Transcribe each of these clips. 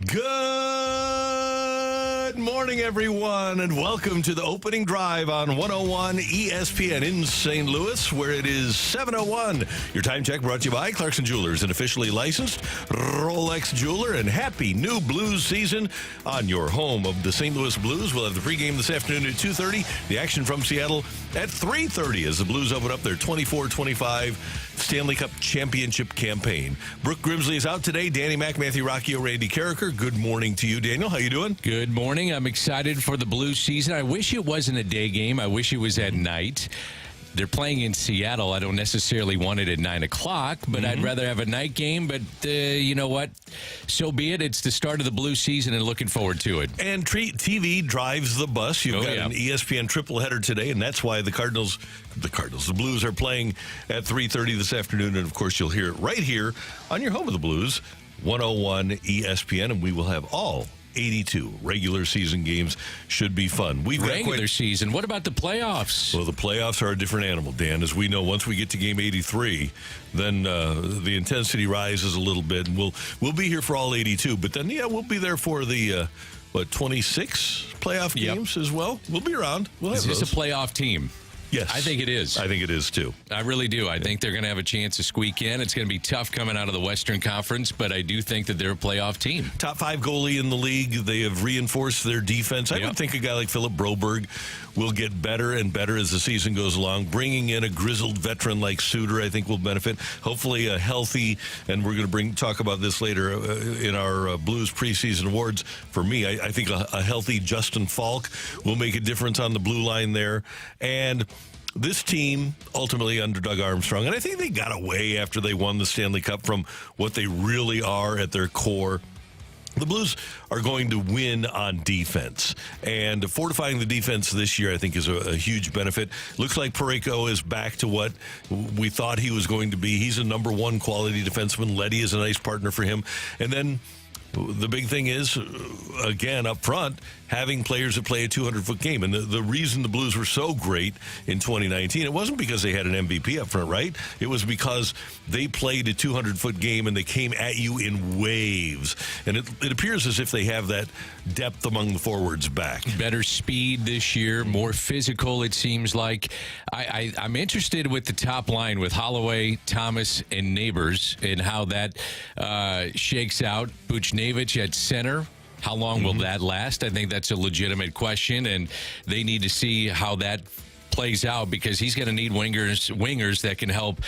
Good morning, everyone, and welcome to the opening drive on 101 ESPN in St. Louis, where it is 7:01. Your time check brought to you by Clarkson Jewelers, an officially licensed Rolex jeweler, and happy new Blues season on your home of the St. Louis Blues. We'll have the pregame this afternoon at 2:30, the action from Seattle at 3:30 as the Blues open up their 24-25 Stanley Cup Championship campaign. Brooke Grimsley is out today. Danny Mac, Matthew Rocc, Randy Carricker. Good morning to you, Daniel. How you doing? Good morning. I'm excited for the Blues season. I wish it wasn't a day game. I wish it was at night. They're playing in Seattle. I don't necessarily want it at 9 o'clock, but I'd rather have a night game. But you know what? So be it. It's the start of the Blues season and looking forward to it. And TV drives the bus. You've got an ESPN triple header today, and that's why the Blues are playing at 3:30 this afternoon. And, of course, you'll hear it right here on your home of the Blues, 101 ESPN, and we will have all 82 regular season games. Should be fun. Regular season. What about the playoffs? Well, the playoffs are a different animal, Dan. As we know, once we get to game 83, then the intensity rises a little bit, and we'll be here for all 82. But then, we'll be there for the 26 playoff games as well. We'll be around. Is this a playoff team? Yes. I think it is. I think it is, too. I really do. I think they're going to have a chance to squeak in. It's going to be tough coming out of the Western Conference, but I do think that they're a playoff team. Top 5 goalie in the league. They have reinforced their defense. I would think a guy like Philip Broberg will get better and better as the season goes along. Bringing in a grizzled veteran like Suter, I think, will benefit. Hopefully a healthy, and we're going to talk about this later in our Blues preseason awards. For me, I think a healthy Justin Falk will make a difference on the blue line there. And this team, ultimately under Doug Armstrong, and I think they got away after they won the Stanley Cup from what they really are at their core. The Blues are going to win on defense, and fortifying the defense this year, I think, is a huge benefit. Looks like Parayko is back to what we thought he was going to be. He's a number one quality defenseman. Leddy is a nice partner for him. And then the big thing is, again, up front, having players that play a 200-foot game. And the reason the Blues were so great in 2019, it wasn't because they had an MVP up front, right? It was because they played a 200-foot game and they came at you in waves. And it appears as if they have that depth among the forwards back. Better speed this year, more physical, it seems like. I'm interested with the top line with Holloway, Thomas, and Neighbors and how that shakes out. Buchnevich at center. How long will that last? I think that's a legitimate question, and they need to see how that plays out because he's going to need wingers that can help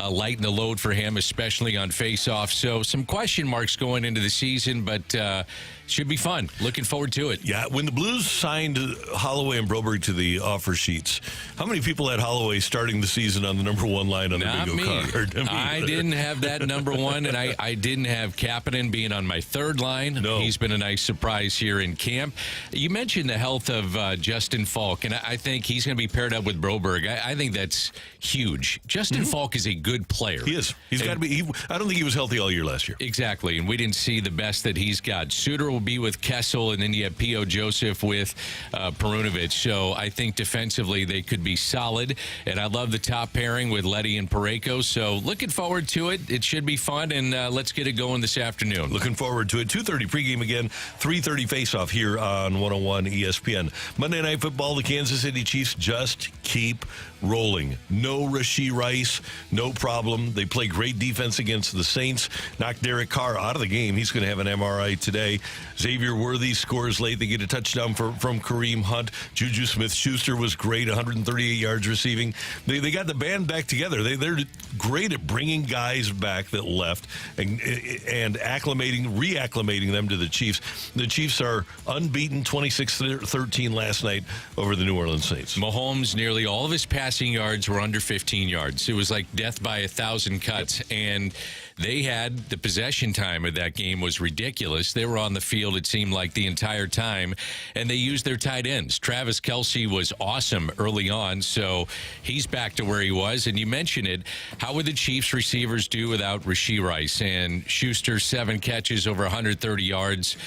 lighten the load for him, especially on face-off. So some question marks going into the season, but should be fun. Looking forward to it. Yeah, when the Blues signed Holloway and Broberg to the offer sheets, how many people had Holloway starting the season on the number one line on the bingo card? I didn't have that number one, and I didn't have Kapanen being on my third line. No. He's been a nice surprise here in camp. You mentioned the health of Justin Falk, and I think he's going to be paired up with Broberg. I think that's huge. Justin Falk is a good player. He is. He's got to be. I don't think he was healthy all year last year. Exactly, and we didn't see the best that he's got. Suter will be with Kessel, and then you have P.O. Joseph with Perunovic. So I think defensively they could be solid, and I love the top pairing with Leddy and Parayko. So looking forward to it. It should be fun, and let's get it going this afternoon. Looking forward to it. 2:30 pregame again, 3:30 faceoff here on 101 ESPN. Monday Night Football, the Kansas City Chiefs just keep rolling. No Rashee Rice, no problem. They play great defense against the Saints. Knocked Derek Carr out of the game. He's going to have an MRI today. Xavier Worthy scores late. They get a touchdown from Kareem Hunt. Juju Smith-Schuster was great, 138 yards receiving. They got the band back together. They're great at bringing guys back that left and reacclimating them to the Chiefs. The Chiefs are unbeaten, 26-13 last night over the New Orleans Saints. Mahomes, nearly all of his passing yards were under 15 yards. It was like death by 1,000 cuts, and they had the possession time of that game was ridiculous. They were on the field, it seemed like, the entire time, and they used their tight ends. Travis Kelce was awesome early on, so he's back to where he was. And you mentioned it. How would the Chiefs receivers do without Rashee Rice? And Schuster, 7 catches, over 130 yards.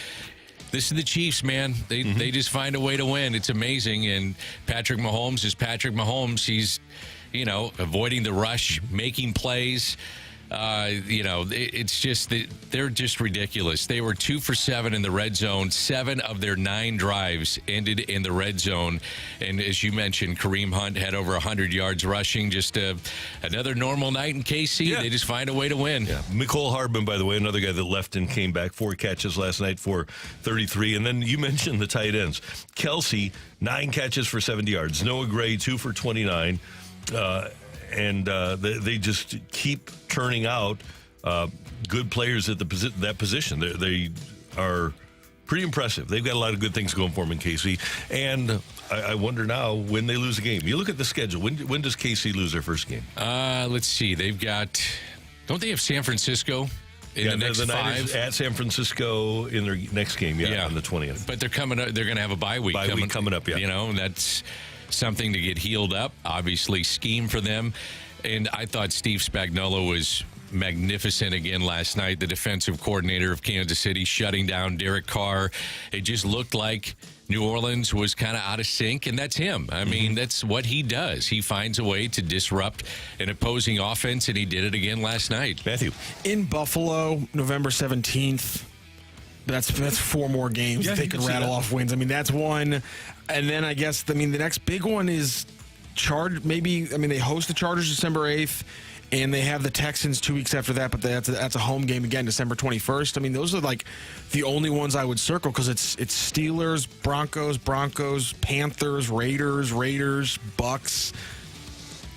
This is the Chiefs, man. They just find a way to win. It's amazing. And Patrick Mahomes is Patrick Mahomes. He's, avoiding the rush, making plays. It's just they're just ridiculous. They were 2 for 7 in the red zone. 7 of their 9 drives ended in the red zone. And as you mentioned, Kareem Hunt had over 100 yards rushing. Just another normal night in KC. Yeah. They just find a way to win. Yeah. Mecole Hardman, by the way, another guy that left and came back. 4 catches last night for 33. And then you mentioned the tight ends. Kelsey, 9 catches for 70 yards. Noah Gray, 2 for 29. And they just keep turning out good players at that position. They are pretty impressive. They've got a lot of good things going for them in KC. And I wonder now when they lose a game. You look at the schedule. When does KC lose their first game? Let's see. They've got, don't they have San Francisco in the next 5? Niners at San Francisco in their next game, on the 20th. But they're coming up. They're going to have a bye week. Coming up, yeah. And that's something to get healed up. Obviously, scheme for them. And I thought Steve Spagnuolo was magnificent again last night, the defensive coordinator of Kansas City, shutting down Derek Carr. It just looked like New Orleans was kind of out of sync, and that's him. I mean, that's what he does. He finds a way to disrupt an opposing offense, and he did it again last night. Matthew. In Buffalo, November 17th, that's 4 more games. They could rattle off wins. I mean, that's one. And then I guess, the next big one is they host the Chargers December 8th, and they have the Texans 2 weeks after that, but that's a home game again, December 21st. I mean, those are like the only ones I would circle because it's Steelers, Broncos, Panthers, Raiders, Bucks.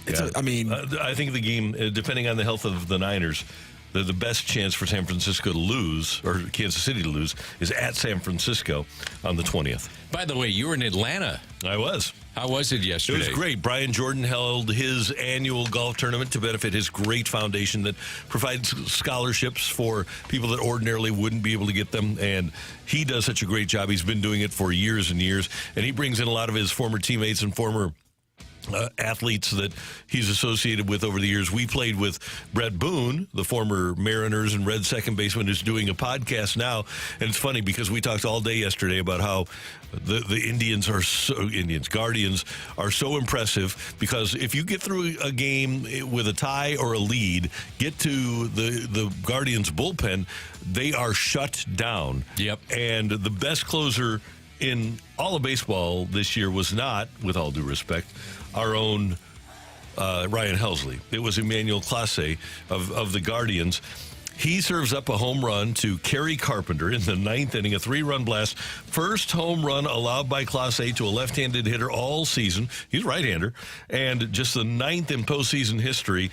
I think the game, depending on the health of the Niners, the best chance for San Francisco to lose, or Kansas City to lose, is at San Francisco on the 20th. By the way, you were in Atlanta. I was. How was it yesterday? It was great. Brian Jordan held his annual golf tournament to benefit his great foundation that provides scholarships for people that ordinarily wouldn't be able to get them. And he does such a great job. He's been doing it for years and years. And he brings in a lot of his former teammates and former athletes that he's associated with over the years. We played with Brett Boone, the former Mariners and Reds second baseman, who's doing a podcast now. And it's funny because we talked all day yesterday about how the Guardians are so impressive, because if you get through a game with a tie or a lead, get to the Guardians bullpen, they are shut down. Yep. And the best closer in all of baseball this year was not, with all due respect, our own Ryan Helsley. It was Emmanuel Clase of the Guardians. He serves up a home run to Kerry Carpenter in the 9th inning, a 3-run blast. First home run allowed by Clase to a left-handed hitter all season. He's a right-hander. And just the 9th in postseason history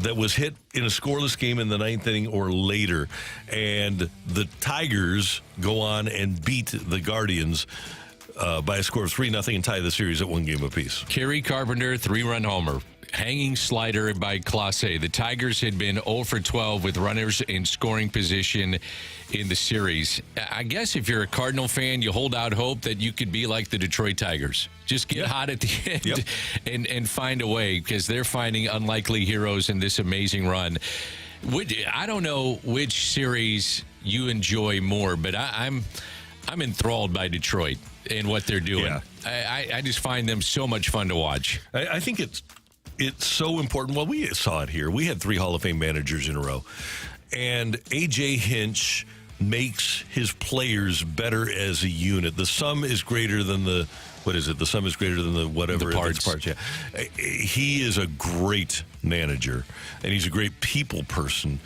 that was hit in a scoreless game in the 9th inning or later. And the Tigers go on and beat the Guardians by a score of 3-0 and tie the series at 1 game apiece. Kerry Carpenter, 3-run homer. Hanging slider by Clase. The Tigers had been 0 for 12 with runners in scoring position in the series. I guess if you're a Cardinal fan, you hold out hope that you could be like the Detroit Tigers. Just get hot at the end and find a way, because they're finding unlikely heroes in this amazing run. I don't know which series you enjoy more, but I'm enthralled by Detroit and what they're doing. Yeah. I just find them so much fun to watch. I think it's so important. Well, we saw it here. We had 3 Hall of Fame managers in a row. And A.J. Hinch makes his players better as a unit. The sum is greater than the, what is it? The sum is greater than the whatever. The parts. Yeah. He is a great manager, and he's a great people person.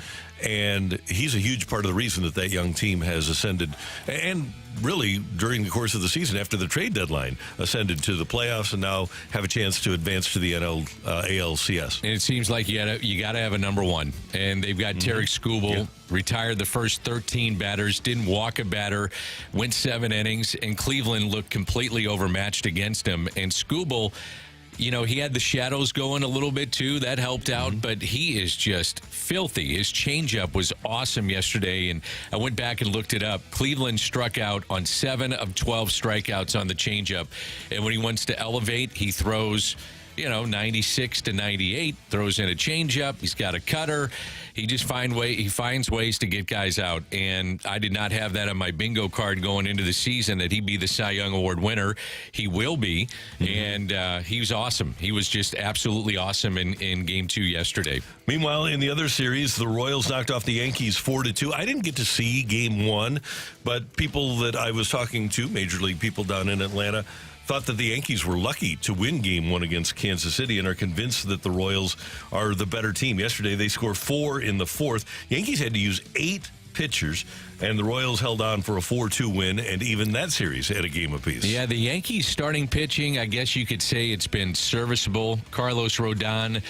And he's a huge part of the reason that young team has ascended, and really during the course of the season after the trade deadline, ascended to the playoffs and now have a chance to advance to the ALCS. And it seems like you got to have a number one. And they've got Tarek Skubal, retired the first 13 batters, didn't walk a batter, went 7 innings, and Cleveland looked completely overmatched against him. And Skubal, he had the shadows going a little bit too. That helped out, but he is just filthy. His changeup was awesome yesterday, and I went back and looked it up. Cleveland struck out on 7 of 12 strikeouts on the changeup, and when he wants to elevate, he throws 96 to 98, throws in a changeup. He's got a cutter. He just finds ways to get guys out. And I did not have that on my bingo card going into the season that he'd be the Cy Young Award winner. He will be. And he was awesome. He was just absolutely awesome in Game 2 yesterday. Meanwhile, in the other series, the Royals knocked off the Yankees 4-2. I didn't get to see Game 1, but people that I was talking to, Major League people down in Atlanta, thought that the Yankees were lucky to win Game 1 against Kansas City and are convinced that the Royals are the better team. Yesterday, they scored 4 in the fourth. Yankees had to use 8 pitchers, and the Royals held on for a 4-2 win, and even that series had a game apiece. Yeah, the Yankees starting pitching, I guess you could say it's been serviceable. Carlos Rodon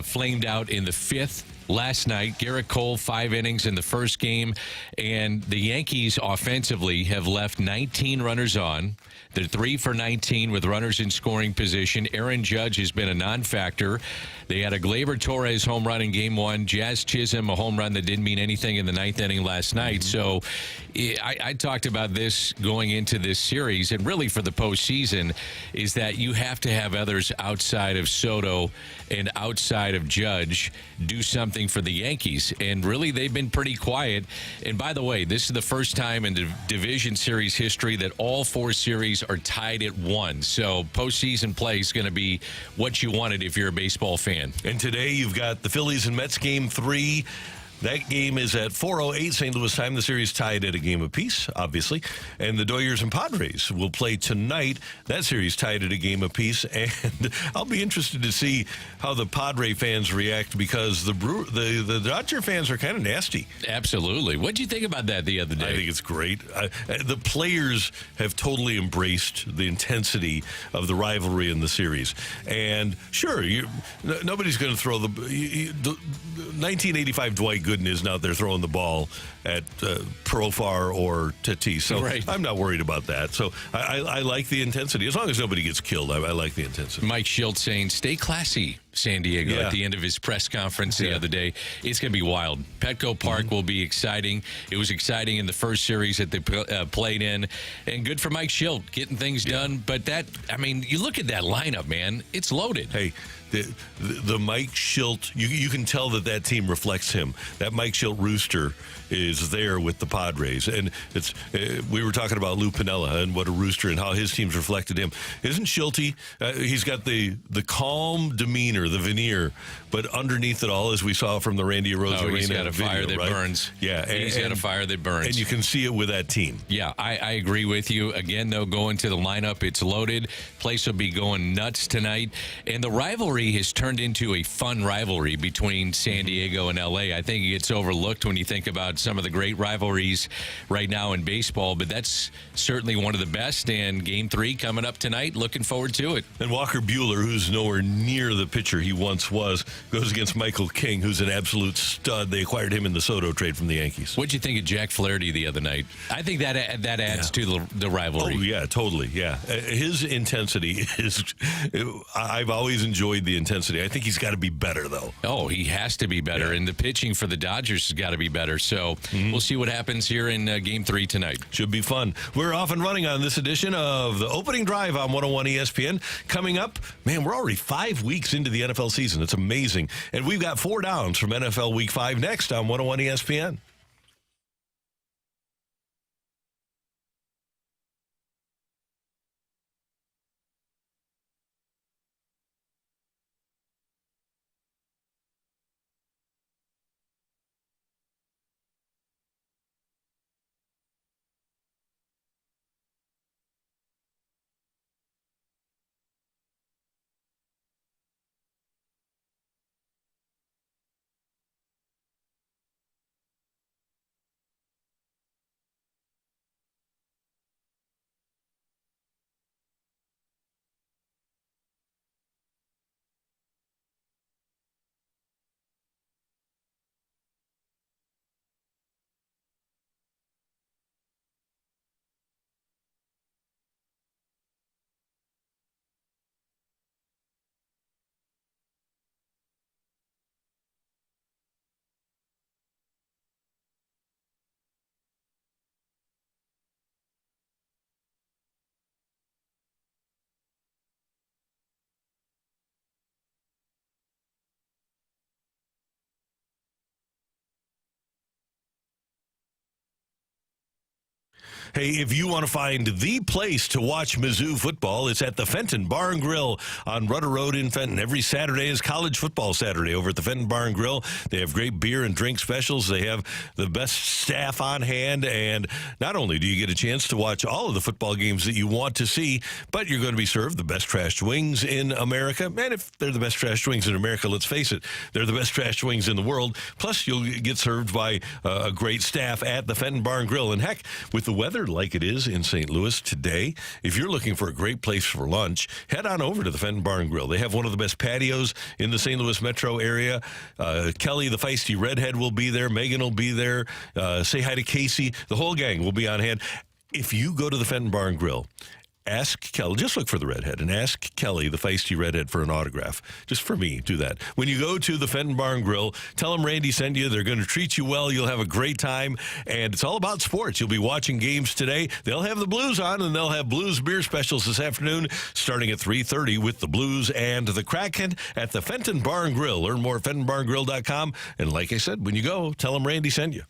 flamed out in the 5th. Last night, Garrett Cole, 5 innings in the first game, and the Yankees offensively have left 19 runners on. They're 3 for 19 with runners in scoring position. Aaron Judge has been a non-factor. They had a Gleyber Torres home run in Game 1. Jazz Chisholm, a home run that didn't mean anything in the 9th inning last night. So I talked about this going into this series, and really for the postseason, is that you have to have others outside of Soto and outside of Judge do something for the Yankees. And really, they've been pretty quiet. And by the way, this is the first time in the division series history that all 4 series are tied at 1. So postseason play is going to be what you wanted if you're a baseball fan. And today you've got the Phillies and Mets Game 3. That game is at 4:08 St. Louis time. The series tied at a game apiece, obviously. And the Dodgers and Padres will play tonight. That series tied at a game apiece. And I'll be interested to see how the Padre fans react, because the Dodger fans are kind of nasty. Absolutely. What did you think about that the other day? I think it's great. The players have totally embraced the intensity of the rivalry in the series. And sure, nobody's going to throw the 1985 Dwight Gooden isn't out there throwing the ball at Profar or Tatis. So right. I'm not worried about that. So I like the intensity. As long as nobody gets killed, I like the intensity. Mike Schilt saying, stay classy, San Diego, at the end of his press conference the other day. It's going to be wild. Petco Park will be exciting. It was exciting in the first series that they played in. And good for Mike Schilt getting things done. But you look at that lineup, man. It's loaded. Hey, the Mike Schilt, you can tell that team reflects him. That Mike Schilt rooster is there with the Padres. And it's we were talking about Lou Piniella and what a rooster and how his teams reflected him. Isn't Schilty, he's got the calm demeanor, the veneer, but underneath it all, as we saw from the Randy Arozarena he's got a video, fire that right? burns. Yeah. He's got a fire that burns. And you can see it with that team. Yeah, I agree with you. Again, though, going to the lineup, it's loaded. Place will be going nuts tonight. And the rivalry has turned into a fun rivalry between San Diego and L.A. I think it gets overlooked when you think about some of the great rivalries right now in baseball, but that's certainly one of the best. And Game 3 coming up tonight. Looking forward to it. And Walker Buehler, who's nowhere near the pitcher he once was, goes against Michael King, who's an absolute stud. They acquired him in the Soto trade from the Yankees. What'd you think of Jack Flaherty the other night? I think that adds to the rivalry. Oh, yeah, totally, yeah. His intensity is... I've always enjoyed the intensity. I think he's got to be better, though. Oh, he has to be better. And the pitching for the Dodgers has got to be better. So we'll see what happens here in Game 3 tonight. Should be fun. We're off and running on this edition of the Opening Drive on 101 ESPN. Coming up, man, we're already 5 weeks into the NFL season. It's amazing. And we've got 4 downs from NFL Week 5 next on 101 ESPN. Hey, if you want to find the place to watch Mizzou football, it's at the Fenton Bar and Grill on Rudder Road in Fenton. Every Saturday is College Football Saturday over at the Fenton Bar and Grill. They have great beer and drink specials. They have the best staff on hand, and not only do you get a chance to watch all of the football games that you want to see, but you're going to be served the best trashed wings in America. And if they're the best trashed wings in America, let's face it, they're the best trashed wings in the world. Plus, you'll get served by a great staff at the Fenton Bar and Grill. And heck, with the weather like it is in St. Louis today, if you're looking for a great place for lunch, head on over to the Fenton Bar and Grill. They have one of the best patios in the St. Louis metro area. Kelly, the feisty redhead, will be there. Megan will be there. Say hi to Casey. The whole gang will be on hand. If you go to the Fenton Bar and Grill, ask Kelly, just look for the redhead, and ask Kelly, the feisty redhead, for an autograph. Just for me, do that. When you go to the Fenton Bar and Grill, tell them Randy sent you. They're going to treat you well. You'll have a great time, and it's all about sports. You'll be watching games today. They'll have the Blues on, and they'll have Blues beer specials this afternoon, starting at 3:30 with the Blues and the Kraken at the Fenton Bar and Grill. Learn more at FentonBarandGrill.com, and like I said, when you go, tell them Randy sent you.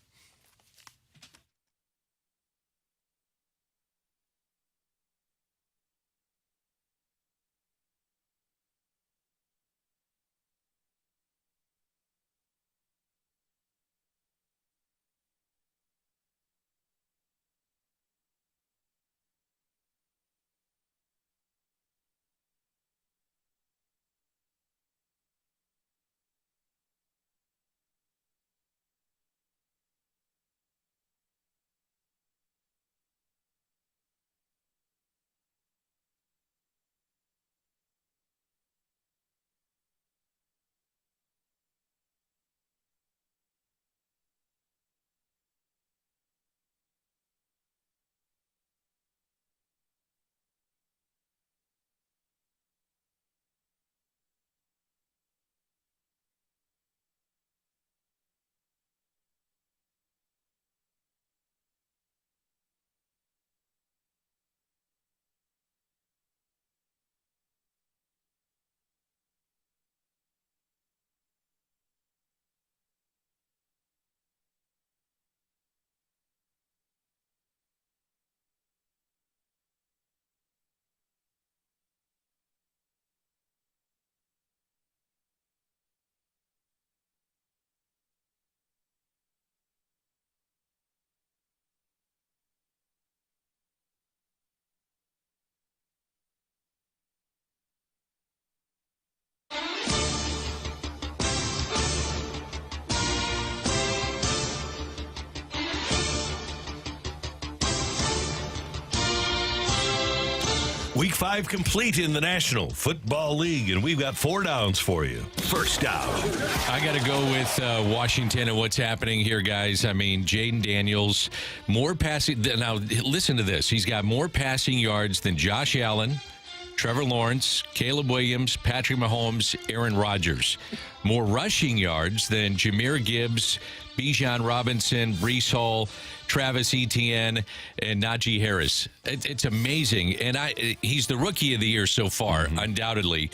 Week 5 complete in the National Football League, and we've got 4 downs for you. First down. I got to go with Washington and what's happening here, guys. I mean, Jaden Daniels, more passing. Now, listen to this. He's got more passing yards than Josh Allen, Trevor Lawrence, Caleb Williams, Patrick Mahomes, Aaron Rodgers. More rushing yards than Jahmyr Gibbs, Bijan Robinson, Breece Hall, Travis Etienne, and Najee Harris. It's amazing. And he's the rookie of the year so far, undoubtedly.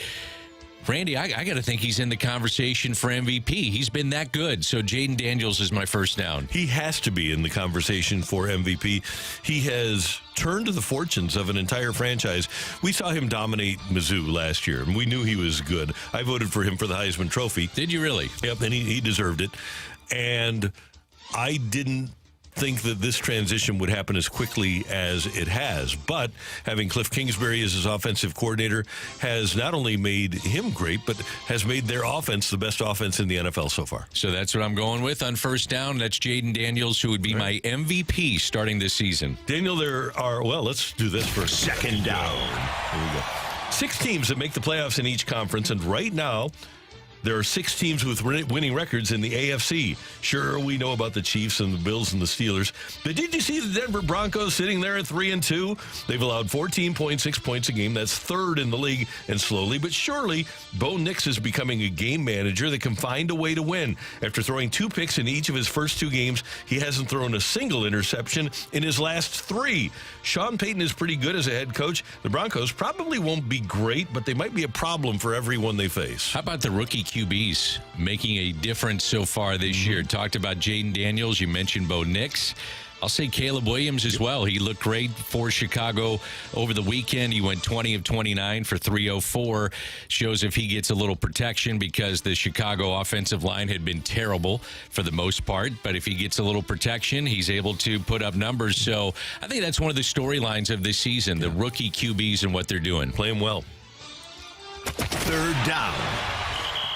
Randy, I got to think he's in the conversation for MVP. He's been that good. So Jaden Daniels is my first down. He has to be in the conversation for MVP. He has turned the fortunes of an entire franchise. We saw him dominate Mizzou last year, and we knew he was good. I voted for him for the Heisman Trophy. Did you really? Yep, and he deserved it. And I didn't think that this transition would happen as quickly as it has. But having Cliff Kingsbury as his offensive coordinator has not only made him great, but has made their offense the best offense in the NFL so far. So that's what I'm going with on first down. That's Jaden Daniels, who would be my MVP starting this season. Daniel, let's do this for second down. Here we go. 6 teams that make the playoffs in each conference, and right now, there are 6 teams with winning records in the AFC. Sure, we know about the Chiefs and the Bills and the Steelers. But did you see the Denver Broncos sitting there at 3-2? They've allowed 14.6 points a game. That's 3rd in the league. And slowly but surely, Bo Nix is becoming a game manager that can find a way to win. After throwing 2 picks in each of his first 2 games, he hasn't thrown a single interception in his last 3. Sean Payton is pretty good as a head coach. The Broncos probably won't be great, but they might be a problem for everyone they face. How about the rookie QBs making a difference so far this year? Talked about Jaden Daniels. You mentioned Bo Nix. I'll say Caleb Williams as well. He looked great for Chicago over the weekend. He went 20 of 29 for 304. Shows if he gets a little protection because the Chicago offensive line had been terrible for the most part. But if he gets a little protection, he's able to put up numbers. So I think that's one of the storylines of this season, the rookie QBs and what they're doing. Playing well. Third down.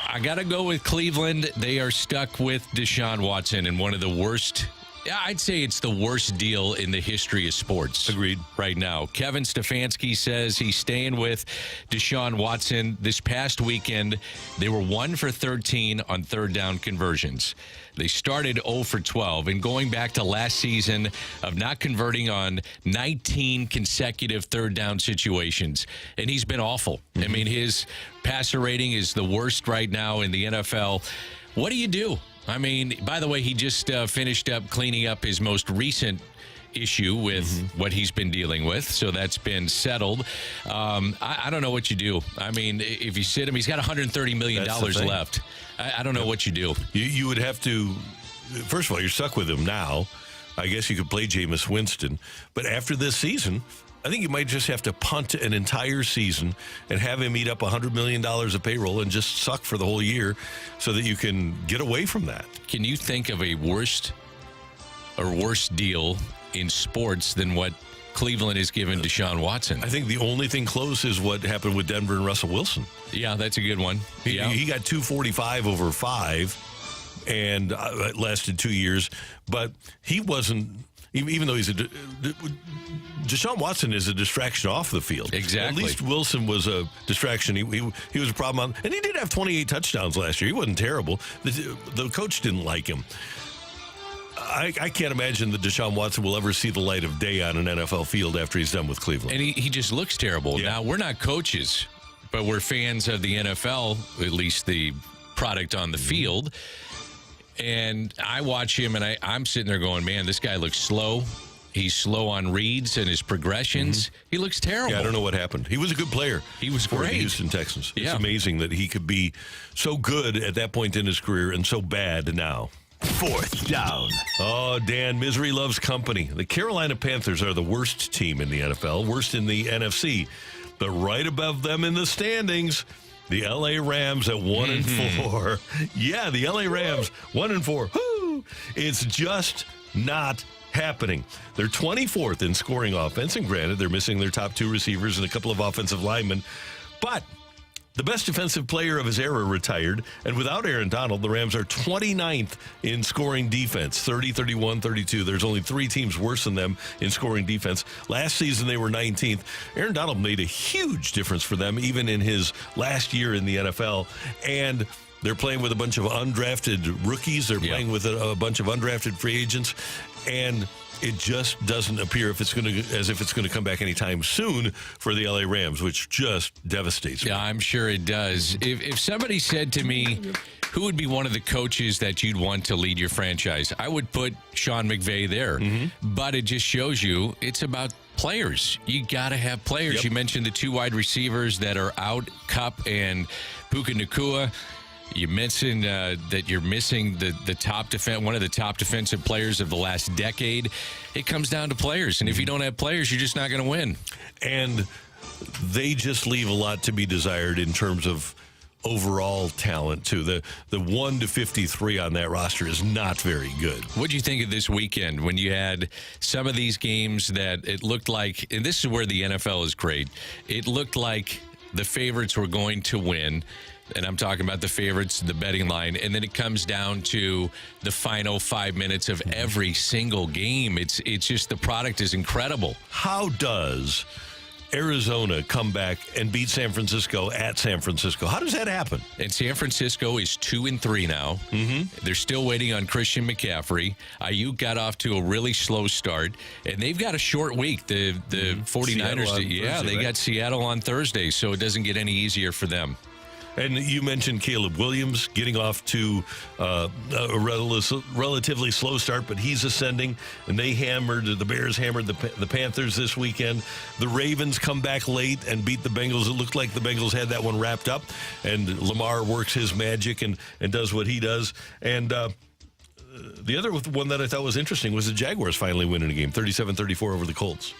I got to go with Cleveland. They are stuck with Deshaun Watson in one of the worst. I'd say it's the worst deal in the history of sports. Agreed. Right now. Kevin Stefanski says he's staying with Deshaun Watson. This past weekend, they were 1 for 13 on third down conversions. They started 0 for 12. And going back to last season of not converting on 19 consecutive third down situations. And he's been awful. Mm-hmm. I mean, his passer rating is the worst right now in the NFL. What do you do? I mean, by the way, he just finished up cleaning up his most recent issue with what he's been dealing with. So that's been settled. I don't know what you do. I mean, if you sit him, he's got $130 million left. I don't know what you do. You would have to, first of all, you're stuck with him now. I guess you could play Jameis Winston. But after this season, I think you might just have to punt an entire season and have him eat up $100 million of payroll and just suck for the whole year so that you can get away from that. Can you think of a worse deal in sports than what Cleveland has given Deshaun Watson? I think the only thing close is what happened with Denver and Russell Wilson. Yeah, that's a good one. He got $245 over 5 and it lasted 2 years, but he wasn't. Even though Deshaun Watson is a distraction off the field. Exactly. At least Wilson was a distraction. He was a problem. And he did have 28 touchdowns last year. He wasn't terrible. The coach didn't like him. I can't imagine that Deshaun Watson will ever see the light of day on an NFL field after he's done with Cleveland. And he just looks terrible. Yeah. Now, we're not coaches, but we're fans of the NFL, at least the product on the field. And I watch him, and I'm sitting there going, man, this guy looks slow. He's slow on reads and his progressions. He looks terrible. Yeah, I don't know what happened. He was a good player. He was great. For the Houston Texans. Yeah. It's amazing that he could be so good at that point in his career and so bad now. Fourth down. Oh, Dan, misery loves company. The Carolina Panthers are the worst team in the NFL, worst in the NFC. But right above them in the standings, the LA Rams at 1 and 4. Yeah, the LA Rams 1 and 4. Woo! It's just not happening. They're 24th in scoring offense, and granted, they're missing their top 2 receivers and a couple of offensive linemen. But the best defensive player of his era retired, and without Aaron Donald, the Rams are 29th in scoring defense, 30, 31, 32. There's only 3 teams worse than them in scoring defense. Last season, they were 19th. Aaron Donald made a huge difference for them, even in his last year in the NFL, and they're playing with a bunch of undrafted rookies. They're playing with a bunch of undrafted free agents, and it just doesn't appear as if it's going to come back anytime soon for the LA Rams, which just devastates me. Yeah, I'm sure it does. If somebody said to me, who would be one of the coaches that you'd want to lead your franchise, I would put Sean McVay there. But it just shows you it's about players. You got to have players. Yep. You mentioned the 2 wide receivers that are out, Kupp and Puka Nacua. You mentioned that you're missing the top one of the top defensive players of the last decade. It comes down to players, and if you don't have players, you're just not going to win. And they just leave a lot to be desired in terms of overall talent too. The 1 to 53 on that roster is not very good. What do you think of this weekend when you had some of these games that it looked like, and this is where the NFL is great, it looked like the favorites were going to win. And I'm talking about the favorites, the betting line. And then it comes down to the final 5 minutes of every single game. It's just the product is incredible. How does Arizona come back and beat San Francisco at San Francisco? How does that happen? And San Francisco is 2-3 now. They're still waiting on Christian McCaffrey. Ayuk got off to a really slow start, and they've got a short week. The 49ers, Thursday, they got Seattle on Thursday, so it doesn't get any easier for them. And you mentioned Caleb Williams getting off to a relatively slow start, but he's ascending. And the Bears hammered the Panthers this weekend. The Ravens come back late and beat the Bengals. It looked like the Bengals had that one wrapped up. And Lamar works his magic and does what he does. And the other one that I thought was interesting was the Jaguars finally winning a game, 37-34 over the Colts.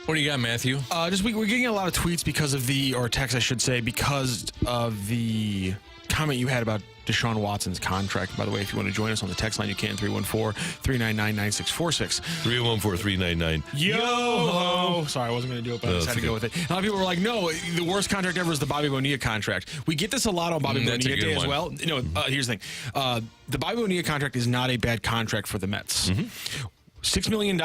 What do you got, Matthew? We're getting a lot of tweets or texts, I should say, because of the comment you had about Deshaun Watson's contract. By the way, if you want to join us on the text line, you can, 314-399-9646. 314-399. Yo-ho! Sorry, I wasn't going to do it, but I just had to go with it. A lot of people were like, no, the worst contract ever is the Bobby Bonilla contract. We get this a lot on Bobby Bonilla Day as well. No, here's the thing. The Bobby Bonilla contract is not a bad contract for the Mets. Mm-hmm. $6 million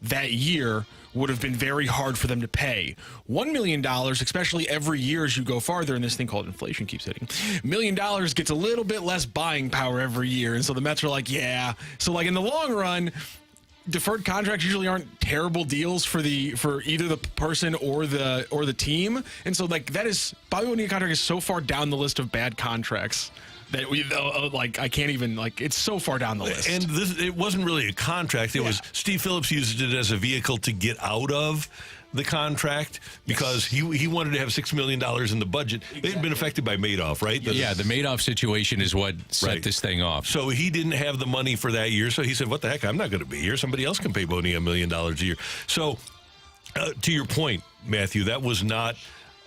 that year would have been very hard for them to pay. $1 million, especially every year as you go farther, and this thing called inflation keeps hitting, $1 million gets a little bit less buying power every year. And so the Mets are like, yeah. So like in the long run, deferred contracts usually aren't terrible deals for either the person or the team. And so like Bobby Bonilla contract is so far down the list of bad contracts that I can't even, it's so far down the list. And it wasn't really a contract. It was Steve Phillips used it as a vehicle to get out of the contract because he wanted to have $6 million in the budget. Exactly. They had been affected by Madoff, right? The Madoff situation is what set this thing off. So he didn't have the money for that year. So he said, what the heck? I'm not going to be here. Somebody else can pay Bonilla $1 million a year. So to your point, Matthew, that was not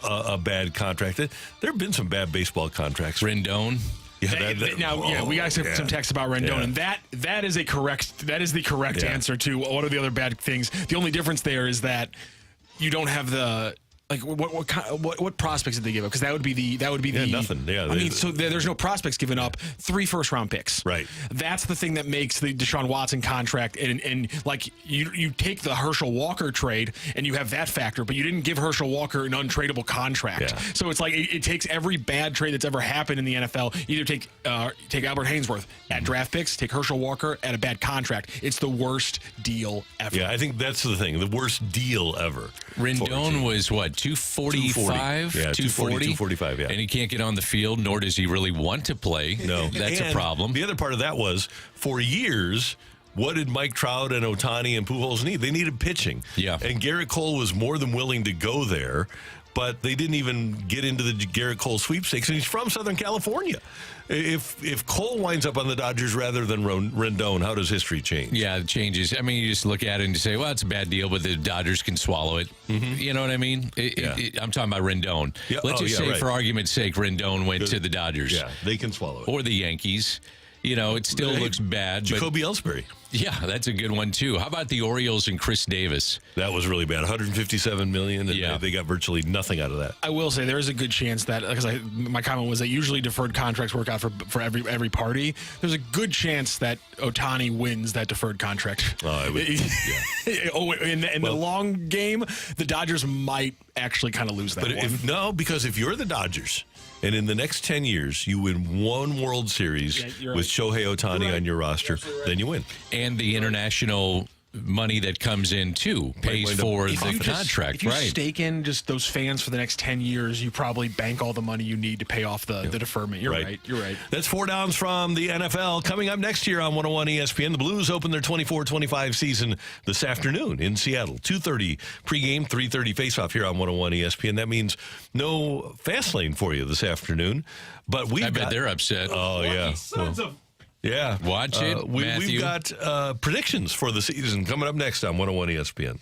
a bad contract. There have been some bad baseball contracts. Rendon. Yeah, we got some text about Rendon, and that is the correct answer to what are the other bad things. The only difference there is that you don't have the what prospects did they give up? Because that would be the nothing. Yeah, there's no prospects given up. 3 first-round picks. Right. That's the thing that makes the Deshaun Watson contract, and like you take the Herschel Walker trade and you have that factor, but you didn't give Herschel Walker an untradeable contract. Yeah. So it's like it takes every bad trade that's ever happened in the NFL. Either take Albert Hainsworth at draft picks, take Herschel Walker at a bad contract. It's the worst deal ever. Yeah, I think that's the thing. The worst deal ever. Rendon was what? 245? Yeah, 245, yeah. And he can't get on the field, nor does he really want to play. No. That's a problem. The other part of that was, for years, what did Mike Trout and Ohtani and Pujols need? They needed pitching. Yeah. And Garrett Cole was more than willing to go there, but they didn't even get into the Garrett Cole sweepstakes, and he's from Southern California. If Cole winds up on the Dodgers rather than Rendon, how does history change? Yeah, it changes. I mean, you just look at it and say, well, it's a bad deal, but the Dodgers can swallow it. Mm-hmm. You know what I mean? I'm talking about Rendon. Yeah. Let's just say, for argument's sake, Rendon went to the Dodgers. Yeah, they can swallow it. Or the Yankees. You know, it still looks bad. Jacoby Ellsbury. Yeah, that's a good one, too. How about the Orioles and Chris Davis? That was really bad. $157 million, and they got virtually nothing out of that. I will say there is a good chance that, because my comment was that usually deferred contracts work out for every party. There's a good chance that Ohtani wins that deferred contract. Oh, in the long game, the Dodgers might actually kind of lose that one. Because if you're the Dodgers, and in the next 10 years, you win one World Series with Shohei Ohtani on your roster, then you win. And the international money that comes in, too, pays for the contract. If you stake in just those fans for the next 10 years, you probably bank all the money you need to pay off the deferment. You're right. That's 4 downs from the NFL. Coming up next year on 101 ESPN, the Blues open their 24-25 season this afternoon in Seattle. 2:30 pregame, 3:30 faceoff here on 101 ESPN. That means no fast lane for you this afternoon. But I bet they're upset. Oh, yeah. Yeah. Watch it, Matthew. We've got predictions for the season coming up next on 101 ESPN.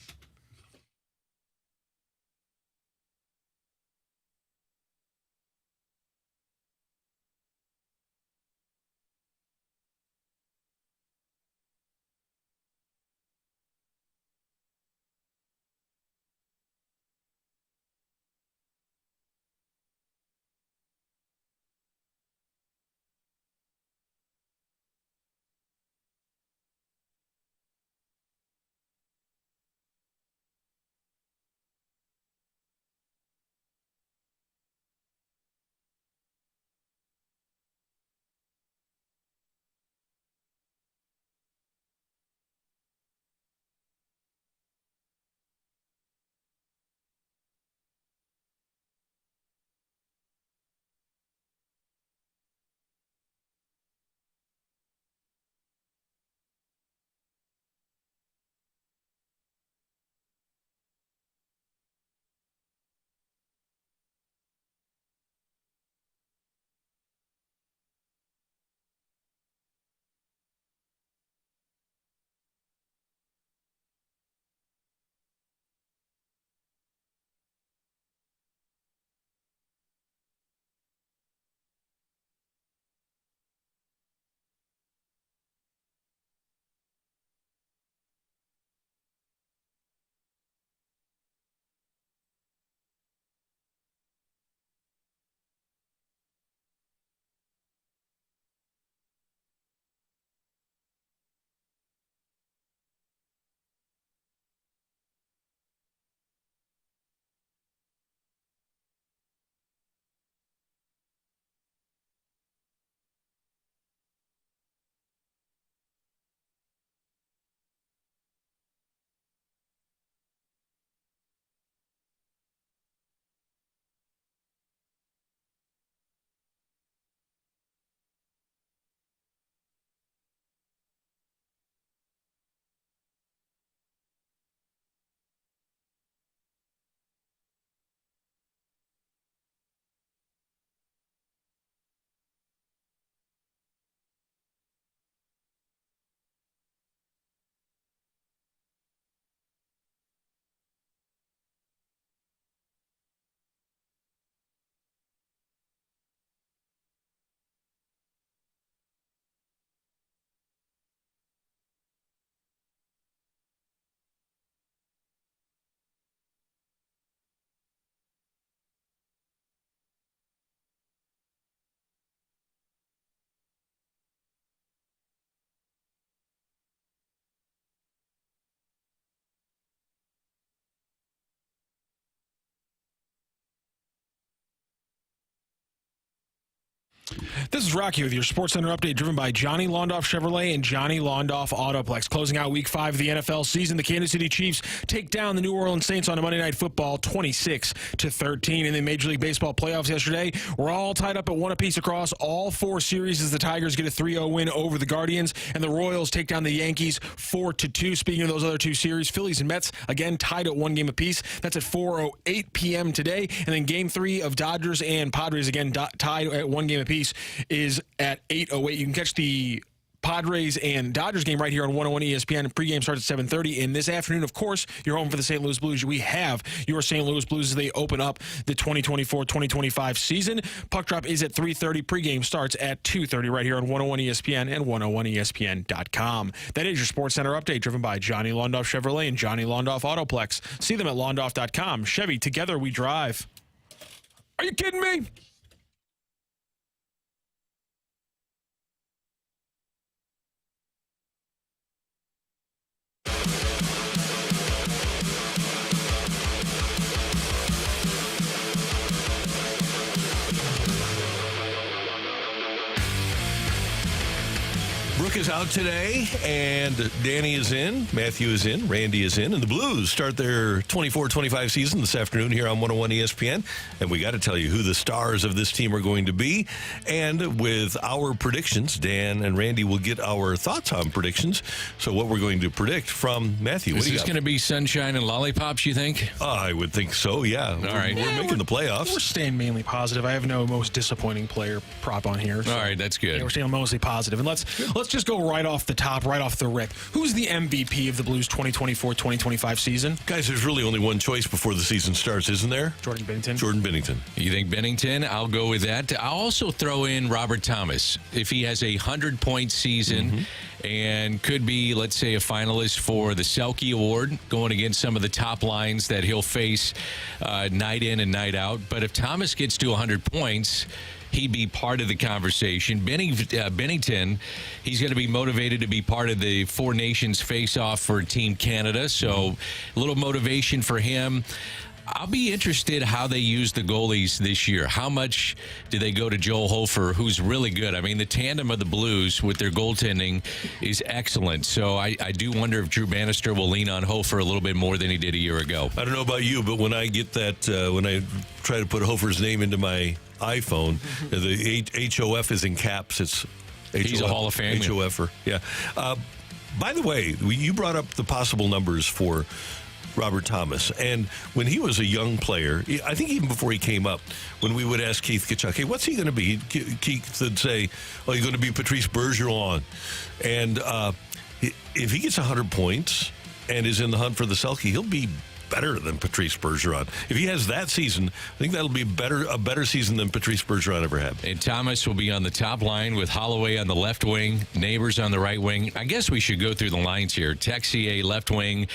This is Rocc with your Sports Center update, driven by Johnny Londoff Chevrolet and Johnny Londoff Autoplex. Closing out Week 5 of the NFL season, the Kansas City Chiefs take down the New Orleans Saints on a Monday Night Football 26-13. In the Major League Baseball playoffs yesterday, we're all tied up at 1 apiece across all 4 series as the Tigers get a 3-0 win over the Guardians, and the Royals take down the Yankees 4-2. Speaking of those other 2 series, Phillies and Mets again tied at 1 game apiece. That's at 4:08 p.m. today, and then Game 3 of Dodgers and Padres again tied at 1 game apiece is at 8:08. You can catch the Padres and Dodgers game right here on 101 ESPN. Pregame starts at 7:30. And this afternoon, of course, you're home for the St. Louis Blues. We have your St. Louis Blues as they open up the 2024-2025 season. Puck drop is at 3:30. Pregame starts at 2:30 right here on 101 ESPN and 101ESPN.com. That is your Sports Center update, driven by Johnny Londoff Chevrolet and Johnny Londoff Autoplex. See them at londoff.com. Chevy, together we drive. Are you kidding me? Brooke is out today, and Danny is in, Matthew is in, Randy is in, and the Blues start their 24-25 season this afternoon here on 101 ESPN. And we got to tell you who the stars of this team are going to be. And with our predictions, Dan and Randy will get our thoughts on predictions. So what we're going to predict from Matthew. Is this going to be sunshine and lollipops, you think? I would think so, yeah. All right. We're making the playoffs. We're staying mainly positive. I have no most disappointing player prop on here. So. All right, that's good. Yeah, we're staying mostly positive. And let's just go right off the top, right off the rip. Who's the MVP of the Blues 2024-2025 season? Guys, there's really only one choice before the season starts, isn't there? Jordan Binnington. Jordan Binnington. You think Bennington? I'll go with that. I'll also throw in Robert Thomas. If he has a 100-point season and could be, let's say, a finalist for the Selke Award, going against some of the top lines that he'll face night in and night out. But if Thomas gets to 100 points, he'd be part of the conversation. Bennington, he's going to be motivated to be part of the Four Nations face-off for Team Canada, so a little motivation for him. I'll be interested how they use the goalies this year. How much do they go to Joel Hofer, who's really good? I mean, the tandem of the Blues with their goaltending is excellent. So I do wonder if Drew Bannister will lean on Hofer a little bit more than he did a year ago. I don't know about you, but when I get that, when I try to put Hofer's name into my iPhone, the HOF is in caps. It's He's a Hall of Famer. HOFer, yeah. By the way, you brought up the possible numbers for Robert Thomas. And when he was a young player, I think even before he came up, when we would ask Keith Kachuk, hey, what's he going to be? Keith would say, oh, he's going to be Patrice Bergeron. And if he gets 100 points and is in the hunt for the Selke, he'll be better than Patrice Bergeron. If he has that season, I think that'll be a better season than Patrice Bergeron ever had. And Thomas will be on the top line with Holloway on the left wing, Neighbors on the right wing. I guess we should go through the lines here. Texier, left wing,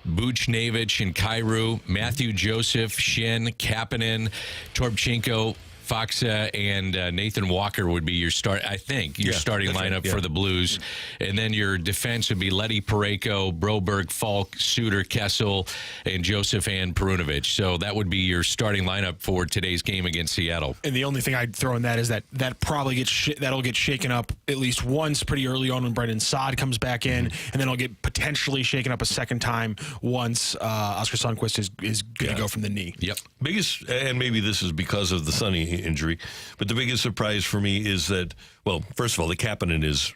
Buchnevich and Kyrou, Matthew Joseph, Shin, Kapanen, Torbchenko, Foxa, and Nathan Walker would be your start. I think your starting lineup for the Blues, and then your defense would be Letty Parayko, Broberg, Falk, Suter, Kessel, and Joseph and Perunovic. So that would be your starting lineup for today's game against Seattle. And the only thing I'd throw in that is that probably that'll get shaken up at least once pretty early on when Brendan Saad comes back in, and then it'll get potentially shaken up a second time once Oscar Sundqvist is going to go from the knee. Yep. Biggest, and maybe this is because of the Sonny injury, but the biggest surprise for me is that, well, first of all, the Kapanen is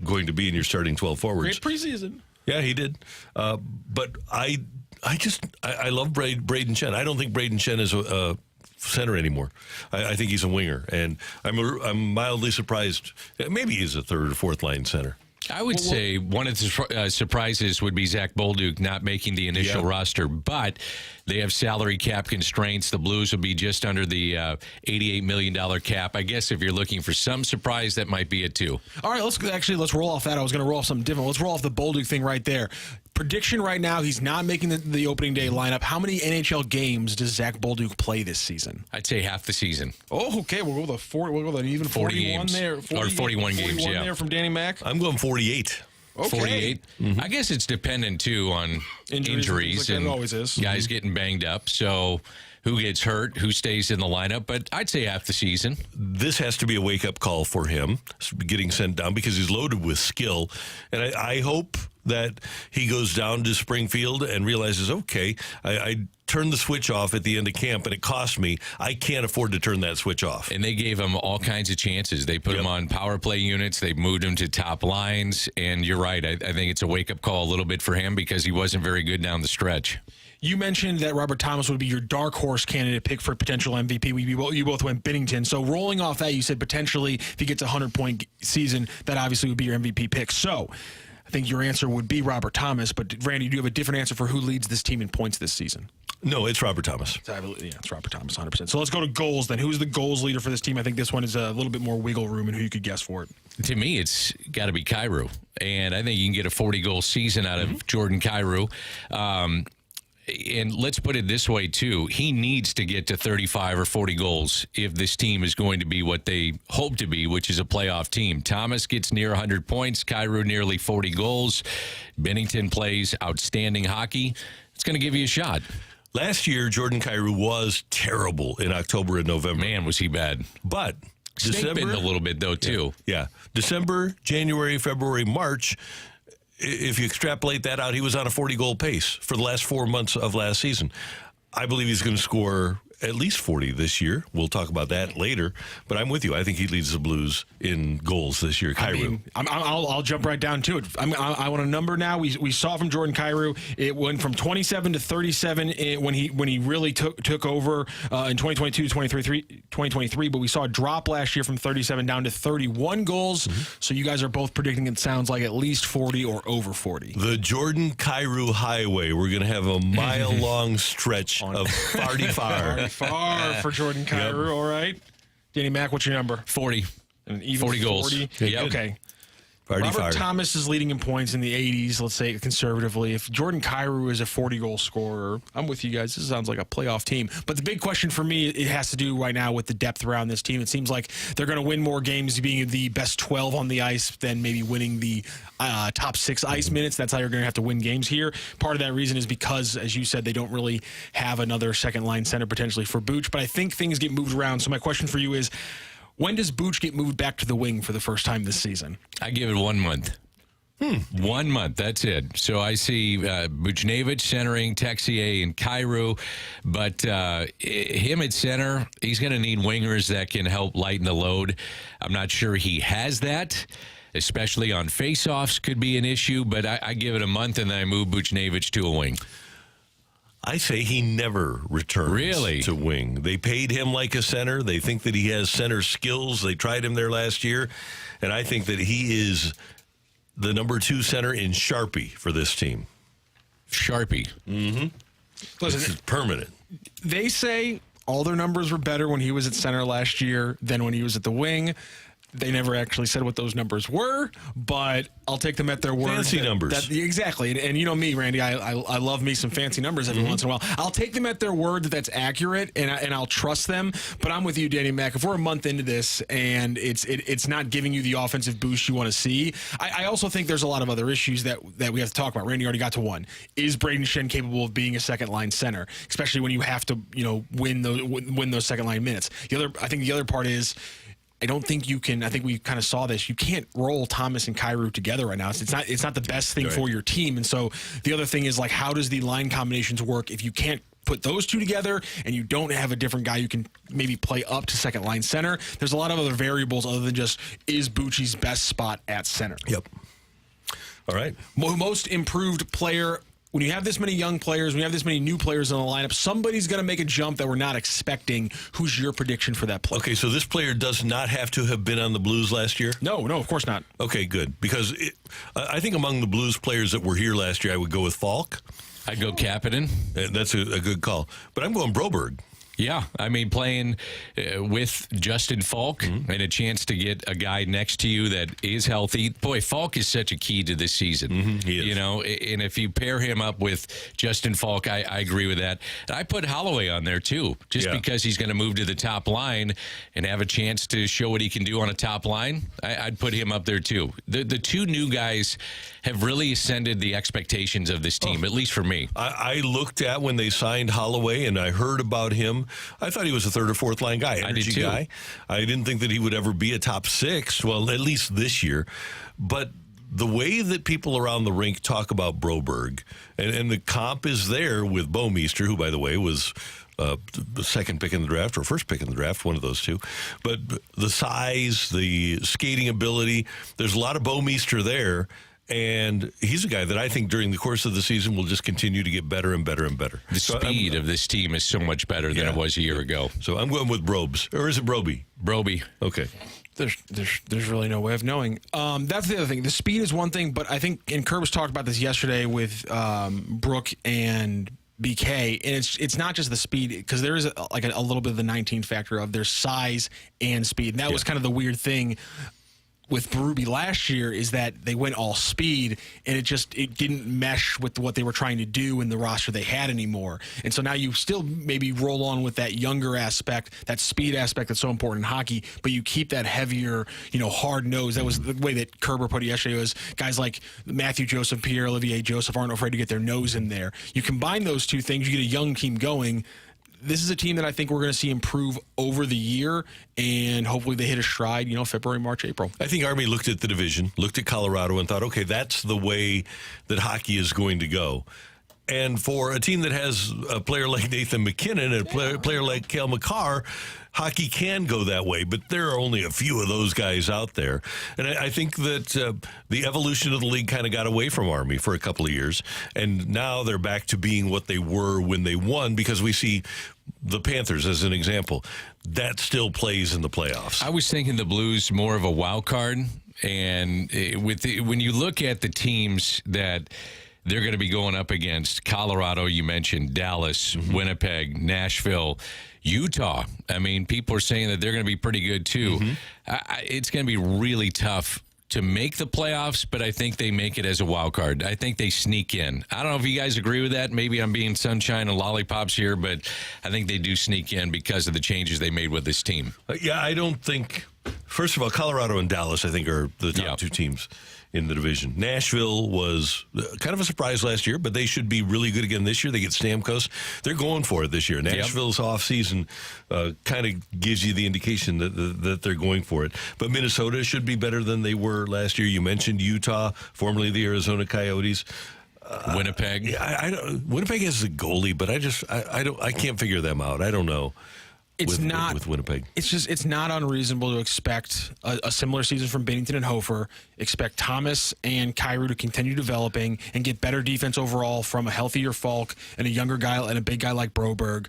going to be in your starting 12 forwards. Great preseason. Yeah, he did. But I love Braden Chen. I don't think Braden Chen is a center anymore. I think he's a winger, and I'm mildly surprised. Maybe he's a third or fourth line center. I would say one of the surprises would be Zach Bolduc not making the initial roster, but they have salary cap constraints. The Blues will be just under the $88 million cap. I guess if you're looking for some surprise, that might be it too. All right, let's roll off that. I was going to roll off something different. Let's roll off the Bolduc thing right there. Prediction right now, he's not making the opening day lineup. How many NHL games does Zach Bolduc play this season? I'd say half the season. Oh, okay. We'll go with even 40 41 games. there. Or 41 games, yeah. there from Danny Mac. I'm going 48. Okay. 48. I guess it's dependent, too, on injuries like and it always is. guys getting banged up. So who gets hurt, who stays in the lineup, but I'd say half the season. This has to be a wake-up call for him, getting sent down, because he's loaded with skill. And I hope that he goes down to Springfield and realizes, okay, I turned the switch off at the end of camp, and it cost me. I can't afford to turn that switch off. And they gave him all kinds of chances. They put him on power play units. They moved him to top lines. And you're right. I think it's a wake-up call a little bit for him because he wasn't very good down the stretch. You mentioned that Robert Thomas would be your dark horse candidate pick for potential MVP. You both went Binnington. So rolling off that, you said potentially if he gets a 100-point season, that obviously would be your MVP pick. So I think your answer would be Robert Thomas. But, Randy, do you have a different answer for who leads this team in points this season? No, it's Robert Thomas. Yeah, it's Robert Thomas, 100%. So let's go to goals then. Who's the goals leader for this team? I think this one is a little bit more wiggle room in who you could guess for it. To me, it's got to be Kyrou. And I think you can get a 40-goal season out of Jordan Kyrou. And let's put it this way, too. He needs to get to 35 or 40 goals if this team is going to be what they hope to be, which is a playoff team. Thomas gets near 100 points. Kyrou nearly 40 goals. Binnington plays outstanding hockey. It's going to give you a shot. Last year, Jordan Kyrou was terrible in October and November. Man, was he bad. But December a little bit, though, too. Yeah. December, January, February, March, if you extrapolate that out, he was on a 40-goal pace for the last 4 months of last season. I believe he's going to score at least 40 this year. We'll talk about that later. But I'm with you. I think he leads the Blues in goals this year. Kyrou. I'll jump right down to it. I want a number now. We saw from Jordan Kyrou, it went from 27 to 37 when he really took over in 2022 to 2023. But we saw a drop last year from 37 down to 31 goals. So you guys are both predicting it sounds like at least 40 or over 40. The Jordan Kyrou Highway. We're going to have a mile-long stretch of farty far. Far for Jordan Kyrou, all right. Danny Mac, what's your number? 40. And even 40 goals. 40? Yeah. Okay. Farty Robert far. Thomas is leading in points in the 80s, let's say conservatively. If Jordan Kyrou is a 40-goal scorer, I'm with you guys. This sounds like a playoff team. But the big question for me, it has to do right now with the depth around this team. It seems like they're going to win more games being the best 12 on the ice than maybe winning the top 6 ice minutes. That's how you're going to have to win games here. Part of that reason is because, as you said, they don't really have another second-line center potentially for Booch. But I think things get moved around. So my question for you is, when does Booch get moved back to the wing for the first time this season? I give it 1 month. 1 month, that's it. So I see Buchnevich centering, Texier, and Kyrou. But him at center, he's going to need wingers that can help lighten the load. I'm not sure he has that, especially on faceoffs could be an issue. But I give it a month, and then I move Buchnevich to a wing. I say he never returns to wing. They paid him like a center. They think that he has center skills. They tried him there last year. And I think that he is the number 2 center in Sharpie for this team. Sharpie. Mm-hmm. This is permanent. They say all their numbers were better when he was at center last year than when he was at the wing. They never actually said what those numbers were, but I'll take them at their word. Fancy numbers. Exactly. And you know me, Randy, I love me some fancy numbers every once in a while. I'll take them at their word that that's accurate, and I'll trust them. But I'm with you, Danny Mac. If we're a month into this and it's not giving you the offensive boost you want to see, I also think there's a lot of other issues that we have to talk about. Randy already got to one. Is Braden Shen capable of being a second-line center, especially when you have to win those second-line minutes? I think the other part is, I don't think you can. I think we kind of saw this. You can't roll Thomas and Kyrou together right now. It's not the best thing for your team. And so the other thing is, like, how does the line combinations work if you can't put those two together and you don't have a different guy you can maybe play up to second line center? There's a lot of other variables other than just, is Bucci's best spot at center? Yep. All right. Most improved player. When you have this many young players, when you have this many new players in the lineup, somebody's going to make a jump that we're not expecting. Who's your prediction for that player? Okay, so this player does not have to have been on the Blues last year? No, of course not. Okay, good. Because I think among the Blues players that were here last year, I would go with Falk. I'd go Kapanen. That's a good call. But I'm going Broberg. Yeah, I mean, playing with Justin Falk and a chance to get a guy next to you that is healthy. Boy, Falk is such a key to this season. He is. You know, and if you pair him up with Justin Falk, I agree with that. I put Holloway on there too, just because he's going to move to the top line and have a chance to show what he can do on a top line. I'd put him up there too. The two new guys have really ascended the expectations of this team, at least for me. I looked at when they signed Holloway, and I heard about him. I thought he was a third or fourth line guy, energy guy. I didn't think that he would ever be a top six, well, at least this year. But the way that people around the rink talk about Broberg, and the comp is there with Bouwmeester, who, by the way, was the second pick in the draft or first pick in the draft, one of those two. But the size, the skating ability, there's a lot of Bouwmeester there. And he's a guy that I think during the course of the season will just continue to get better and better and better. The speed of this team is so much better than it was a year ago. So I'm going with Brobes. Or is it Broby? Broby. Okay. There's really no way of knowing. That's the other thing. The speed is one thing, but I think, and Kerb was talked about this yesterday with Brooke and BK, and it's not just the speed, because there is a little bit of the 19 factor of their size and speed. And that was kind of the weird thing with Berube last year, is that they went all speed, and it didn't mesh with what they were trying to do in the roster they had anymore. And so now you still maybe roll on with that younger aspect, that speed aspect that's so important in hockey, but you keep that heavier, hard nose. That was the way that Kerber put it yesterday, was guys like Matthew Joseph, Pierre-Olivier Joseph aren't afraid to get their nose in there. You combine those two things, you get a young team going. This is a team that I think we're going to see improve over the year, and hopefully they hit a stride, February, March, April. I think Army looked at the division, looked at Colorado, and thought, okay, that's the way that hockey is going to go. And for a team that has a player like Nathan McKinnon and a player like Cale Makar, hockey can go that way, but there are only a few of those guys out there. And I think that the evolution of the league kind of got away from Army for a couple of years, and now they're back to being what they were when they won, because we see the Panthers as an example. That still plays in the playoffs. I was thinking the Blues more of a wild card, and when you look at the teams that they're going to be going up against, Colorado, you mentioned, Dallas, Winnipeg, Nashville, Utah. I mean, people are saying that they're going to be pretty good too. It's going to be really tough to make the playoffs, but I think they make it as a wild card. I think they sneak in. I don't know if you guys agree with that. Maybe I'm being sunshine and lollipops here, but I think they do sneak in because of the changes they made with this team. I don't think, first of all, Colorado and Dallas, I think, are the top two teams in the division. Nashville was kind of a surprise last year, but they should be really good again this year. They get Stamkos. They're going for it this year. Nashville's offseason kind of gives you the indication that they're going for it. But Minnesota should be better than they were last year. You mentioned Utah, formerly the Arizona Coyotes. Winnipeg. Winnipeg has a goalie, but I can't figure them out. I don't know. With Winnipeg. It's not unreasonable to expect a similar season from Binnington and Hofer. Expect Thomas and Kyrou to continue developing and get better defense overall from a healthier Falk and a younger guy and a big guy like Broberg.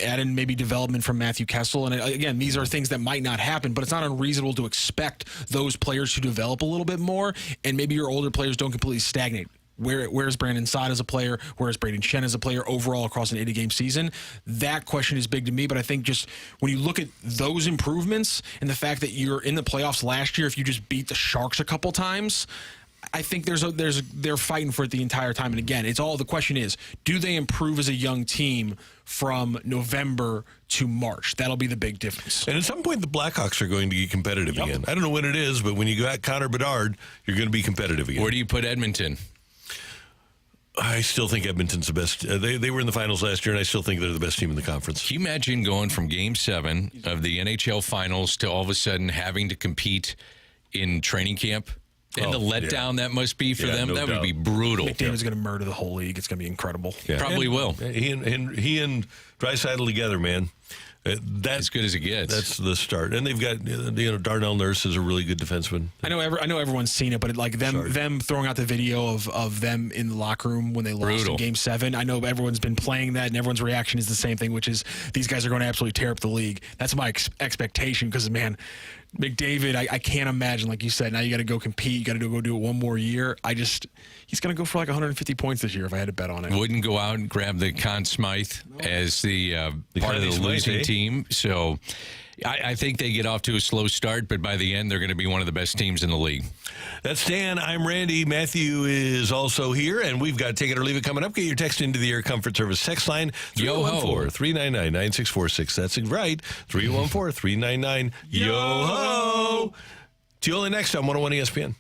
Add in maybe development from Matthew Kessel. And again, these are things that might not happen, but it's not unreasonable to expect those players to develop a little bit more, and maybe your older players don't completely stagnate. Where's Brandon Saad as a player? Where's Braden Shen as a player overall across an 80-game season? That question is big to me, but I think just when you look at those improvements and the fact that you're in the playoffs last year, if you just beat the Sharks a couple times, I think they're fighting for it the entire time. And again, the question is, do they improve as a young team from November to March? That'll be the big difference. And at some point, the Blackhawks are going to get competitive again. I don't know when it is, but when you got Connor Bedard, you're going to be competitive again. Where do you put Edmonton? I still think Edmonton's the best. They were in the finals last year, and I still think they're the best team in the conference. Can you imagine going from Game 7 of the NHL Finals to all of a sudden having to compete in training camp? And the letdown that must be for them, that would be brutal. McDavid's going to murder the whole league. It's going to be incredible. Yeah. Probably will. He and Draisaitl together, man. As good as it gets. That's the start. And they've got, Darnell Nurse is a really good defenseman. I know everyone's seen it, but them throwing out the video of them in the locker room when they lost in Game 7. I know everyone's been playing that, and everyone's reaction is the same thing, which is these guys are going to absolutely tear up the league. That's my expectation because, man, McDavid, I can't imagine, like you said, now you got to go compete. You got to go do it one more year. He's going to go for like 150 points this year if I had to bet on it. Wouldn't go out and grab the Conn Smythe as the part of the losing team. So I think they get off to a slow start, but by the end, they're going to be one of the best teams in the league. That's Dan. I'm Randy. Matthew is also here, and we've got Take It or Leave It coming up. Get your text into the Air Comfort Service text line, 314-399-9646. That's right, 314-399-YO-HO. Tioli next on 101 ESPN.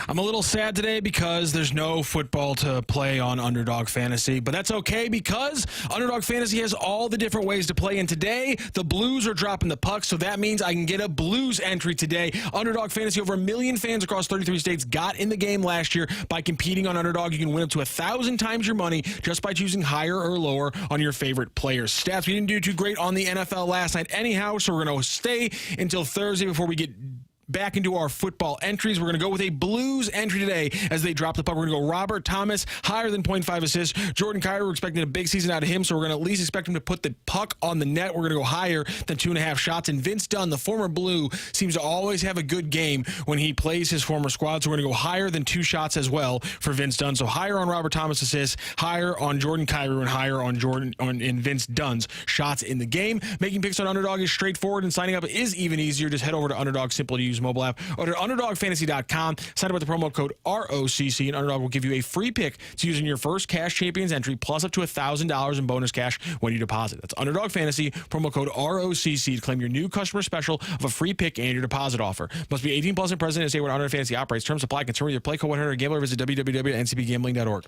I'm a little sad today because there's no football to play on Underdog Fantasy, but that's okay because Underdog Fantasy has all the different ways to play. And today, the Blues are dropping the puck, so that means I can get a Blues entry today. Underdog Fantasy, over 1 million fans across 33 states got in the game last year by competing on Underdog. You can win up to 1,000 times your money just by choosing higher or lower on your favorite players' stats. We didn't do too great on the NFL last night anyhow, so we're going to stay until Thursday before we get back into our football entries. We're going to go with a Blues entry today as they drop the puck. We're going to go Robert Thomas, higher than 0.5 assists. Jordan Kyrou, we're expecting a big season out of him, so we're going to at least expect him to put the puck on the net. We're going to go higher than 2.5 shots. And Vince Dunn, the former Blue, seems to always have a good game when he plays his former squad, so we're going to go higher than 2 shots as well for Vince Dunn. So higher on Robert Thomas assists, higher on Jordan Kyrou, and higher on in Vince Dunn's shots in the game. Making picks on Underdog is straightforward, and signing up is even easier. Just head over to Underdog's simple-to-use mobile app or to UnderdogFantasy.com. Sign up with the promo code ROCC, and Underdog will give you a free pick to use in your first Cash Champions entry, plus up to $1,000 in bonus cash when you deposit. That's Underdog Fantasy, promo code ROCC to claim your new customer special of a free pick and your deposit offer. Must be 18 plus and present in a state where Underdog Fantasy operates. Terms apply. Concern with your play code 100 gambler. Visit www.ncbgambling.org.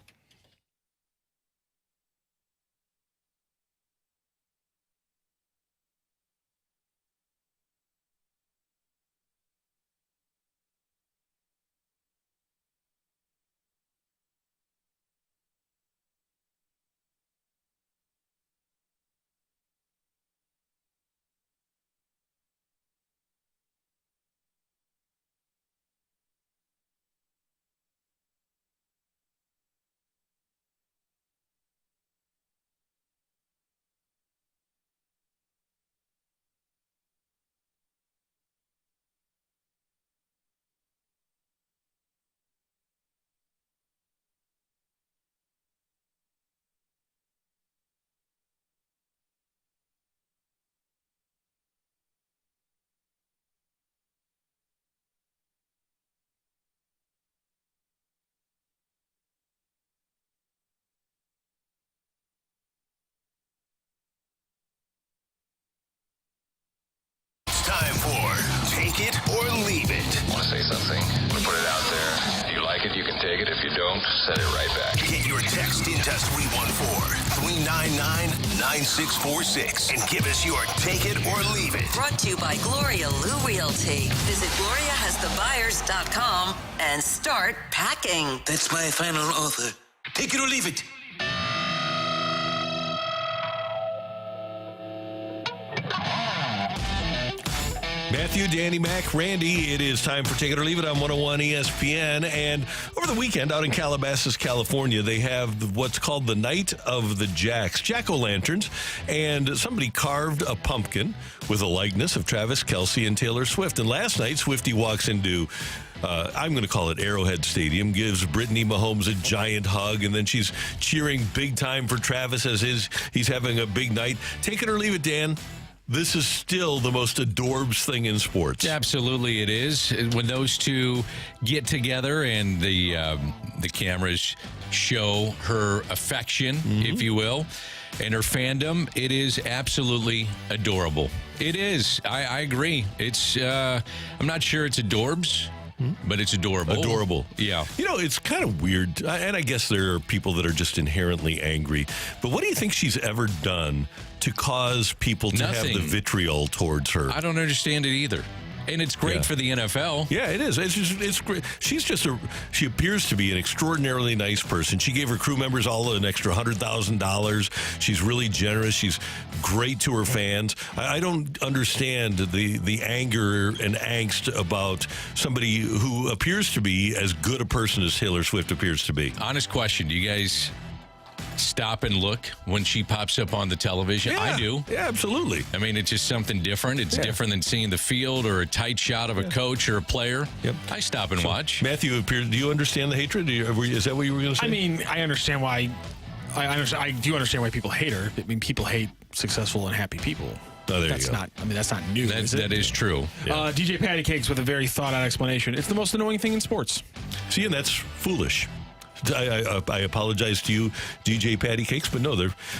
something, put it out there. If you like it, you can take it. If you don't, send it right back. Get your text into 314-399-9646 and give us your take it or leave it. Brought to you by Gloria Lou Realty. Visit GloriaHasTheBuyers.com and start packing. That's my final offer. Take it or leave it. Matthew, Danny, Mac, Randy, it is time for Take It or Leave It on 101 ESPN. And over the weekend out in Calabasas, California, they have what's called the Night of the Jacks, jack-o'-lanterns. And somebody carved a pumpkin with a likeness of Travis Kelce and Taylor Swift. And last night, Swiftie walks into I'm going to call it Arrowhead Stadium, gives Brittany Mahomes a giant hug, and then she's cheering big time for Travis as he's having a big night. Take it or leave it, Dan. This is still the most adorbs thing in sports. Absolutely, it is. When those two get together and the cameras show her affection, if you will, and her fandom, it is absolutely adorable. It is. I agree. It's. I'm not sure it's adorbs, but it's adorable. Adorable. Yeah. You know, it's kind of weird, and I guess there are people that are just inherently angry. But what do you think she's ever done to cause people to have the vitriol towards her? I don't understand it either. And it's great for the NFL. Yeah, it is. It's great. She appears to be an extraordinarily nice person. She gave her crew members all an extra $100,000. She's really generous. She's great to her fans. I don't understand the anger and angst about somebody who appears to be as good a person as Taylor Swift appears to be. Honest question. Do you guys stop and look when she pops up on the television? Yeah, I do. Yeah, absolutely. I mean, it's just something different. It's different than seeing the field or a tight shot of a coach or a player. Yep. I stop and watch. Matthew, do you understand the hatred? Is that what you were going to say? I mean, I understand why. I do understand why people hate her. I mean, people hate successful and happy people. Oh, there that's you go. not. I mean, that's not new. That is true. Yeah. DJ Patty Cakes with a very thought-out explanation. It's the most annoying thing in sports. See, and that's foolish. I apologize to you, DJ Patty Cakes, but no,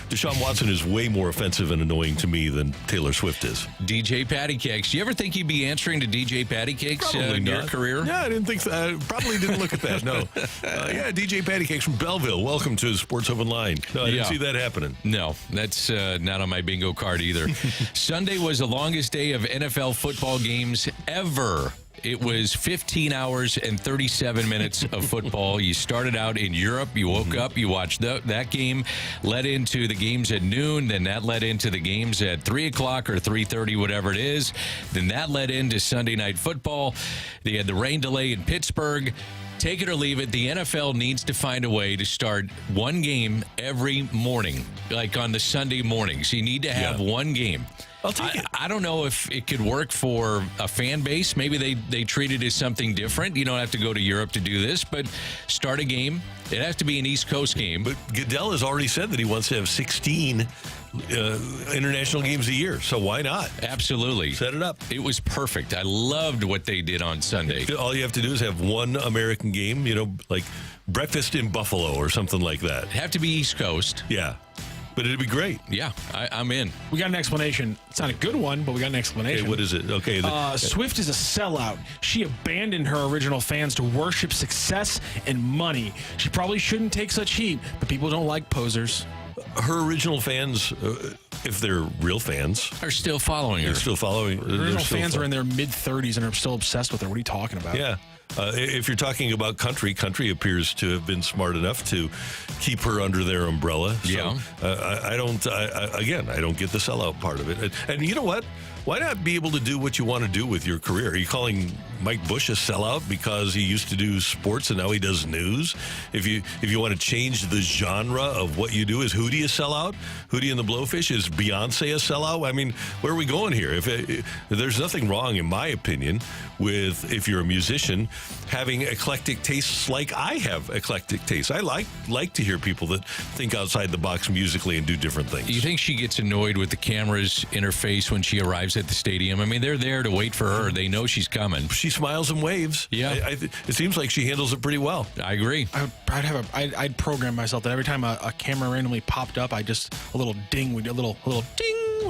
Deshaun Watson is way more offensive and annoying to me than Taylor Swift is. DJ Patty Cakes. You ever think you'd be answering to DJ Patty Cakes Probably in not. your career? Yeah, I didn't think so. I probably didn't look at that, no. Yeah, DJ Patty Cakes from Belleville. Welcome to Sports Open Line. No, I didn't see that happening. No, that's not on my bingo card either. Sunday was the longest day of NFL football games ever. It was 15 hours and 37 minutes of football. You started out in Europe. You woke up. You watched that game, led into the games at noon. Then that led into the games at 3 o'clock or 3:30, whatever it is. Then that led into Sunday Night Football. They had the rain delay in Pittsburgh. Take it or leave it, the NFL needs to find a way to start one game every morning, like on the Sunday mornings. You need to have one game. I'll take it. I don't know if it could work for a fan base. Maybe they treat it as something different. You don't have to go to Europe to do this, but start a game. It has to be an East Coast game. But Goodell has already said that he wants to have 16 international games a year, so why not? Absolutely. Set it up. It was perfect. I loved what they did on Sunday. All you have to do is have one American game, like breakfast in Buffalo or something like that. Have to be East Coast. Yeah. But it'd be great. Yeah, I'm in. We got an explanation. It's not a good one, but we got an explanation. Okay, what is it? Okay. Swift is a sellout. She abandoned her original fans to worship success and money. She probably shouldn't take such heat, but people don't like posers. Her original fans, if they're real fans, Are still following her. they're still following. Her original fans are in their mid-30s and are still obsessed with her. What are you talking about? Yeah. If you're talking about country appears to have been smart enough to keep her under their umbrella. So, Yeah. I don't get the sellout part of it. And you know what? Why not be able to do what you want to do with your career? Are you calling Mike Bush a sellout because he used to do sports and now he does news? If you want to change the genre of what you do, is Hootie a sellout? Hootie and the Blowfish, is Beyonce a sellout? I mean, where are we going here? If there's nothing wrong, in my opinion, with, if you're a musician, having eclectic tastes like I have eclectic tastes. I like to hear people that think outside the box musically and do different things. You think she gets annoyed with the cameras in her face when she arrives at the stadium? I mean, they're there to wait for her. They know she's coming. She smiles and waves. Yeah. It seems like she handles it pretty well. I agree. I'd program myself that every time a camera randomly popped up, a little ding would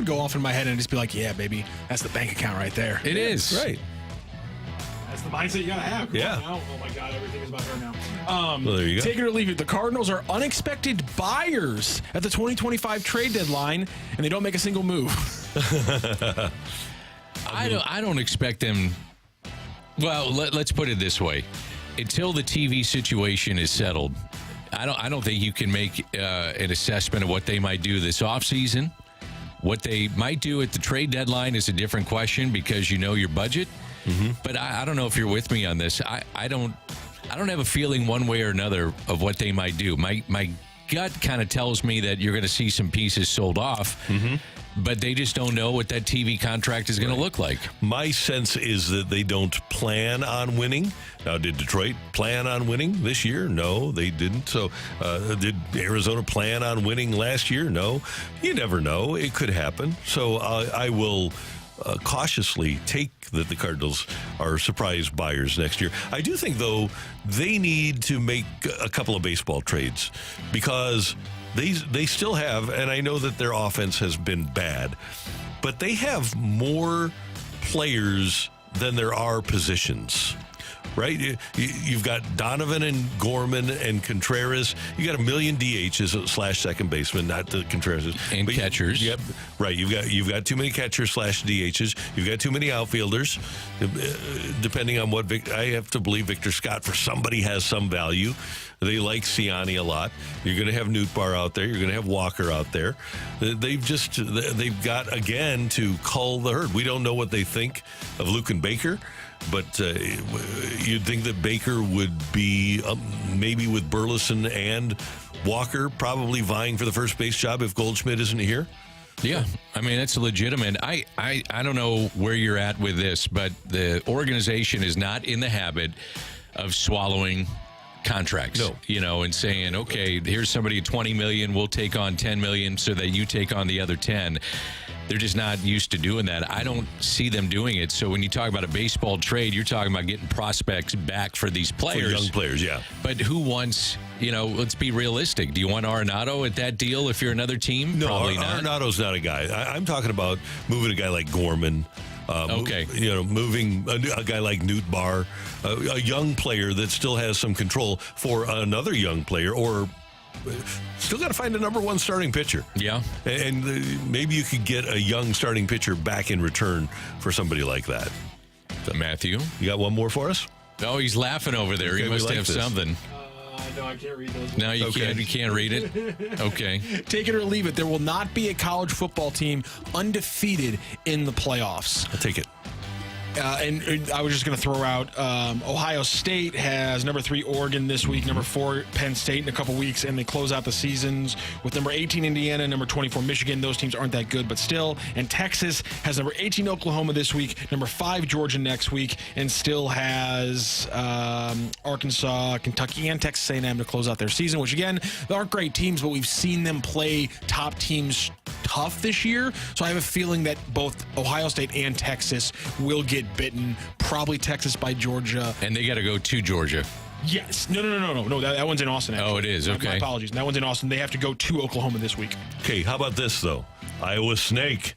go off in my head and I'd just be like, yeah, baby, that's the bank account right there. It is. Right. the mindset you got to have. Come Yeah. on now. Oh, my God. Everything is about her now. Well, there you go. Take it or leave it. The Cardinals are unexpected buyers at the 2025 trade deadline, and they don't make a single move. I don't expect them. Well, let's put it this way: until the TV situation is settled, I don't think you can make an assessment of what they might do this offseason. What they might do at the trade deadline is a different question because you know your budget. Mm-hmm. But I don't know if you're with me on this. I don't have a feeling one way or another of what they might do. My gut kind of tells me that you're going to see some pieces sold off. Mm-hmm. But they just don't know what that TV contract is going to look like. My sense is that they don't plan on winning. Now, did Detroit plan on winning this year? No, they didn't. So, did Arizona plan on winning last year? No. You never know. It could happen. So, I will cautiously take that the Cardinals are surprise buyers next year. I do think, though, they need to make a couple of baseball trades because they still have, and I know that their offense has been bad, but they have more players than there are positions. Right? You've got Donovan and Gorman and Contreras. You got a million DHs / second baseman, not the Contreras. And but catchers. Yep. Right. You've got too many catchers / DHs. You've got too many outfielders. Depending on what I have to believe Victor Scott for somebody has some value. They like Ciani a lot. You're going to have Nootbaar out there. You're going to have Walker out there. They've got, again, to cull the herd. We don't know what they think of Luke and Baker. But you'd think that Baker would be maybe with Burleson and Walker probably vying for the first base job if Goldschmidt isn't here. Yeah, I mean, that's legitimate. I don't know where you're at with this, but the organization is not in the habit of swallowing contracts. No. And saying, okay, here's somebody at $20 million, we'll take on $10 million so that you take on the other 10. They're just not used to doing that. I don't see them doing it. So when you talk about a baseball trade, you're talking about getting prospects back for these players. For young players, yeah. But who wants, let's be realistic. Do you want Arenado at that deal if you're another team? No, Probably not. Arenado's not a guy. I'm talking about moving a guy like Gorman. Okay. Moving a guy like Nootbaar, a young player that still has some control for another young player, or still got to find a number one starting pitcher. Yeah. And maybe you could get a young starting pitcher back in return for somebody like that. Matthew? You got one more for us? Oh, he's laughing over there. Okay, he must have something. No, I can't read those. No, you Okay. can't. You can't read it. Okay. Take it or leave it. There will not be a college football team undefeated in the playoffs. I'll take it. And I was just going to throw out Ohio State has number 3 Oregon this week, number 4 Penn State in a couple weeks, and they close out the seasons with number 18 Indiana, number 24 Michigan. Those teams aren't that good, but still. And Texas has number 18 Oklahoma this week, number 5 Georgia next week, and still has Arkansas, Kentucky, and Texas A&M to close out their season, which, again, they aren't great teams, but we've seen them play top teams tough this year. So I have a feeling that both Ohio State and Texas will get bitten, probably Texas by Georgia. And they got to go to Georgia. Yes. No. That one's in Austin, actually. Oh, it is. Okay. My apologies. That one's in Austin. They have to go to Oklahoma this week. Okay, how about this, though? Iowa Snake.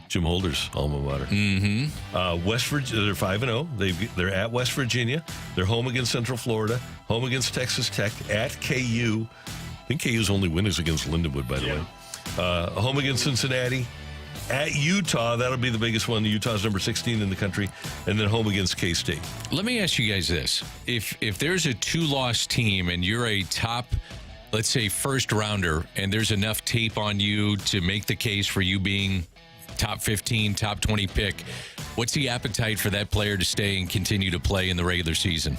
Jim Holder's alma mater. Mm-hmm. West Virginia, they're 5-0. They're at West Virginia. They're home against Central Florida. Home against Texas Tech. At KU. I think KU's only win is against Lindenwood, by the way. Home against Cincinnati. At Utah, that'll be the biggest one. Utah's number 16 in the country. And then home against K-State. Let me ask you guys this. If there's a 2-loss team and you're a top, let's say, first rounder, and there's enough tape on you to make the case for you being top 15, top 20 pick, what's the appetite for that player to stay and continue to play in the regular season?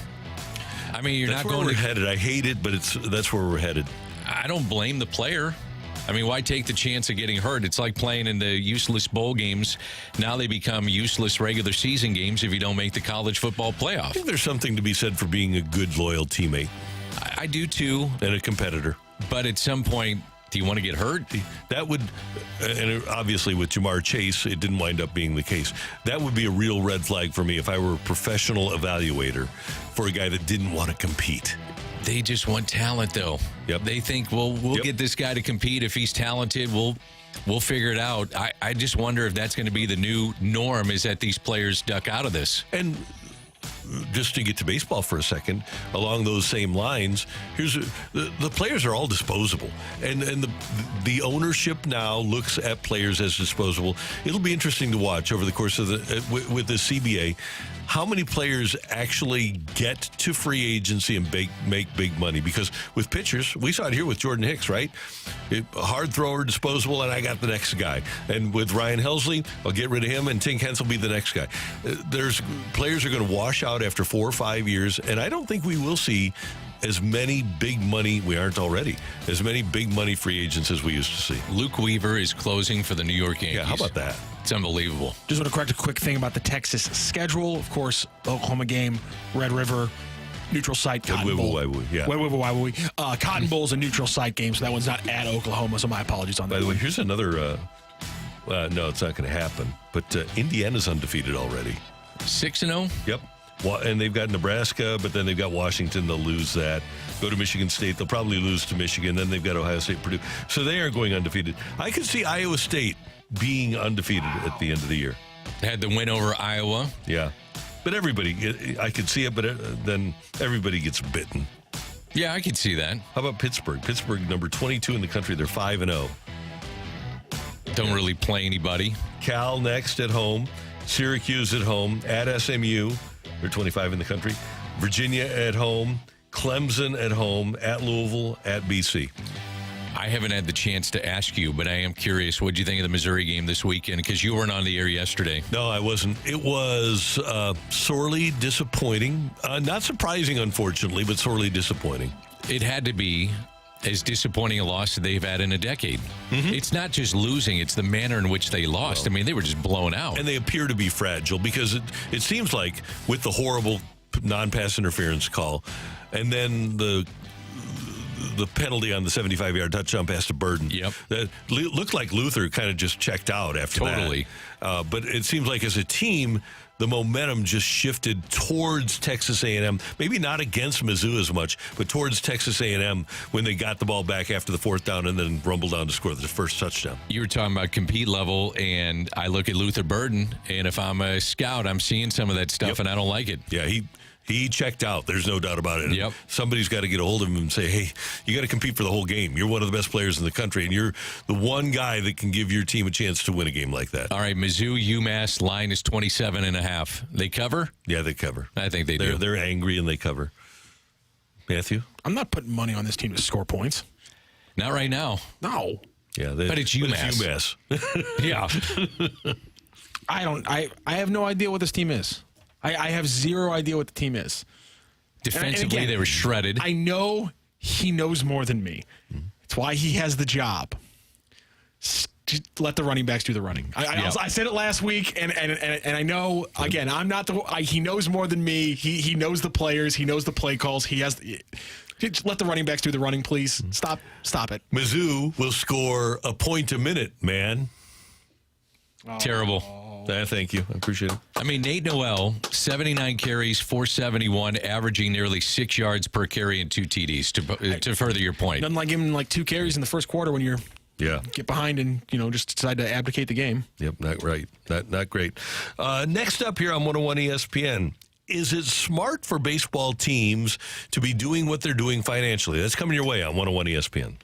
I mean, That's where we're headed. I hate it, but that's where we're headed. I don't blame the player. I mean, why take the chance of getting hurt? It's like playing in the useless bowl games. Now they become useless regular season games if you don't make the college football I playoff. think there's something to be said for being a good, loyal teammate I do too. and a competitor. But at some point, do you want to get hurt? That would, and obviously with Jamar Chase, it didn't wind up being the case. That would be a real red flag for me if I were a professional evaluator for a guy that didn't want to compete. They just want talent, though. Yep. They think, well, we'll get this guy to compete. If he's talented, we'll figure it out. I just wonder if that's going to be the new norm, is that these players duck out of this. And just to get to baseball for a second, along those same lines, the players are all disposable, and the ownership now looks at players as disposable. It'll be interesting to watch over the course of with the CBA how many players actually get to free agency and make big money. Because with pitchers, we saw it here with Jordan Hicks, right? Hard thrower, disposable, and I got the next guy. And with Ryan Helsley, I'll get rid of him, and Tink Hens will be the next guy. There's players are going to wash out after 4 or 5 years, and I don't think we will see as many big money, we aren't already, as many big money free agents as we used to see. Luke Weaver is closing for the New York Yankees. Yeah, how about that? It's unbelievable. Just want to correct a quick thing about the Texas schedule. Of course, Oklahoma game, Red River, neutral site, Cotton Bowl. Cotton Bowl's a neutral site game, so that one's not at Oklahoma, so my apologies on that. By the way, here's another, no, it's not going to happen, but Indiana's undefeated already. 6-0? Yep. And they've got Nebraska, but then they've got Washington. They'll lose that. Go to Michigan State. They'll probably lose to Michigan. Then they've got Ohio State, Purdue. So they are going undefeated. I could see Iowa State being undefeated at the end of the year. Had the win over Iowa. Yeah. But I could see it, but then everybody gets bitten. Yeah, I could see that. How about Pittsburgh? Pittsburgh, number 22 in the country. They're 5-0. Don't really play anybody. Cal next at home. Syracuse at home. At SMU. They're 25 in the country. Virginia at home. Clemson at home. At Louisville. At BC. I haven't had the chance to ask you, but I am curious. What did you think of the Missouri game this weekend? Because you weren't on the air yesterday. No, I wasn't. It was sorely disappointing. Not surprising, unfortunately, but sorely disappointing. It had to be as disappointing a loss that they've had in a decade. Mm-hmm. It's not just losing, it's the manner in which they lost. I mean, they were just blown out. And they appear to be fragile because it seems like with the horrible non-pass interference call and then the penalty on the 75-yard touchdown pass to Burden. Yep. That looked like Luther kind of just checked out after that. Totally. But it seems like as a team, the momentum just shifted towards Texas A&M. Maybe not against Mizzou as much, but towards Texas A&M when they got the ball back after the fourth down and then rumbled down to score the first touchdown. You were talking about compete level, and I look at Luther Burden, and if I'm a scout, I'm seeing some of that stuff, and I don't like it. Yeah, he checked out. There's no doubt about it. Yep. Somebody's got to get a hold of him and say, hey, you got to compete for the whole game. You're one of the best players in the country, and you're the one guy that can give your team a chance to win a game like that. All right, Mizzou, UMass, line is 27.5. They cover? Yeah, they cover. I think they do. They're angry, and they cover. Matthew? I'm not putting money on this team to score points. Not right now. No. Yeah, but it's UMass. Yeah. I have no idea what this team is. I have zero idea what the team is. Defensively, and again, they were shredded. I know he knows more than me. It's why he has the job. Just let the running backs do the running. I said it last week, and I know, again, I'm not he knows more than me. He knows the players. He knows the play calls. Just let the running backs do the running, please. Stop it. Mizzou will score a point a minute, man. Terrible. Thank you. I appreciate it. I mean, Nate Noel, 79 carries, 471, averaging nearly 6 yards per carry and 2 TDs, to further your point. Nothing like giving like 2 carries in the first quarter when you're get behind and just decide to abdicate the game. Yep, not right. Not great. Next up here on 101 ESPN, is it smart for baseball teams to be doing what they're doing financially? That's coming your way on 101 ESPN.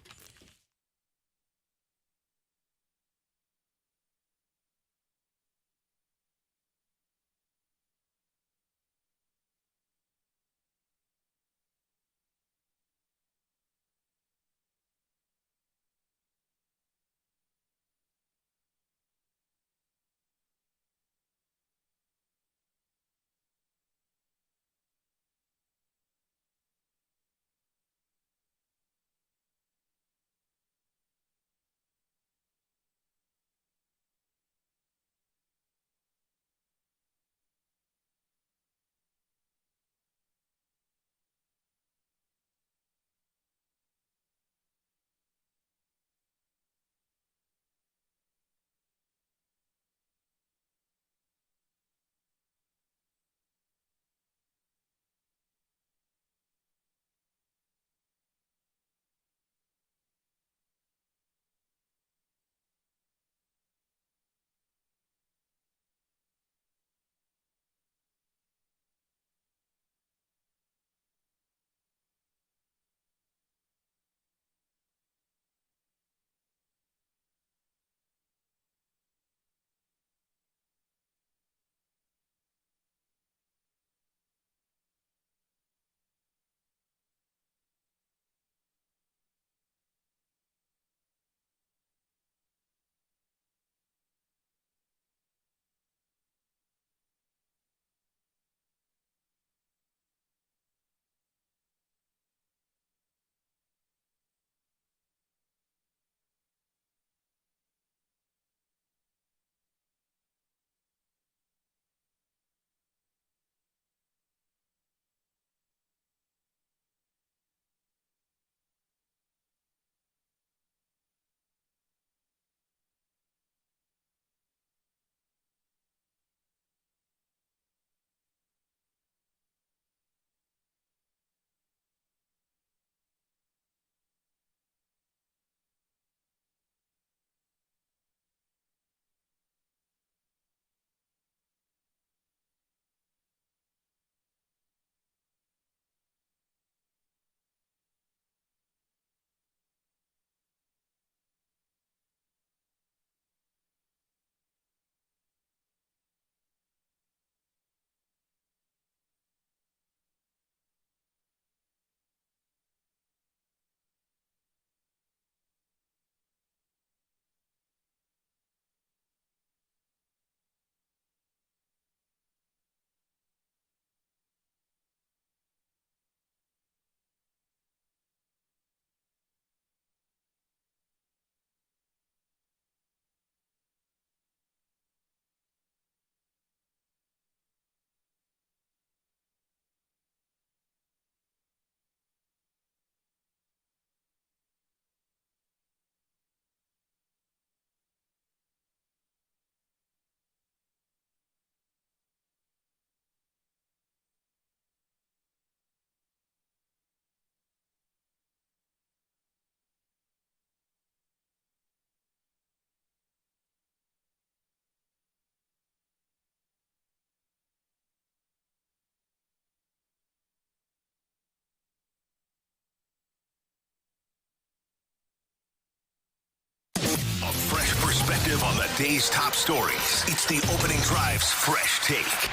perspective on the day's top stories. It's the Opening Drive's Fresh Take.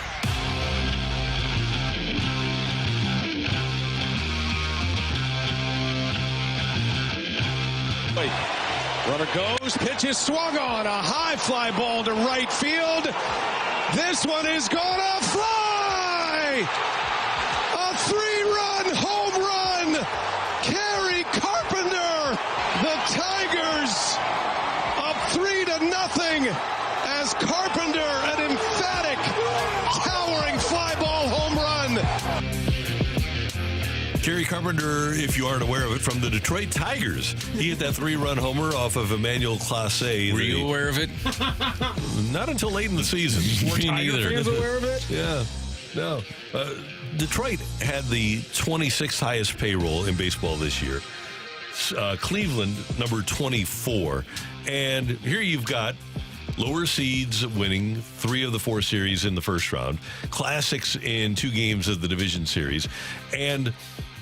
Runner goes, pitch is swung on, a high fly ball to right field. This one is gonna fly! A 3-run home run! Kerry Carpenter! The Tigers up 3-0 as Carpenter, an emphatic, towering fly ball home run. Kerry Carpenter, if you aren't aware of it, from the Detroit Tigers. He hit that 3-run homer off of Emmanuel Clase. Were you aware of it? Not until late in the season. Me neither. Fans aware of it? Yeah. No. Detroit had the 26th highest payroll in baseball this year. Cleveland, number 24. And here you've got lower seeds winning 3 of the 4 series in the first round, classics in 2 games of the division series, and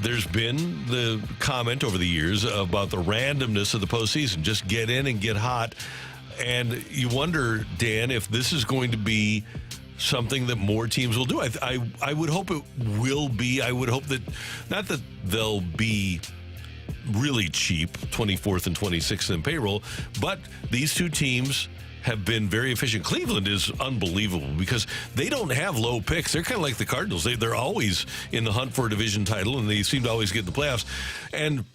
there's been the comment over the years about the randomness of the postseason. Just get in and get hot. And you wonder, Dan, if this is going to be something that more teams will do. I would hope it will be. I would hope that, not that they'll be really cheap, 24th and 26th in payroll, but these 2 teams have been very efficient. Cleveland is unbelievable because they don't have low picks. They're kind of like the Cardinals. They're always in the hunt for a division title, and they seem to always get in the playoffs. And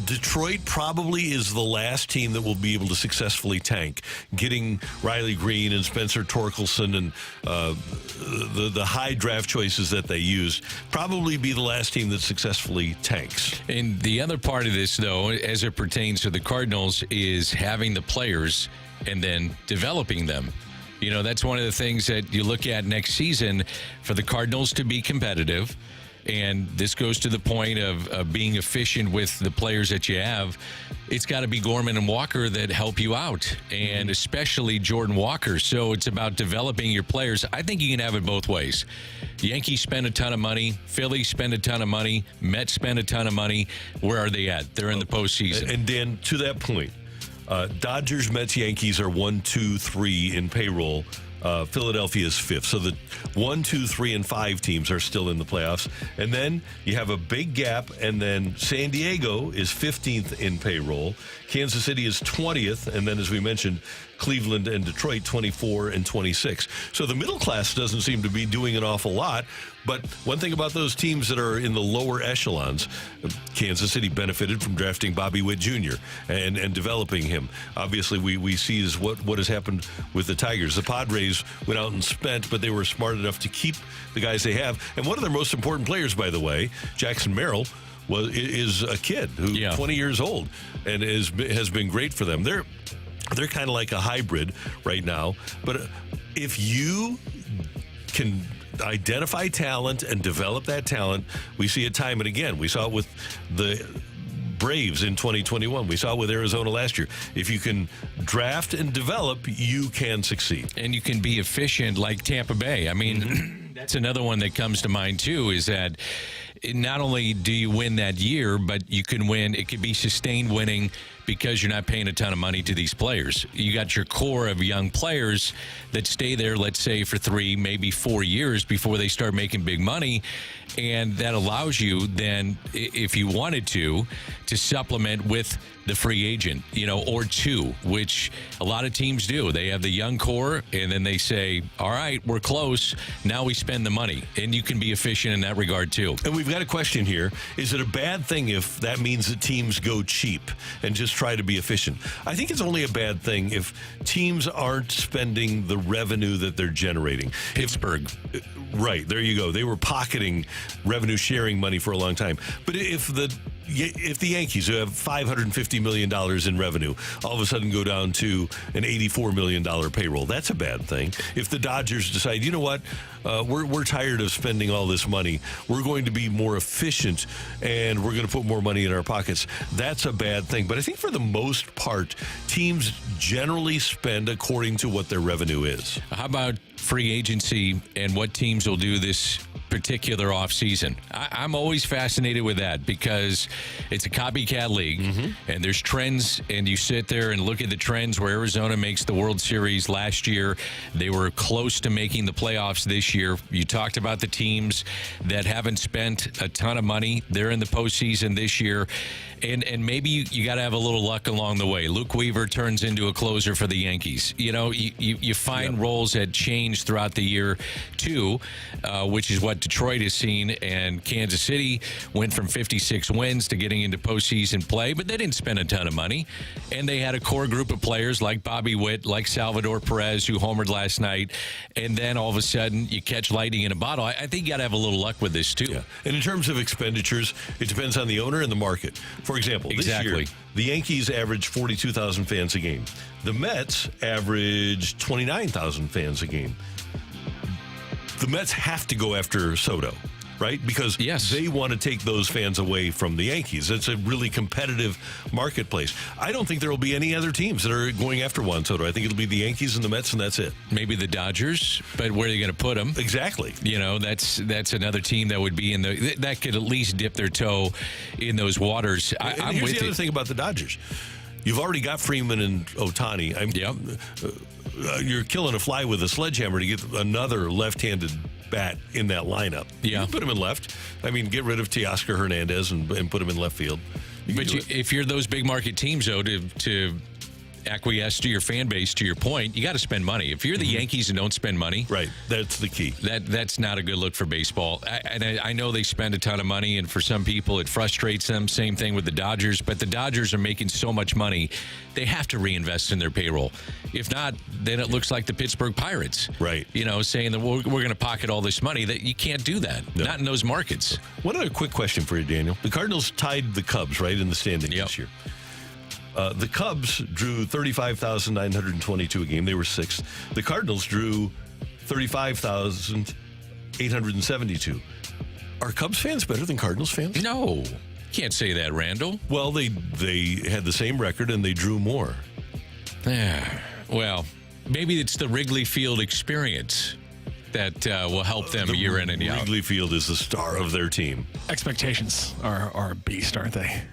Detroit probably is the last team that will be able to successfully tank, getting Riley Green and Spencer Torkelson and the high draft choices that they used. Probably be the last team that successfully tanks. And the other part of this, though, as it pertains to the Cardinals, is having the players and then developing them. You know, that's one of the things that you look at next season for the Cardinals to be competitive. And this goes to the point of being efficient with the players that you have. It's got to be Gorman and Walker that help you out, and especially Jordan Walker. So it's about developing your players. I think you can have it both ways. Yankees spend a ton of money. Phillies spend a ton of money. Mets spend a ton of money. Where are they at? They're in the postseason. And Dan, to that point, Dodgers, Mets, Yankees are 1, 2, 3 in payroll. Philadelphia is 5th. So the 1, 2, 3, and 5 teams are still in the playoffs. And then you have a big gap, and then San Diego is 15th in payroll. Kansas City is 20th, and then, as we mentioned, Cleveland and Detroit 24 and 26. So the middle class doesn't seem to be doing an awful lot. But one thing about those teams that are in the lower echelons, Kansas City benefited from drafting Bobby Witt Jr. and developing him. Obviously, we see is what has happened with the Tigers. The Padres went out and spent, but they were smart enough to keep the guys they have. And one of their most important players, by the way, Jackson Merrill, is a kid who's 20 years old and has been great for them. They're kind of like a hybrid right now. But if you can identify talent and develop that talent, we see it time and again. We saw it with the Braves in 2021. We saw it with Arizona last year. If you can draft and develop, you can succeed. And you can be efficient like Tampa Bay. I mean, that's another one that comes to mind, too, is that not only do you win that year, but you can win. It could be sustained winning because you're not paying a ton of money to these players. You got your core of young players that stay there, let's say, for 3, maybe 4 years before they start making big money. And that allows you then, if you wanted to supplement with the free agent, or 2, which a lot of teams do. They have the young core, and then they say, all right, we're close. Now we spend the money. And you can be efficient in that regard, too. And we've got a question here. Is it a bad thing if that means that teams go cheap and just try to be efficient? I think it's only a bad thing if teams aren't spending the revenue that they're generating. Pittsburgh. Right, there you go. They were pocketing revenue sharing money for a long time. But if the Yankees, who have $550 million in revenue, all of a sudden go down to an $84 million payroll, that's a bad thing. If the Dodgers decide, you know what, we're tired of spending all this money, we're going to be more efficient and we're going to put more money in our pockets, that's a bad thing. But I think for the most part, teams generally spend according to what their revenue is. How about free agency and what teams will do this particular offseason. I'm always fascinated with that because it's a copycat league, and there's trends, and you sit there and look at the trends where Arizona makes the World Series last year. They were close to making the playoffs this year. You talked about the teams that haven't spent a ton of money. They're in the postseason this year, and maybe you got to have a little luck along the way. Luke Weaver turns into a closer for the Yankees. You know, you find roles that change throughout the year, too, which is what Detroit has seen, and Kansas City went from 56 wins to getting into postseason play, but they didn't spend a ton of money, and they had a core group of players like Bobby Witt, like Salvador Perez, who homered last night, and then all of a sudden you catch lightning in a bottle. I think you got to have a little luck with this, too. Yeah. And in terms of expenditures, it depends on the owner and the market. For example, this year, the Yankees average 42,000 fans a game. The Mets average 29,000 fans a game. The Mets have to go after Soto, right? Because they want to take those fans away from the Yankees. It's a really competitive marketplace. I don't think there will be any other teams that are going after Juan Soto. I think it'll be the Yankees and the Mets, and that's it. Maybe the Dodgers, but where are you going to put them? Exactly. You know, that's another team that would be in that could at least dip their toe in those waters. I'm here's with the other thing about the Dodgers. You've already got Freeman and Ohtani. You're killing a fly with a sledgehammer to get another left-handed bat in that lineup. Yeah. You put him in left. I mean, get rid of Teoscar Hernandez and put him in left field. If you're those big market teams, though, to acquiesce to your fan base, to your point, you got to spend money. If you're the Yankees and don't spend money, right, that's the key. That's not a good look for baseball. I know they spend a ton of money, and for some people it frustrates them. Same thing with the Dodgers, but the Dodgers are making so much money, they have to reinvest in their payroll. If not, then it looks like the Pittsburgh Pirates, right? You know, saying that we're going to pocket all this money. That you can't do that, not in those markets. One other quick question for you, Daniel. The Cardinals tied the Cubs right in the standings this year. The Cubs drew 35,922 a game. They were sixth. The Cardinals drew 35,872. Are Cubs fans better than Cardinals fans? No. Can't say that, Randall. Well, they had the same record and they drew more. Well, maybe it's the Wrigley Field experience that will help them year in and year out. Wrigley Field is the star of their team. Expectations are a beast, aren't they?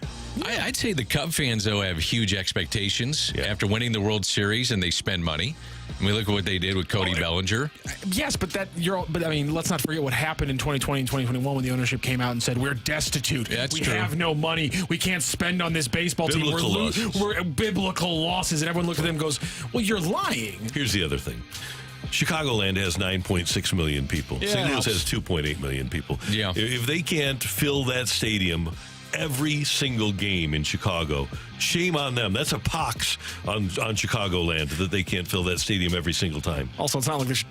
I'd say the Cub fans, though, have huge expectations after winning the World Series, and they spend money. And we look at what they did with Cody Bellinger. Yes, but I mean, let's not forget what happened in 2020 and 2021 when the ownership came out and said, we're destitute. That's we true. have no money. We can't spend on this baseball team. We're biblical losses. And everyone looked at them and goes, well, you're lying. Here's the other thing. Chicagoland has 9.6 million people. St. Louis has 2.8 million people. Yeah. If they can't fill that stadium every single game in Chicago, shame on them. That's a pox on Chicagoland that they can't fill that stadium every single time. Also, it's not like there's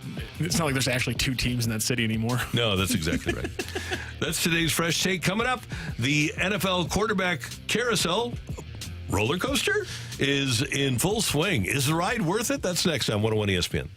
actually two teams in that city anymore. No, that's exactly right. That's today's Fresh Take. Coming up, the NFL quarterback carousel roller coaster is in full swing. Is the ride worth it? That's next on 101 ESPN.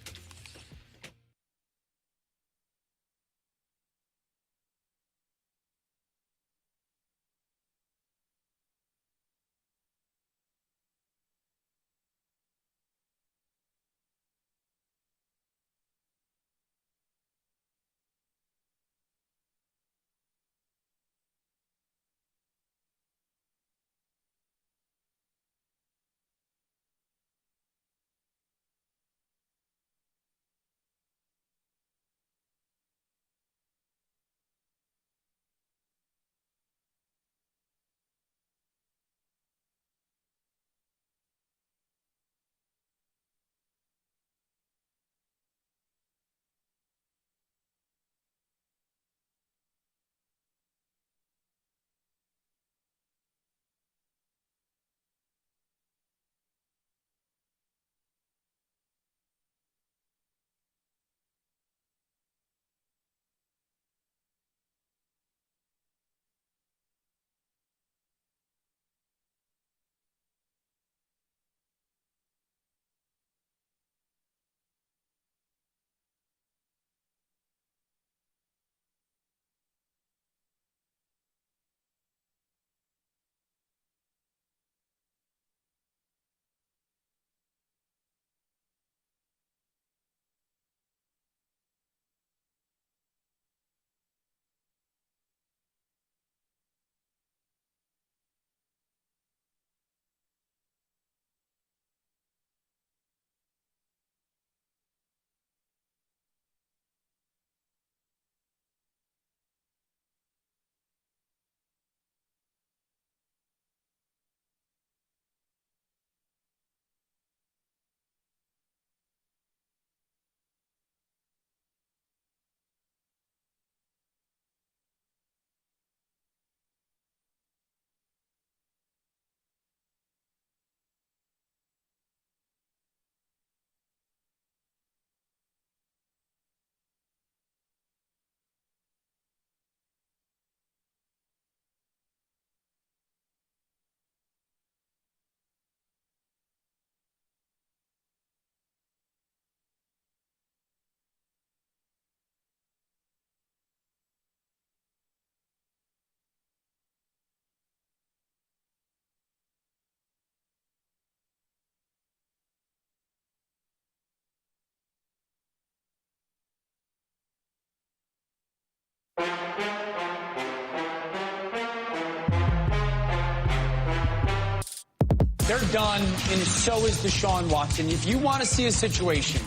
They're done, and so is Deshaun Watson. If you want to see a situation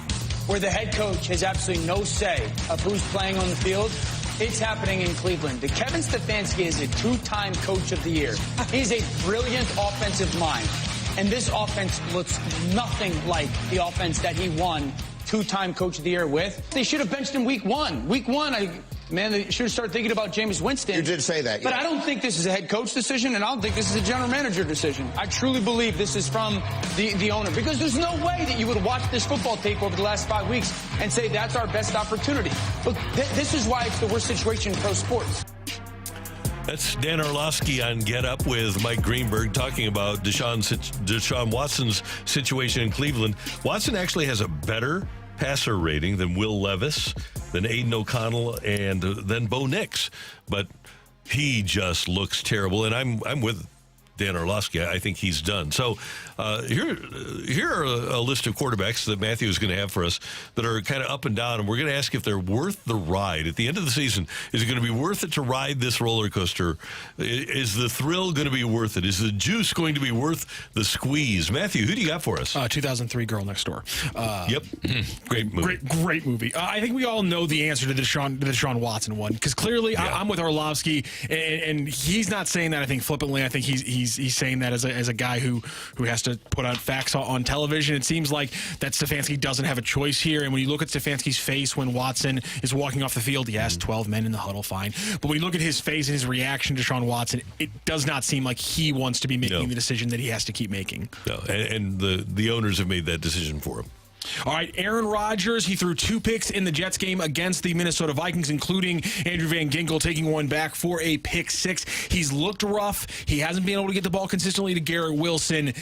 where the head coach has absolutely no say of who's playing on the field, it's happening in Cleveland. Kevin Stefanski is a two-time coach of the year. He's a brilliant offensive mind. And this offense looks nothing like the offense that he won two-time coach of the year with. They should have benched him week one. Week one, they should have started thinking about Jameis Winston. You did say that. But I don't think this is a head coach decision, and I don't think this is a general manager decision. I truly believe this is from the owner, because there's no way that you would watch this football tape over the last 5 weeks and say that's our best opportunity. Look, this is why it's the worst situation in pro sports. That's Dan Orlovsky on Get Up with Mike Greenberg talking about Deshaun Watson's situation in Cleveland. Watson actually has a better passer rating than Will Levis, than Aiden O'Connell, and then Bo Nix. But he just looks terrible, and I'm with Dan Orlovsky. I think he's done. So here are a list of quarterbacks that Matthew is going to have for us that are kind of up and down, and we're going to ask if they're worth the ride. At the end of the season, is it going to be worth it to ride this roller coaster? Is the thrill going to be worth it? Is the juice going to be worth the squeeze? Matthew, who do you got for us? 2003 Girl Next Door. Yep. Great movie. Great movie. I think we all know the answer to the Deshaun Watson one, because clearly I'm with Orlovsky, and he's not saying that, I think, flippantly. I think he's saying that as a guy who has to put out facts on television. It seems like that Stefanski doesn't have a choice here. And when you look at Stefanski's face when Watson is walking off the field, yes, 12 men in the huddle, fine. But when you look at his face and his reaction to Deshaun Watson, it does not seem like he wants to be making the decision that he has to keep making. No, and the owners have made that decision for him. All right, Aaron Rodgers, he threw 2 picks in the Jets game against the Minnesota Vikings, including Andrew Van Ginkel taking one back for a pick 6. He's looked rough. He hasn't been able to get the ball consistently to Garrett Wilson.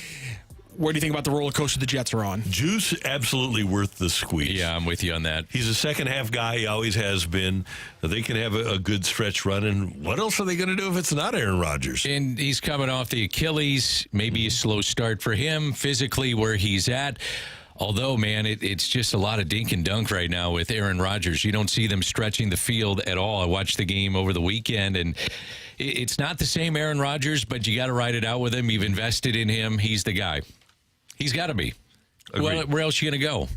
Where do you think about the roller coaster the Jets are on? Juice, absolutely worth the squeeze. Yeah, I'm with you on that. He's a second-half guy. He always has been. They can have a good stretch run, and what else are they going to do if it's not Aaron Rodgers? And he's coming off the Achilles. Maybe a slow start for him physically where he's at. Although, man, it's just a lot of dink and dunk right now with Aaron Rodgers. You don't see them stretching the field at all. I watched the game over the weekend, and it's not the same Aaron Rodgers, but you got to ride it out with him. You've invested in him. He's the guy. He's got to be. Well, where else are you going to go?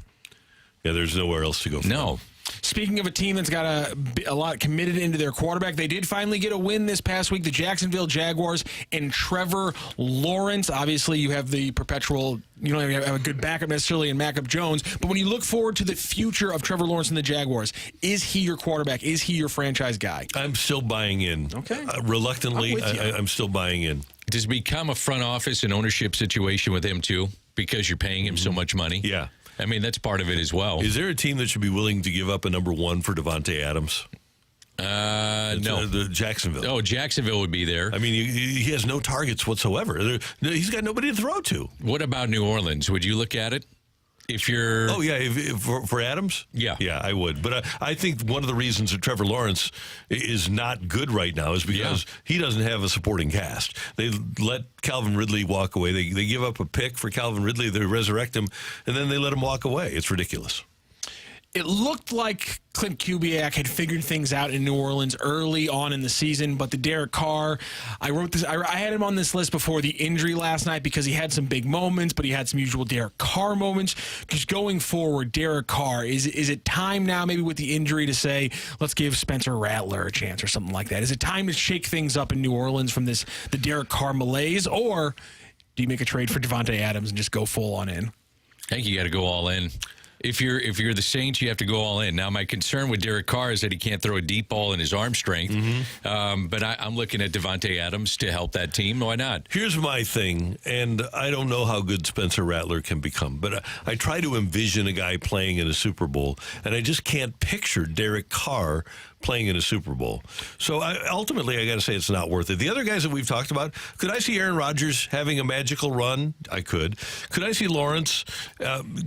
Yeah, there's nowhere else to go. No. Speaking of a team that's got a lot committed into their quarterback, they did finally get a win this past week. The Jacksonville Jaguars and Trevor Lawrence. Obviously, you have the perpetual, you don't have a good backup necessarily in Mac Jones. But when you look forward to the future of Trevor Lawrence and the Jaguars, is he your quarterback? Is he your franchise guy? I'm still buying in. Okay. Reluctantly, I'm still buying in. Does it become a front office and ownership situation with him, too, because you're paying him so much money? Yeah. I mean, that's part of it as well. Is there a team that should be willing to give up a number 1 for Davante Adams? No. The Jacksonville. Oh, Jacksonville would be there. I mean, he has no targets whatsoever. He's got nobody to throw to. What about New Orleans? Would you look at it? If you're... Oh, yeah, for Adams? Yeah. Yeah, I would. But I think one of the reasons that Trevor Lawrence is not good right now is because he doesn't have a supporting cast. They let Calvin Ridley walk away. They give up a pick for Calvin Ridley. They resurrect him, and then they let him walk away. It's ridiculous. It looked like Clint Kubiak had figured things out in New Orleans early on in the season, but the Derek Carr, I had him on this list before the injury last night because he had some big moments, but he had some usual Derek Carr moments. Just going forward, Derek Carr, is it time now maybe with the injury to say, let's give Spencer Rattler a chance or something like that? Is it time to shake things up in New Orleans from the Derek Carr malaise, or do you make a trade for Davante Adams and just go full on in? I think you got to go all in. If you're the Saints, you have to go all in. Now, my concern with Derek Carr is that he can't throw a deep ball in his arm strength. Mm-hmm. But I'm looking at Davante Adams to help that team. Why not? Here's my thing, and I don't know how good Spencer Rattler can become, but I try to envision a guy playing in a Super Bowl, and I just can't picture Derek Carr playing in a Super Bowl. So ultimately, I got to say it's not worth it. The other guys that we've talked about, could I see Aaron Rodgers having a magical run? I could. Could I see Lawrence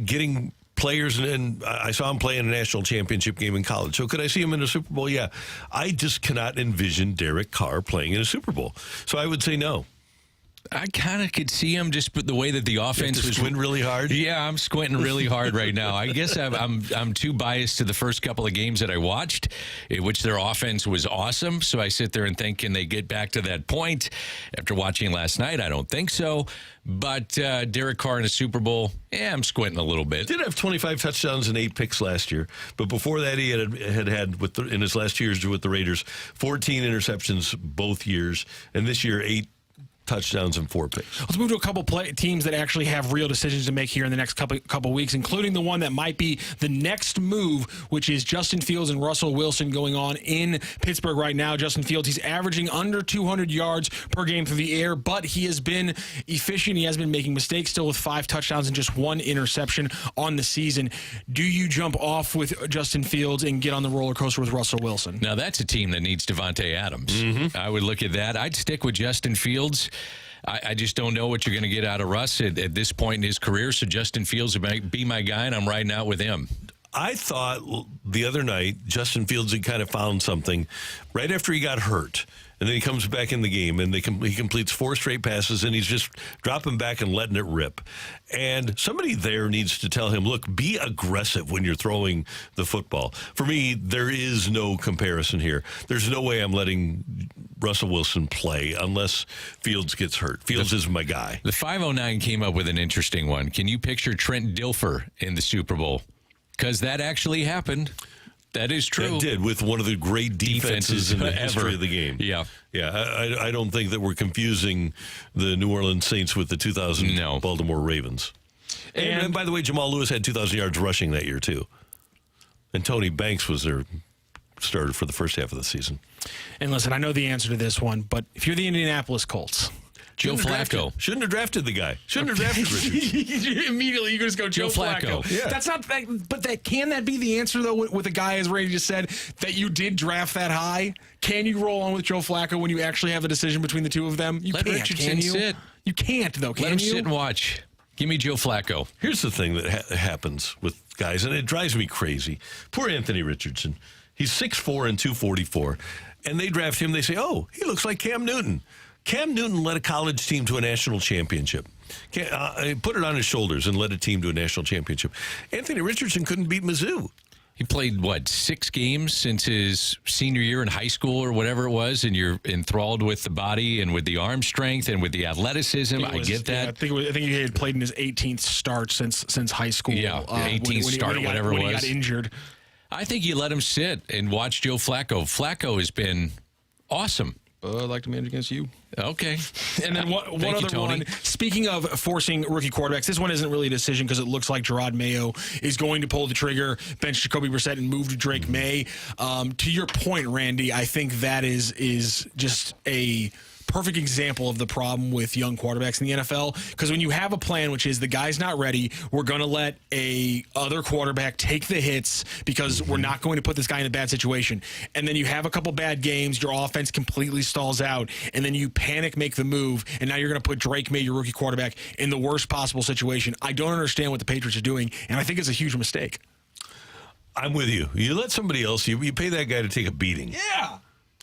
getting players, and I saw him play in a national championship game in college. So could I see him in a Super Bowl? Yeah. I just cannot envision Derek Carr playing in a Super Bowl. So I would say no. I kind of could see him just the way that the offense was squint really hard. Yeah, I'm squinting really hard right now. I guess I'm too biased to the first couple of games that I watched, in which their offense was awesome. So I sit there and think, can they get back to that point? After watching last night, I don't think so. But Derek Carr in the Super Bowl, I'm squinting a little bit. Did have 25 touchdowns and 8 picks last year, but before that he had in his last years with the Raiders 14 interceptions both years, and this year 8 touchdowns and 4 picks. Let's move to a couple teams that actually have real decisions to make here in the next couple weeks, including the one that might be the next move, which is Justin Fields and Russell Wilson going on in Pittsburgh right now. Justin Fields, he's averaging under 200 yards per game through the air, but he has been efficient. He has been making mistakes still with 5 touchdowns and just 1 interception on the season. Do you jump off with Justin Fields and get on the roller coaster with Russell Wilson? Now, that's a team that needs Devontae Adams. I would look at that. I'd stick with Justin Fields. I just don't know what you're going to get out of Russ at this point in his career, so Justin Fields would be my guy, and I'm riding out with him. I thought the other night Justin Fields had kind of found something right after he got hurt. And then he comes back in the game, and he completes 4 straight passes, and he's just dropping back and letting it rip. And somebody there needs to tell him, look, be aggressive when you're throwing the football. For me, there is no comparison here. There's no way I'm letting Russell Wilson play unless Fields gets hurt. Fields is my guy. The 509 came up with an interesting one. Can you picture Trent Dilfer in the Super Bowl? Because that actually happened. That is true. It did, with one of the great defenses in the history of the game. Yeah. Yeah, I don't think that we're confusing the New Orleans Saints with the 2000 Baltimore Ravens. And by the way, Jamal Lewis had 2,000 yards rushing that year, too. And Tony Banks was their starter for the first half of the season. And listen, I know the answer to this one, but if you're the Indianapolis Colts, Joe Flacco. Shouldn't have drafted the guy. Shouldn't have drafted Richards. Immediately, you just go Joe Flacco. Yeah. That's not. But can that be the answer though? With a guy, as Randy just said, that you did draft that high? Can you roll on with Joe Flacco when you actually have a decision between the two of them? You Let can't. Richardson Can you? sit. You can't though. Can Let him you? sit and watch. Give me Joe Flacco. Here's the thing that happens with guys, and it drives me crazy. Poor Anthony Richardson. He's 6'4" and 244, and they draft him. They say, "Oh, he looks like Cam Newton." Cam Newton led a college team to a national championship. Put it on his shoulders and led a team to a national championship. Anthony Richardson couldn't beat Mizzou. He played, 6 games since his senior year in high school or whatever it was, and you're enthralled with the body and with the arm strength and with the athleticism. I get that. Yeah, I think he had played in his 18th start since high school. Yeah, 18th start, whatever it was. When he got injured. I think you let him sit and watch Joe Flacco. Flacco has been awesome. I'd like to manage against you. Okay. And then one other one. Speaking of forcing rookie quarterbacks, this one isn't really a decision because it looks like Gerard Mayo is going to pull the trigger, bench Jacoby Brissett, and move to Drake May. To your point, Randy, I think that is just a perfect example of the problem with young quarterbacks in the NFL, because when you have a plan which is the guy's not ready, we're going to let a other quarterback take the hits because we're not going to put this guy in a bad situation, and then you have a couple bad games, your offense completely stalls out, and then you panic, make the move, and now you're going to put Drake May, your rookie quarterback, in the worst possible situation. I don't understand what the Patriots are doing, and I think it's a huge mistake. I'm with you. You let somebody else, you pay that guy to take a beating. Yeah.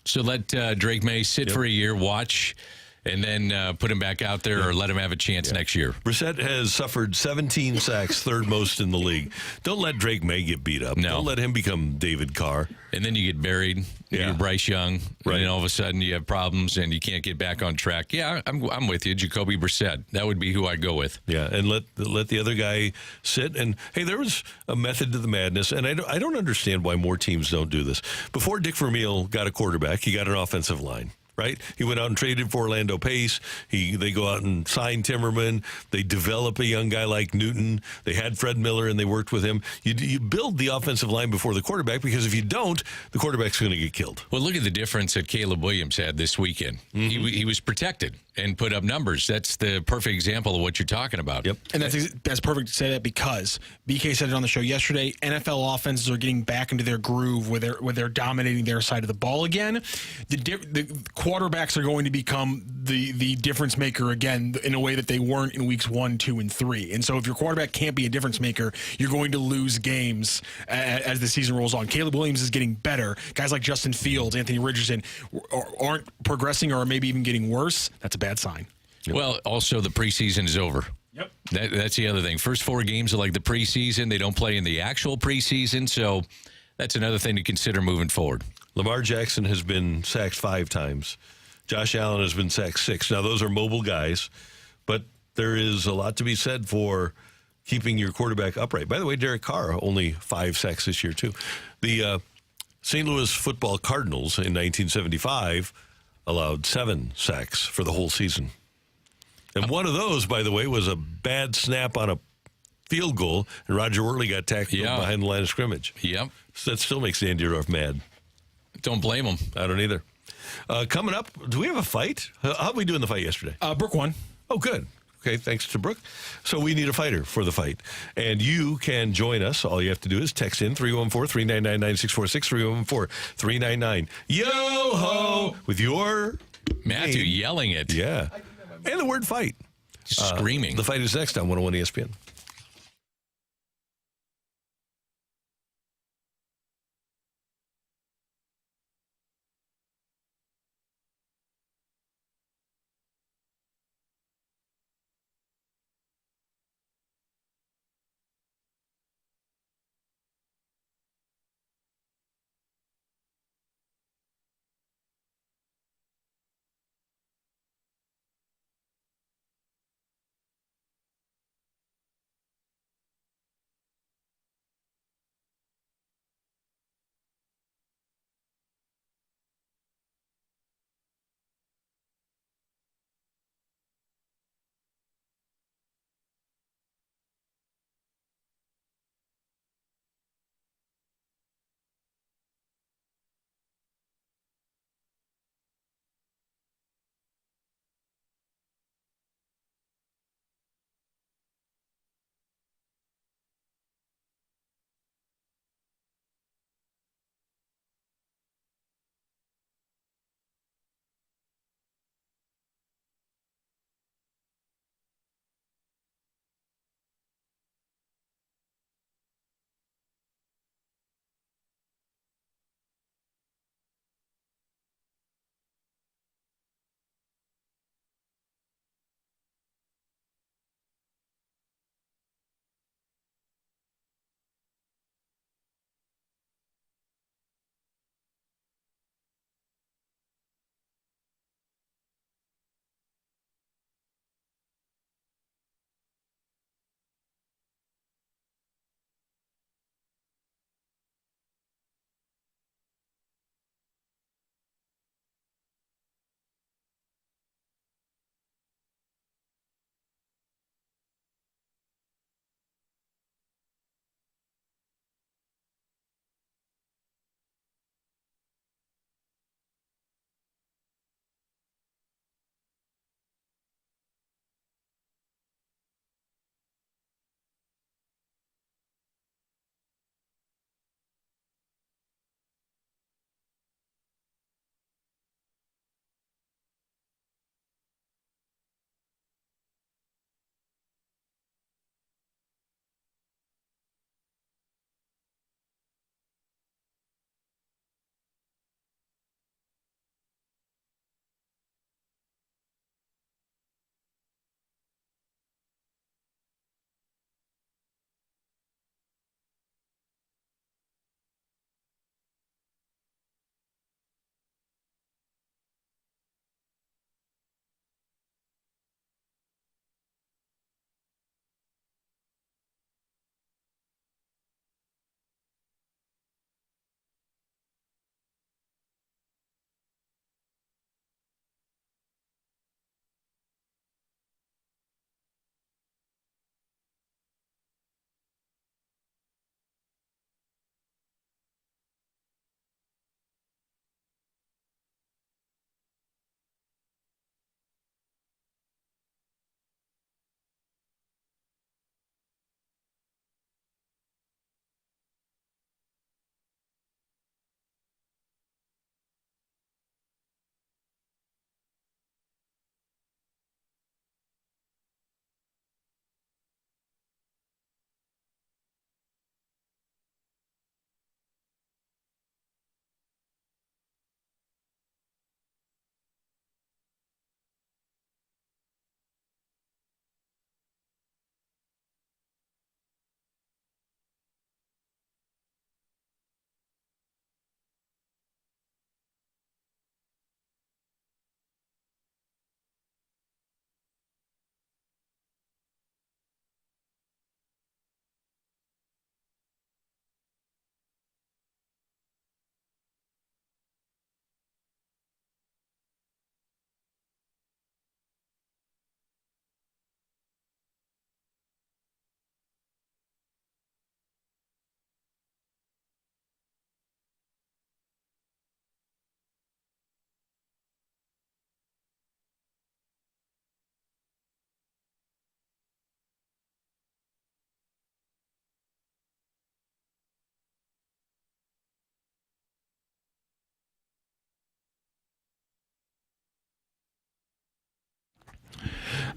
So let Drake May sit for a year, watch, and then put him back out there or let him have a chance next year. Brissett has suffered 17 sacks, third most in the league. Don't let Drake May get beat up. No. Don't let him become David Carr. And then you get buried. You're Bryce Young. Right. And then all of a sudden you have problems and you can't get back on track. Yeah, I'm with you. Jacoby Brissett. That would be who I'd go with. Yeah, and let the other guy sit. And, hey, there was a method to the madness, and I don't understand why more teams don't do this. Before Dick Vermeil got a quarterback, he got an offensive line. Right? He went out and traded for Orlando Pace. They go out and sign Zimmerman. They develop a young guy like Newton. They had Fred Miller, and they worked with him. You build the offensive line before the quarterback, because if you don't, the quarterback's going to get killed. Well, look at the difference that Caleb Williams had this weekend. Mm-hmm. He was protected and put up numbers. That's the perfect example of what you're talking about. Yep. And that's perfect to say that, because BK said it on the show yesterday, NFL offenses are getting back into their groove where they're dominating their side of the ball again. The quarterbacks are going to become the difference maker again in a way that they weren't in weeks 1, 2, and 3. And so if your quarterback can't be a difference maker, you're going to lose games as the season rolls on. Caleb Williams is getting better. Guys like Justin Fields, Anthony Richardson aren't progressing or maybe even getting worse. That's a bad sign. Well, also the preseason is over. Yep. That's the other thing. First 4 games are like the preseason. They don't play in the actual preseason, so that's another thing to consider moving forward. Lamar Jackson has been sacked 5 times. Josh Allen has been sacked 6. Now, those are mobile guys, but there is a lot to be said for keeping your quarterback upright. By the way, Derek Carr, only 5 sacks this year, too. The St. Louis football Cardinals in 1975 allowed 7 sacks for the whole season. And one of those, by the way, was a bad snap on a field goal, and Roger Worley got tackled behind the line of scrimmage. Yep. So that still makes Andy Dorff mad. Don't blame him. I don't either. Coming up, do we have a fight? How'd we do in the fight yesterday? Brooke won. Oh, good. Okay, thanks to Brooke. So we need a fighter for the fight. And you can join us. All you have to do is text in 314-399-9646, 314-399. Yo-ho! With your Matthew name. yelling it. Yeah. And the word fight. Screaming. The fight is next on 101 ESPN.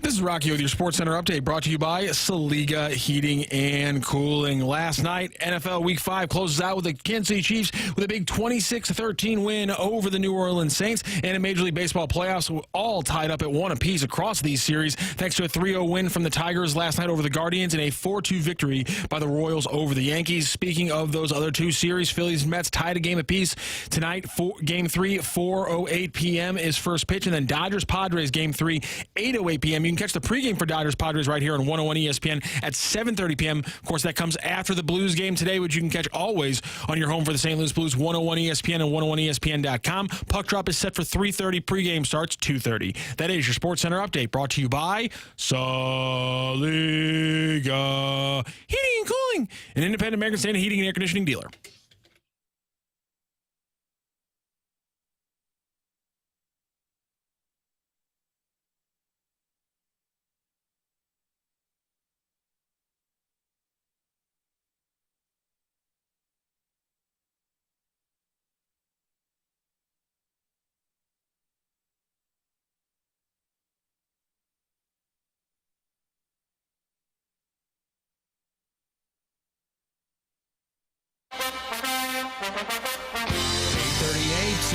This is Rocky with your Sports Center update, brought to you by Saliga Heating and Cooling. Last night, NFL Week 5 closes out with the Kansas City Chiefs with a big 26-13 win over the New Orleans Saints. And in Major League Baseball playoffs, all tied up at 1 apiece across these series, thanks to a 3-0 win from the Tigers last night over the Guardians and a 4-2 victory by the Royals over the Yankees. Speaking of those other two series, Phillies and Mets tied a game apiece. Tonight, Game 3, 4:08 p.m. is first pitch, and then Dodgers-Padres Game 3, 8:08 p.m. You can catch the pregame for Dodgers-Padres right here on 101 ESPN at 7:30 p.m. Of course, that comes after the Blues game today, which you can catch always on your home for the St. Louis Blues, 101 ESPN and 101ESPN.com. Puck drop is set for 3:30. Pregame starts 2:30. That is your Sports Center update, brought to you by Saliga Heating and Cooling, an independent American standard heating and air conditioning dealer.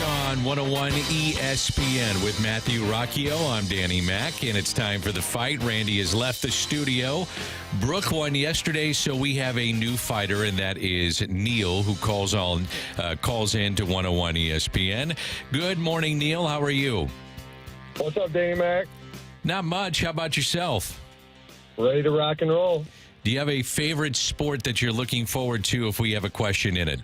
On 101 ESPN with Matthew Rocchio. I'm Danny Mack, and it's time for the fight. Randy has left the studio. Brooke won yesterday, so we have a new fighter, and that is Neil, who calls in to 101 ESPN. Good morning, Neil. How are you? What's up, Danny Mac? Not much. How about yourself? Ready to rock and roll. Do you have a favorite sport that you're looking forward to if we have a question in it?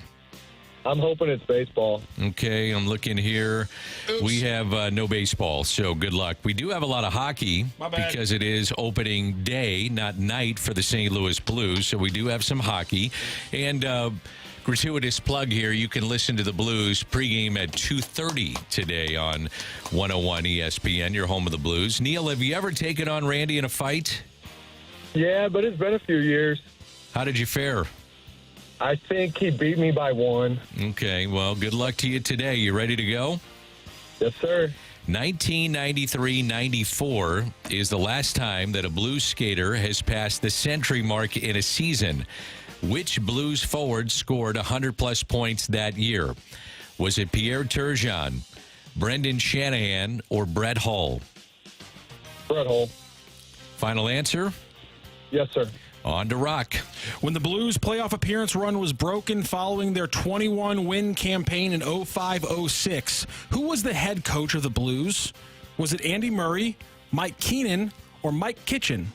I'm hoping it's baseball. Okay, I'm looking here. Oops. We have no baseball, so good luck. We do have a lot of hockey because it is opening day, not night, for the St. Louis Blues, so we do have some hockey. And gratuitous plug here, you can listen to the Blues pregame at 2:30 today on 101 ESPN, your home of the Blues. Neil, have you ever taken on Randy in a fight? Yeah, but it's been a few years. How did you fare? I think he beat me by 1. Okay, well, good luck to you today. You ready to go? Yes, sir. 1993-94 is the last time that a Blues skater has passed the century mark in a season. Which Blues forward scored 100-plus points that year? Was it Pierre Turgeon, Brendan Shanahan, or Brett Hull? Brett Hull. Final answer? Yes, sir. On to Rocc. When the Blues' playoff appearance run was broken following their 21-win campaign in 05-06, who was the head coach of the Blues? Was it Andy Murray, Mike Keenan, or Mike Kitchen?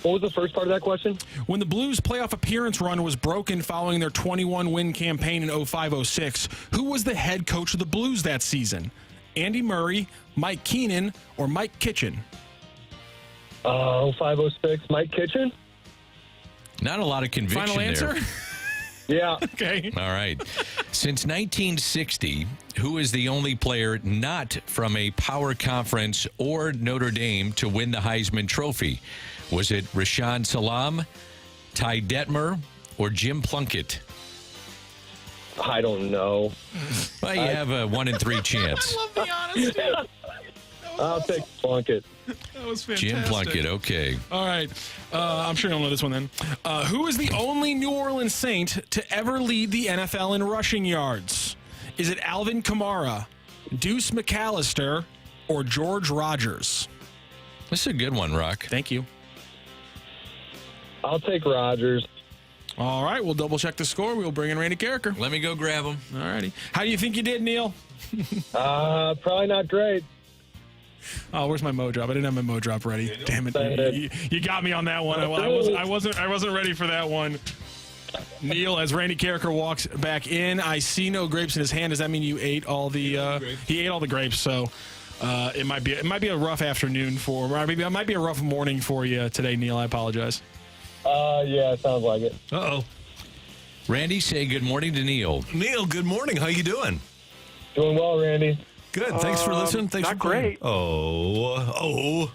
What was the first part of that question? When the Blues' playoff appearance run was broken following their 21-win campaign in 05-06, who was the head coach of the Blues that season? Andy Murray, Mike Keenan, or Mike Kitchen? 05-06, Mike Kitchen? Not a lot of conviction Final answer? there. Yeah. Okay. All right. Since 1960, who is the only player not from a power conference or Notre Dame to win the Heisman Trophy? Was it Rashaan Salam, Ty Detmer, or Jim Plunkett? I don't know. Well, you have a 1 in 3 chance. I love the honesty. I'll take Plunkett. That was fantastic. Jim Plunkett, okay. All right. I'm sure you'll know this one then. Who is the only New Orleans Saint to ever lead the NFL in rushing yards? Is it Alvin Kamara, Deuce McAllister, or George Rogers? This is a good one, Rocc. Thank you. I'll take Rogers. All right. We'll double-check the score. We'll bring in Randy Carricker. Let me go grab him. All righty. How do you think you did, Neil? Probably not great. Oh, where's my Mo drop? I didn't have my Mo drop ready. Damn it! You got me on that one. I wasn't ready for that one. Neil, as Randy Carricker walks back in, I see no grapes in his hand. Does that mean you ate all the? He ate all the grapes. So it might be a rough afternoon for. Or maybe it might be a rough morning for you today, Neil. I apologize. Yeah, it sounds like it. Uh-oh. Randy, say good morning to Neil. Neil, good morning. How you doing? Doing well, Randy. Good. Thanks for listening. Thanks not for calling. great. Oh.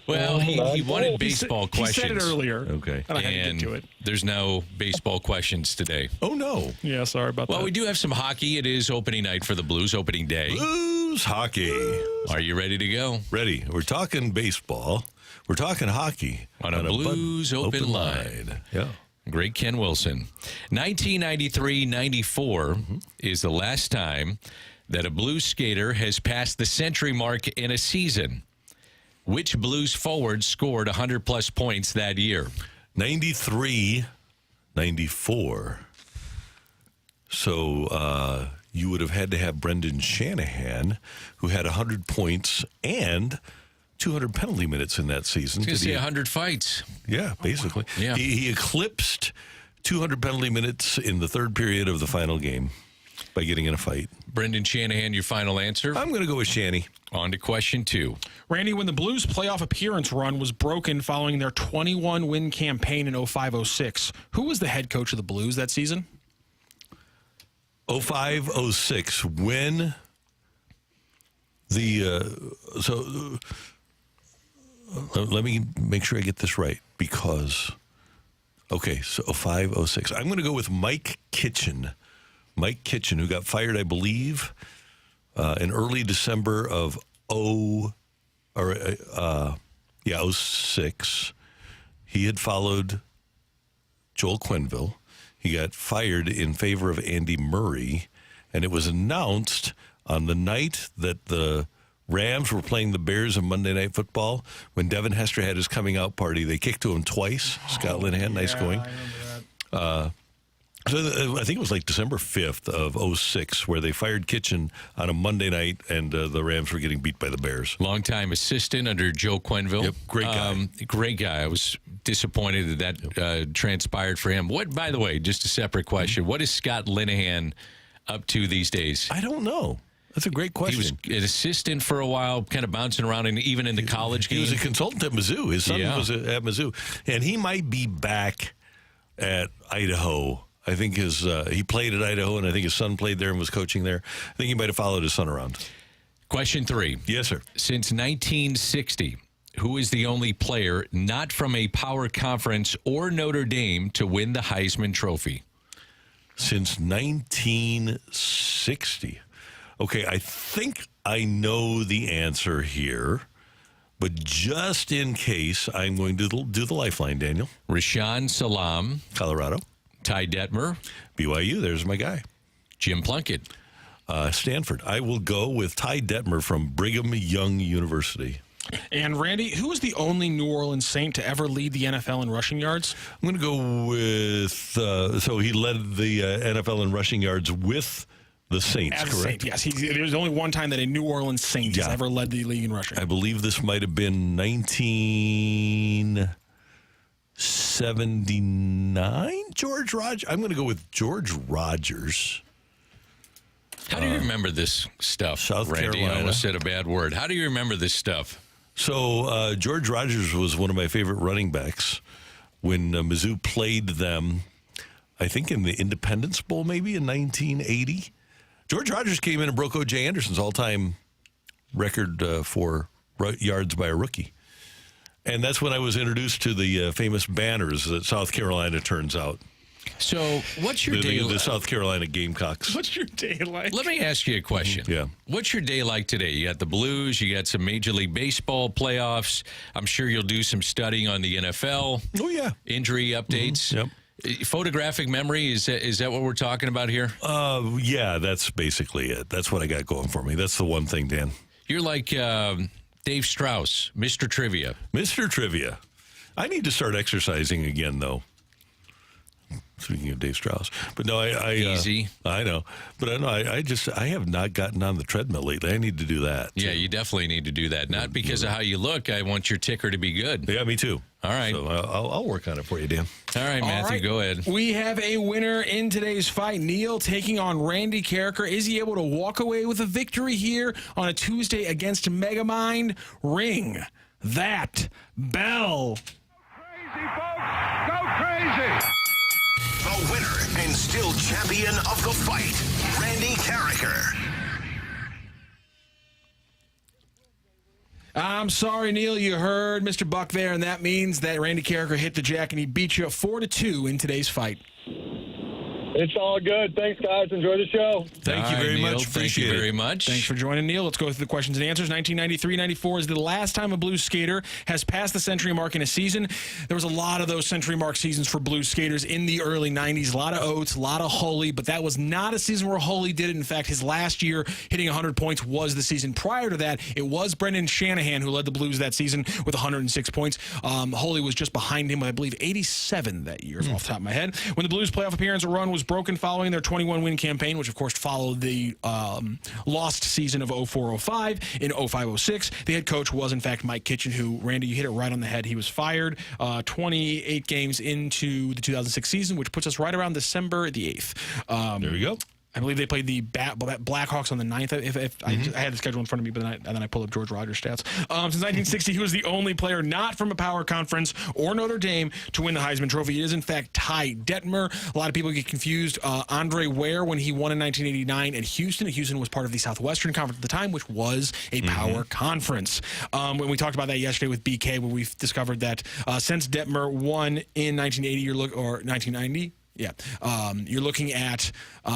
Well, he wanted baseball questions. He said it earlier. Okay. And I had to get to it. There's no baseball questions today. Oh, no. Yeah, sorry about that. Well, we do have some hockey. It is opening night for the Blues, opening day. Blues. Blues hockey. Are you ready to go? Ready. We're talking baseball. We're talking hockey. On a Blues open line. Yeah. Great Ken Wilson. 1993-94 is the last time that a Blues skater has passed the century mark in a season. Which Blues forward scored 100-plus points that year? 93, 94. So you would have had to have Brendan Shanahan, who had 100 points and 200 penalty minutes in that season. I was going to say 100 fights. Yeah, basically. Oh, wow. Yeah. He eclipsed 200 penalty minutes in the third period of the final game by getting in a fight. Brendan Shanahan, your final answer? I'm going to go with Shanny. On to question 2. Randy, when the Blues' playoff appearance run was broken following their 21-win campaign in 05-06, who was the head coach of the Blues that season? 05-06, when the let me make sure I get this right, because okay, so 05-06. I'm going to go with Mike Kitchen. Mike Kitchen, who got fired, I believe, in early December of 06. He had followed Joel Quenneville. He got fired in favor of Andy Murray, and it was announced on the night that the Rams were playing the Bears in Monday Night Football. When Devin Hester had his coming out party, they kicked to him twice. Scott Linehan, nice going. So I think it was like December 5th of 06 where they fired Kitchen on a Monday night, and the Rams were getting beat by the Bears. Longtime assistant under Joe Quenneville. Yep, great guy. Great guy. I was disappointed that transpired for him. What, by the way, just a separate question, what is Scott Linehan up to these days? I don't know. That's a great question. He was an assistant for a while, kind of bouncing around, and even in the college game. He was a consultant at Mizzou. His son was at Mizzou. And he might be back at Idaho. I think he played at Idaho, and I think his son played there and was coaching there. I think he might have followed his son around. Question 3. Yes, sir. Since 1960, who is the only player not from a power conference or Notre Dame to win the Heisman Trophy? Since 1960. Okay, I think I know the answer here, but just in case, I'm going to do the lifeline, Daniel. Rashaan Salam. Colorado. Ty Detmer. BYU, there's my guy. Jim Plunkett. Stanford. I will go with Ty Detmer from Brigham Young University. And Randy, who is the only New Orleans Saint to ever lead the NFL in rushing yards? I'm going to go with, so he led the NFL in rushing yards with the Saints, As correct? Saint, yes. There's only one time that a New Orleans Saint has ever led the league in rushing. I believe this might have been 1979. George Rogers. I'm going to go with George Rogers. How do you remember this stuff, South Randy? Carolina. I almost said a bad word. How do you remember this stuff? So George Rogers was one of my favorite running backs when Mizzou played them, I think in the Independence Bowl maybe in 1980. George Rogers came in and broke O.J. Anderson's all-time record for yards by a rookie. And that's when I was introduced to the famous banners that South Carolina turns out. So what's your day The South Carolina Gamecocks. What's your day like? Let me ask you a question. Yeah. What's your day like today? You got the Blues. You got some Major League Baseball playoffs. I'm sure you'll do some studying on the NFL. Oh, yeah. Injury updates. Yep. Photographic memory, is that what we're talking about here? Yeah, that's basically it. That's what I got going for me. That's the one thing, Dan. You're like Dave Strauss, Mr. Trivia. Mr. Trivia. I need to start exercising again, though. Speaking of Dave Strauss, but no, Easy. I know, but I have not gotten on the treadmill lately. I need to do that. Yeah, you definitely need to do that. Not because of how you look. I want your ticker to be good. Yeah, me too. All right. So I'll work on it for you, Dan. All right, Matthew, go ahead. We have a winner in today's fight. Neil taking on Randy Carricker. Is he able to walk away with a victory here on a Tuesday against Megamind? Ring that bell. Crazy, folks. Go crazy. The winner and still champion of the fight, Randy Carricker. I'm sorry, Neil. You heard Mr. Buck there, and that means that Randy Carricker hit the jack, and he beat you 4-2 in today's fight. He It's all good. Thanks, guys. Enjoy the show. Thank you very much. Appreciate Thank you it. very much. Thanks for joining, Neil. Let's go through the questions and answers. 1993-94 is the last time a Blues skater has passed the century mark in a season. There was a lot of those century mark seasons for Blues skaters in the early 90s. A lot of Oates, a lot of Holy, but that was not a season where Holy did it. In fact, his last year hitting 100 points was the season. Prior to that, it was Brendan Shanahan who led the Blues that season with 106 points. Holy was just behind him, I believe, 87 that year, off the top of my head. When the Blues playoff appearance run was broken following their 21-win campaign, which, of course, followed the lost season of 04-05. In 05-06, the head coach was, in fact, Mike Kitchen, who, Randy, you hit it right on the head. He was fired 28 games into the 2006 season, which puts us right around December the 8th. There we go. I believe they played the Blackhawks on the 9th. I had the schedule in front of me, but then I pulled up George Rogers' stats. Since 1960, he was the only player not from a power conference or Notre Dame to win the Heisman Trophy. He is, in fact, Ty Detmer. A lot of people get confused. Andre Ware, when he won in 1989 at Houston. Houston was part of the Southwestern Conference at the time, which was a power conference. When we talked about that yesterday with BK, when we discovered that since Detmer won in 1980 or 1990, yeah. You're looking at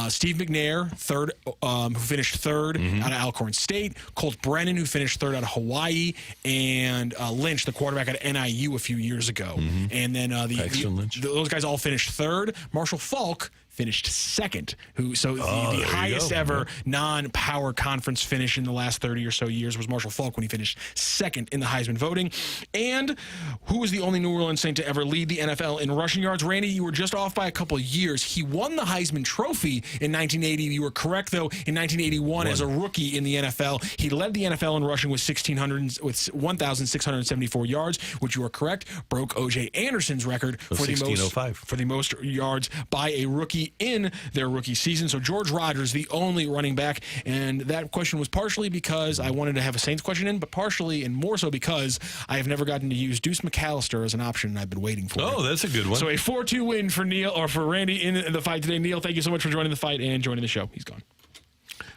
Steve McNair, third, who finished third out of Alcorn State, Colt Brennan, who finished third out of Hawaii, and Lynch, the quarterback out of NIU a few years ago. And then those guys all finished third. Marshall Falk finished second, the highest ever non-power conference finish in the last 30 or so years was Marshall Falk when he finished second in the Heisman voting. And who was the only New Orleans Saint to ever lead the NFL in rushing yards? Randy, you were just off by a couple of years. He won the Heisman Trophy in 1980. You were correct, though, in 1981 as a rookie in the NFL. He led the NFL in rushing with 1,674 yards, which you are correct, broke O.J. Anderson's record for the most yards by a rookie in their rookie season. So George Rogers, the only running back, and that question was partially because I wanted to have a Saints question in, but partially and more so because I have never gotten to use Deuce McAllister as an option, and I've been waiting for it. Oh, that's a good one. So a 4-2 win for Neil, or for Randy in the fight today. Neil, thank you so much for joining the fight and joining the show. He's gone.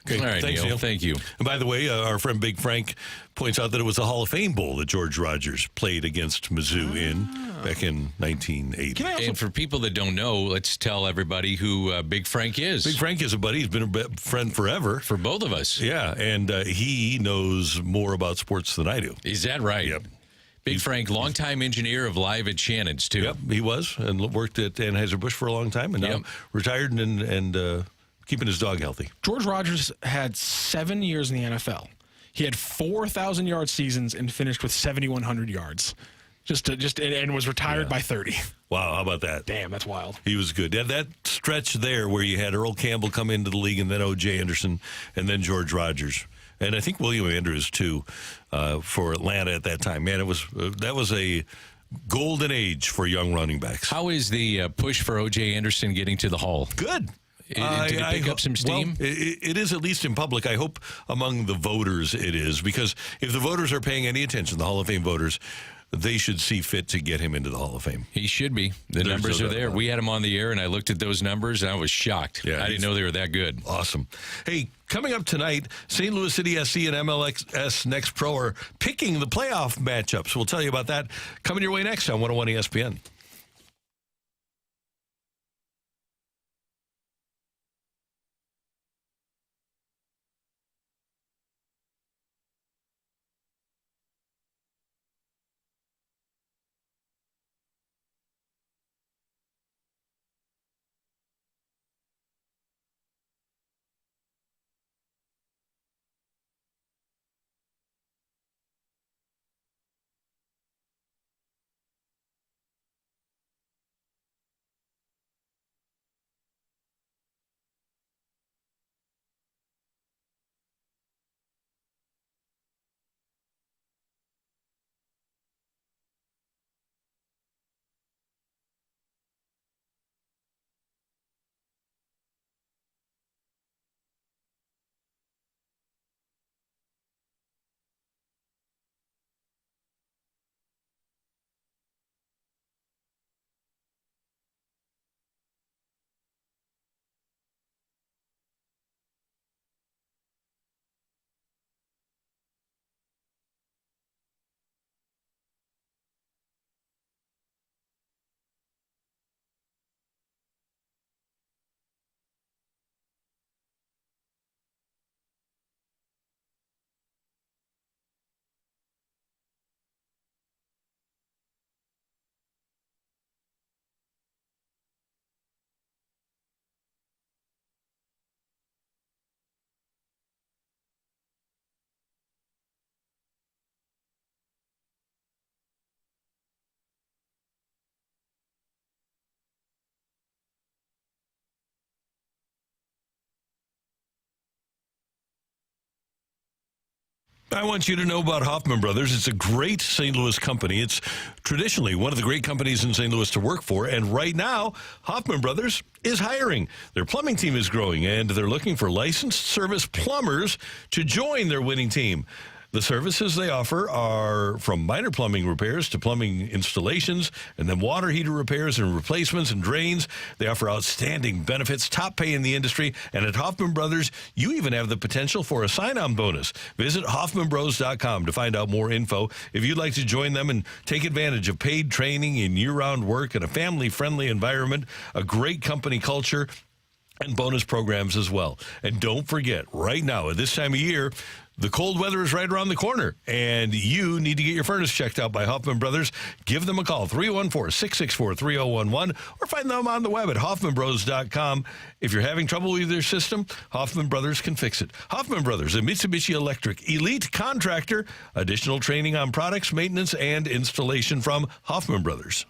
Okay, all right, thanks, Neil. Thank you. And by the way, our friend Big Frank points out that it was a Hall of Fame Bowl that George Rogers played against Mizzou in back in 1980. And for people that don't know, let's tell everybody who Big Frank is. Big Frank is a buddy. He's been a friend forever. For both of us. Yeah, and he knows more about sports than I do. Is that right? Yep. Big Frank, longtime engineer of Live at Shannon's, too. Yep, he was, and worked at Anheuser-Busch for a long time, and now retired and keeping his dog healthy. George Rogers had 7 years in the NFL. He had 4,000-yard seasons and finished with 7,100 yards. And was retired by 30. Wow, how about that? Damn, that's wild. He was good. Yeah, that stretch there where you had Earl Campbell come into the league and then O.J. Anderson and then George Rogers. And I think William Andrews, too, for Atlanta at that time. Man, that was a golden age for young running backs. How is the push for O.J. Anderson getting to the Hall? Good. Did it pick up some steam? Well, it is, at least in public. I hope among the voters it is, because if the voters are paying any attention, the Hall of Fame voters, they should see fit to get him into the Hall of Fame. He should be. The numbers are there. We had him on the air, and I looked at those numbers, and I was shocked. Yeah, I didn't know they were that good. Awesome. Hey, coming up tonight, St. Louis City SC and MLS Next Pro are picking the playoff matchups. We'll tell you about that coming your way next on 101 ESPN. I want you to know about Hoffman Brothers. It's a great St. Louis company. It's traditionally one of the great companies in St. Louis to work for. And right now, Hoffman Brothers is hiring. Their plumbing team is growing, and they're looking for licensed service plumbers to join their winning team. The services they offer are from minor plumbing repairs to plumbing installations, and then water heater repairs and replacements and drains. They offer outstanding benefits, top pay in the industry, and at Hoffman Brothers, you even have the potential for a sign-on bonus. Visit HoffmanBros.com to find out more info. If you'd like to join them and take advantage of paid training in year-round work and a family-friendly environment, a great company culture, and bonus programs as well. And don't forget, right now, at this time of year, the cold weather is right around the corner, and you need to get your furnace checked out by Hoffman Brothers. Give them a call, 314-664-3011, or find them on the web at HoffmanBros.com. If you're having trouble with your system, Hoffman Brothers can fix it. Hoffman Brothers, a Mitsubishi Electric elite contractor. Additional training on products, maintenance, and installation from Hoffman Brothers.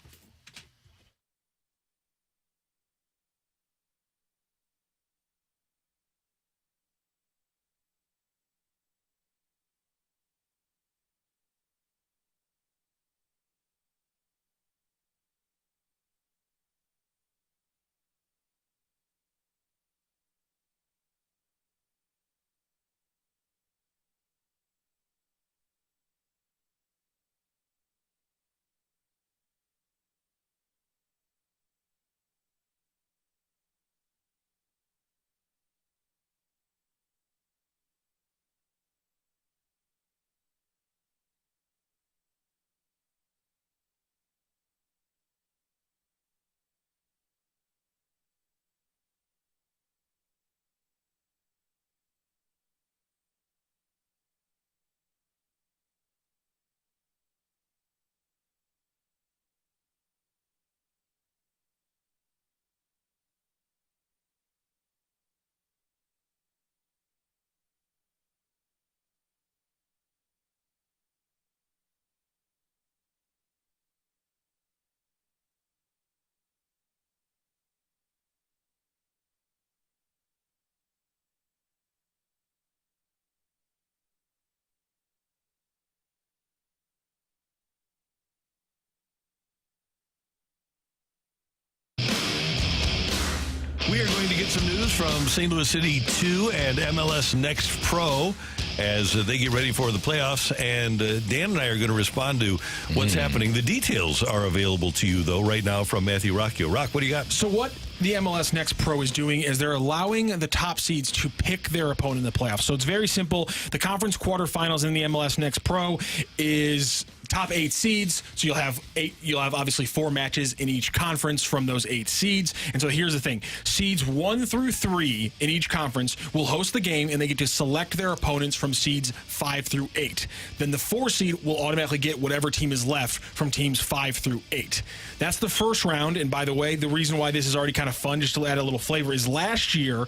We are going to get some news from St. Louis City 2 and MLS Next Pro as they get ready for the playoffs. And Dan and I are going to respond to what's happening. The details are available to you, though, right now from Matthew Rocc. Rocc, what do you got? So what the MLS Next Pro is doing is they're allowing the top seeds to pick their opponent in the playoffs. So it's very simple. The conference quarterfinals in the MLS Next Pro is top 8 seeds. So you'll have obviously 4 matches in each conference from those 8 seeds. And so here's the thing. Seeds 1 through 3 in each conference will host the game, and they get to select their opponents from seeds 5 through 8. Then the 4 seed will automatically get whatever team is left from teams 5 through 8. That's the first round. And by the way, the reason why this is already kind of fun, just to add a little flavor, is last year,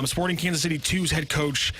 Sporting Kansas City 2's head coach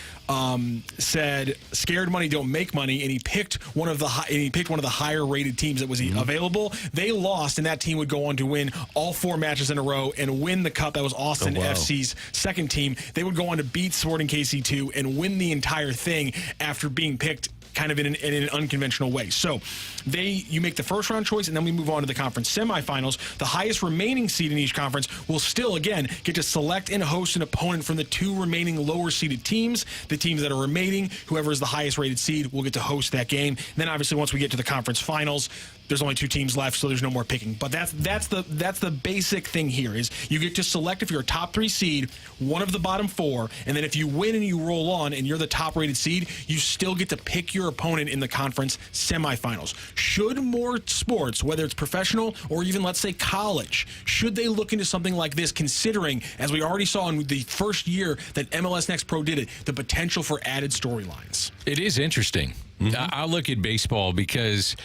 said, "Scared money don't make money," and he picked one of the higher rated teams that was available. They lost, and that team would go on to win all 4 matches in a row and win the cup. That was Austin FC's second team. They would go on to beat Sporting KC2 and win the entire thing after being picked kind of in an unconventional way. So you make the first round choice, and then we move on to the conference semifinals. The highest remaining seed in each conference will still, again, get to select and host an opponent from the 2 remaining lower seeded teams. The teams that are remaining, whoever is the highest rated seed, will get to host that game. And then obviously once we get to the conference finals, there's only 2 teams left, so there's no more picking. But that's the basic thing here is you get to select, if you're a top 3 seed, one of the bottom 4, and then if you win and you roll on and you're the top rated seed, you still get to pick your opponent in the conference semifinals. Should more sports, whether it's professional or even let's say college, should they look into something like this, considering, as we already saw in the first year that MLS Next Pro did it, the potential for added storylines? It is interesting. I look at baseball because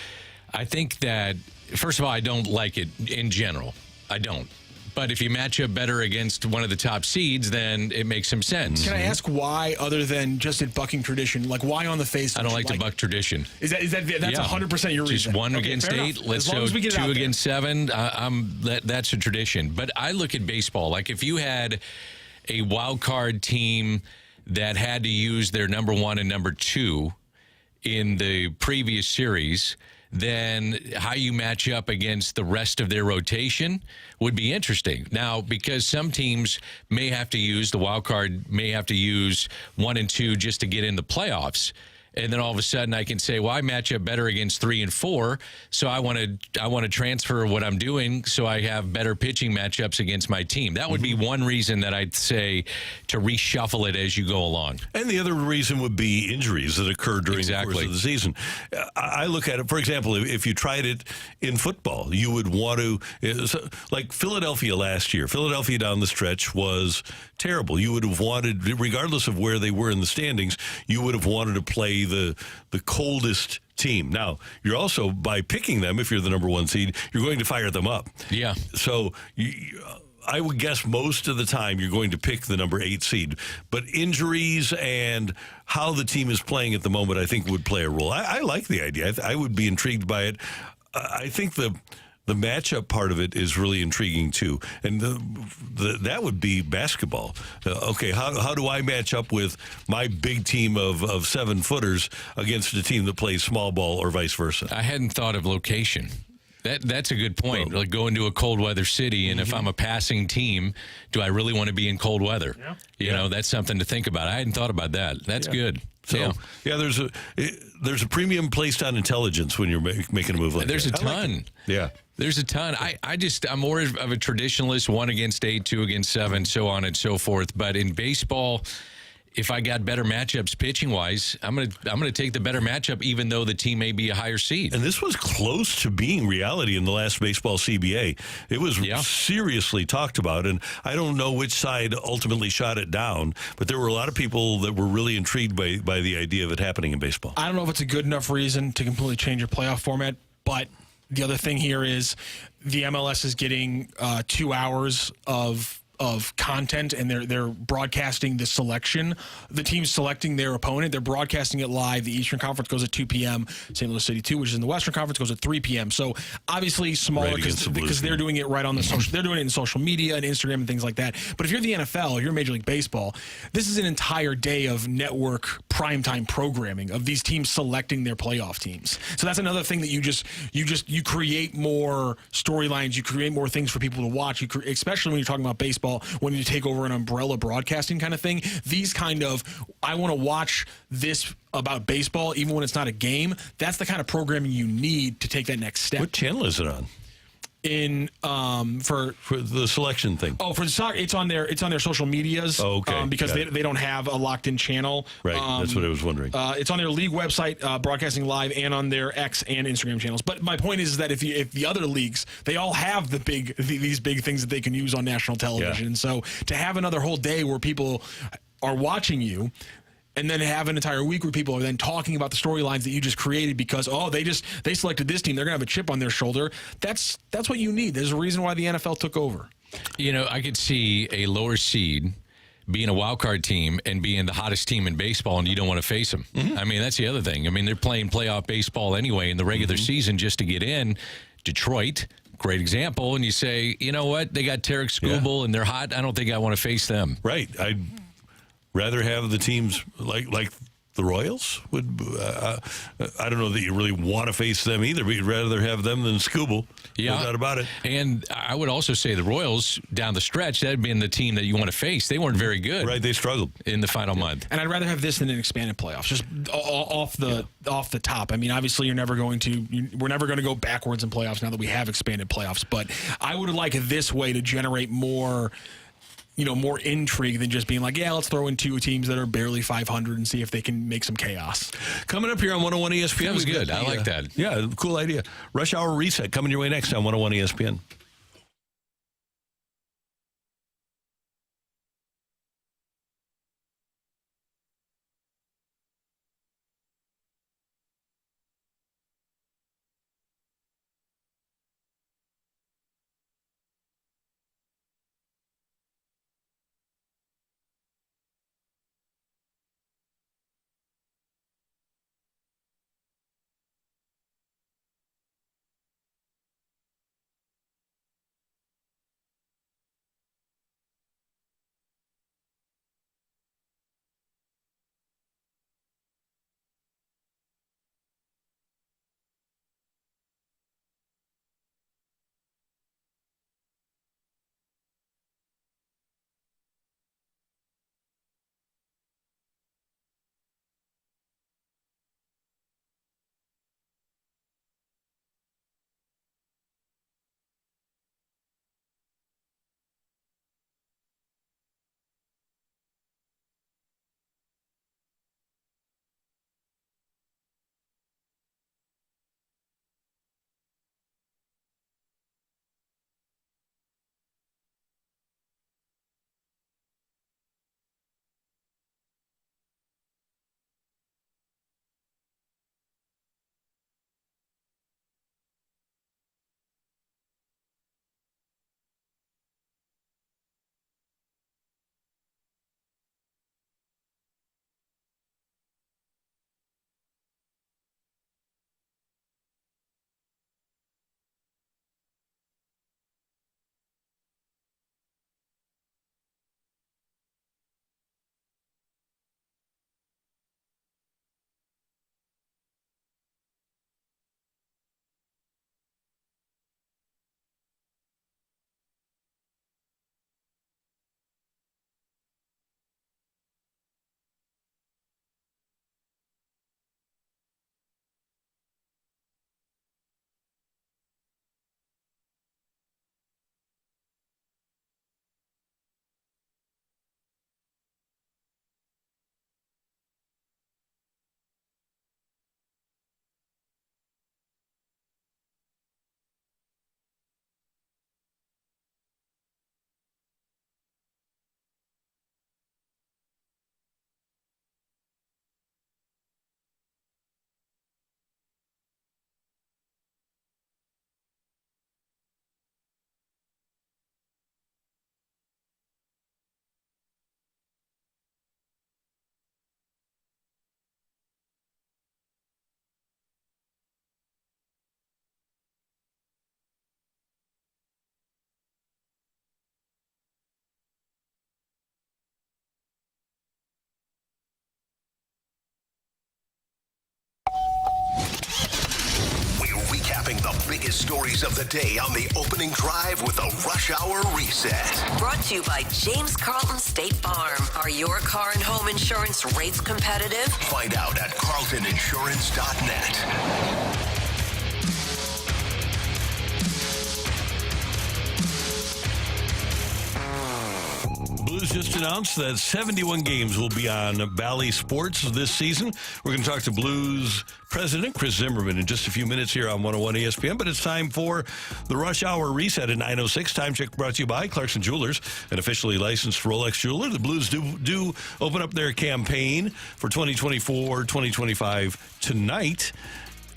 I think that, first of all, I don't like it in general. I don't. But if you match up better against one of the top seeds, then it makes some sense. Can I ask why, other than just it bucking tradition? Like, why on the face? I don't like to buck tradition. That's 100% your reason. Just 1 against 8. Let's go 2 against 7. That's a tradition. But I look at baseball like if you had a wild card team that had to use their number 1 and number 2, in the previous series, then how you match up against the rest of their rotation would be interesting. Now, because some teams may have to use the wild card, may have to use 1 and 2 just to get in the playoffs. And then all of a sudden I can say, well, I match up better against 3 and 4, so I want to transfer what I'm doing so I have better pitching matchups against my team. That would be one reason that I'd say to reshuffle it as you go along. And the other reason would be injuries that occur during the course of the season. I look at it, for example, if you tried it in football, you would want to, like Philadelphia last year. Philadelphia down the stretch was terrible. You would have wanted, regardless of where they were in the standings, you would have wanted to play the coldest team. Now, you're also, by picking them, if you're the number 1 seed, you're going to fire them up. Yeah. So I would guess most of the time you're going to pick the number 8 seed. But injuries and how the team is playing at the moment, I think, would play a role. I like the idea. I would be intrigued by it. I think the matchup part of it is really intriguing, too. And that would be basketball. Okay, how do I match up with my big team of 7-footers against a team that plays small ball or vice versa? I hadn't thought of location. That's a good point. Like going to a cold weather city, and if I'm a passing team, do I really want to be in cold weather? Yeah. You know, that's something to think about. I hadn't thought about that. That's good. So, there's a premium placed on intelligence when you're making a move like there's that. There's a ton. Like yeah. There's a ton. I'm more of a traditionalist, 1 against 8, 2 against 7, so on and so forth. But in baseball, if I got better matchups pitching wise, I'm gonna take the better matchup, even though the team may be a higher seed. And this was close to being reality in the last baseball CBA. It was seriously talked about, and I don't know which side ultimately shot it down, but there were a lot of people that were really intrigued by the idea of it happening in baseball. I don't know if it's a good enough reason to completely change your playoff format, but the other thing here is the MLS is getting 2 hours of content, and they're broadcasting the selection. The team's selecting their opponent. They're broadcasting it live. The Eastern Conference goes at 2 p.m. St. Louis City 2, which is in the Western Conference, goes at 3 p.m. So obviously smaller because they're doing it right on the social. They're doing it in social media and Instagram and things like that. But if you're the NFL, you're Major League Baseball, this is an entire day of network primetime programming of these teams selecting their playoff teams. So that's another thing that you create more storylines. You create more things for people to watch. Especially when you're talking about baseball. When you take over an umbrella broadcasting kind of thing, these kind of, I want to watch this about baseball, even when it's not a game, that's the kind of programming you need to take that next step. What channel is it on? For the selection thing. Oh, for the soccer, it's on their social medias. Oh, okay. Because they don't have a locked-in channel. Right. That's what I was wondering. It's on their league website, broadcasting live, and on their X and Instagram channels. But my point is that if the other leagues, they all have these big things that they can use on national television. Yeah. So to have another whole day where people are watching you, and then have an entire week where people are then talking about the storylines that you just created because, they selected this team, they're going to have a chip on their shoulder. That's what you need. There's a reason why the NFL took over. You know, I could see a lower seed being a wild card team and being the hottest team in baseball, and you don't want to face them. Mm-hmm. I mean, that's the other thing. I mean, they're playing playoff baseball anyway in the regular season just to get in. Detroit, great example. And you say, you know what? They got Tarek Skubal and they're hot. I don't think I want to face them. Right. I'd rather have the teams like the Royals would. I don't know that you really want to face them either, but you'd rather have them than Skubal. Yeah. No doubt about it. And I would also say the Royals down the stretch, that had been the team that you want to face. They weren't very good. Right. They struggled in the final month. And I'd rather have this than an expanded playoffs, just off the top. I mean, obviously we're never going to go backwards in playoffs now that we have expanded playoffs, but I would like this way to generate more intrigue than just being like, let's throw in 2 teams that are barely 500 and see if they can make some chaos. Coming up here on 101 ESPN. That was good. I like that. Yeah, cool idea. Rush Hour Reset coming your way next on 101 ESPN. biggest stories of the day on the opening drive with a Rush Hour Reset. Brought to you by James Carlton State Farm. Are your car and home insurance rates competitive? Find out at carltoninsurance.net. Blues just announced that 71 games will be on Bally Sports this season. We're going to talk to Blues President Chris Zimmerman in just a few minutes here on 101 ESPN, but it's time for the Rush Hour Reset at 9:06. Time check brought to you by Clarkson Jewelers, an officially licensed Rolex jeweler. The Blues do open up their campaign for 2024-2025 tonight.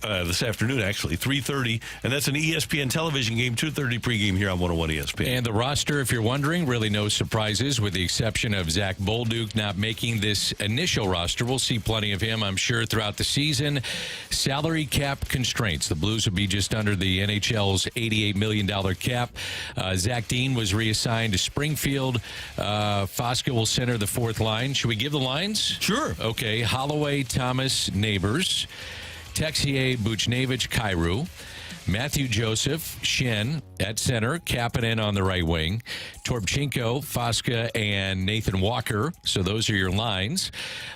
This afternoon, actually, 3:30, and that's an ESPN television game, 2:30 pregame here on 101 ESPN. And the roster, if you're wondering, really no surprises, with the exception of Zach Bolduc not making this initial roster. We'll see plenty of him, I'm sure, throughout the season. Salary cap constraints. The Blues will be just under the NHL's $88 million cap. Zach Dean was reassigned to Springfield. Fosca will center the fourth line. Should we give the lines? Sure. Okay. Holloway, Thomas, Neighbors. Texier, Buchnevich, Kyrou. Matthew Joseph, Shen at center, Kapanen on the right wing, Torbchenko, Fosca, and Nathan Walker. So those are your lines.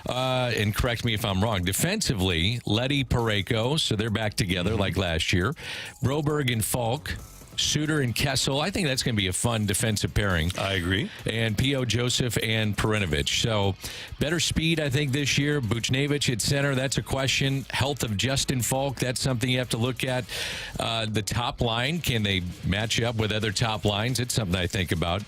And correct me if I'm wrong. Defensively, Letty, Parayko, so they're back together like last year. Broberg and Falk. Suter and Kessel. I think that's going to be a fun defensive pairing. I agree. And P.O. Joseph and Perinovich. So better speed, I think, this year. Buchnevich at center, that's a question. Health of Justin Falk, that's something you have to look at. The top line, can they match up with other top lines? It's something I think about.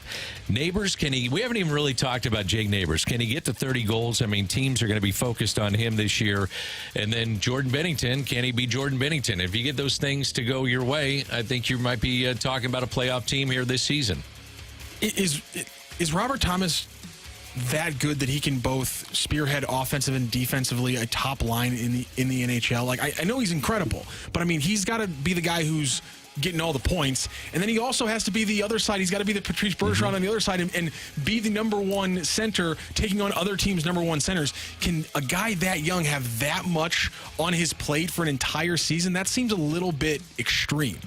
Neighbors, we haven't even really talked about Jake Neighbors. Can he get to 30 goals? I mean, teams are going to be focused on him this year. And then Jordan Bennington, can he be Jordan Bennington? If you get those things to go your way, I think you might be talking about a playoff team here this season. Is Robert Thomas that good that he can both spearhead offensive and defensively a top line in the NHL? Like, I know he's incredible, but I mean, he's got to be the guy who's getting all the points, and then he also has to be the other side. He's got to be the Patrice Bergeron on the other side and be the number one center, taking on other teams' number one centers. Can a guy that young have that much on his plate for an entire season? That seems a little bit extreme.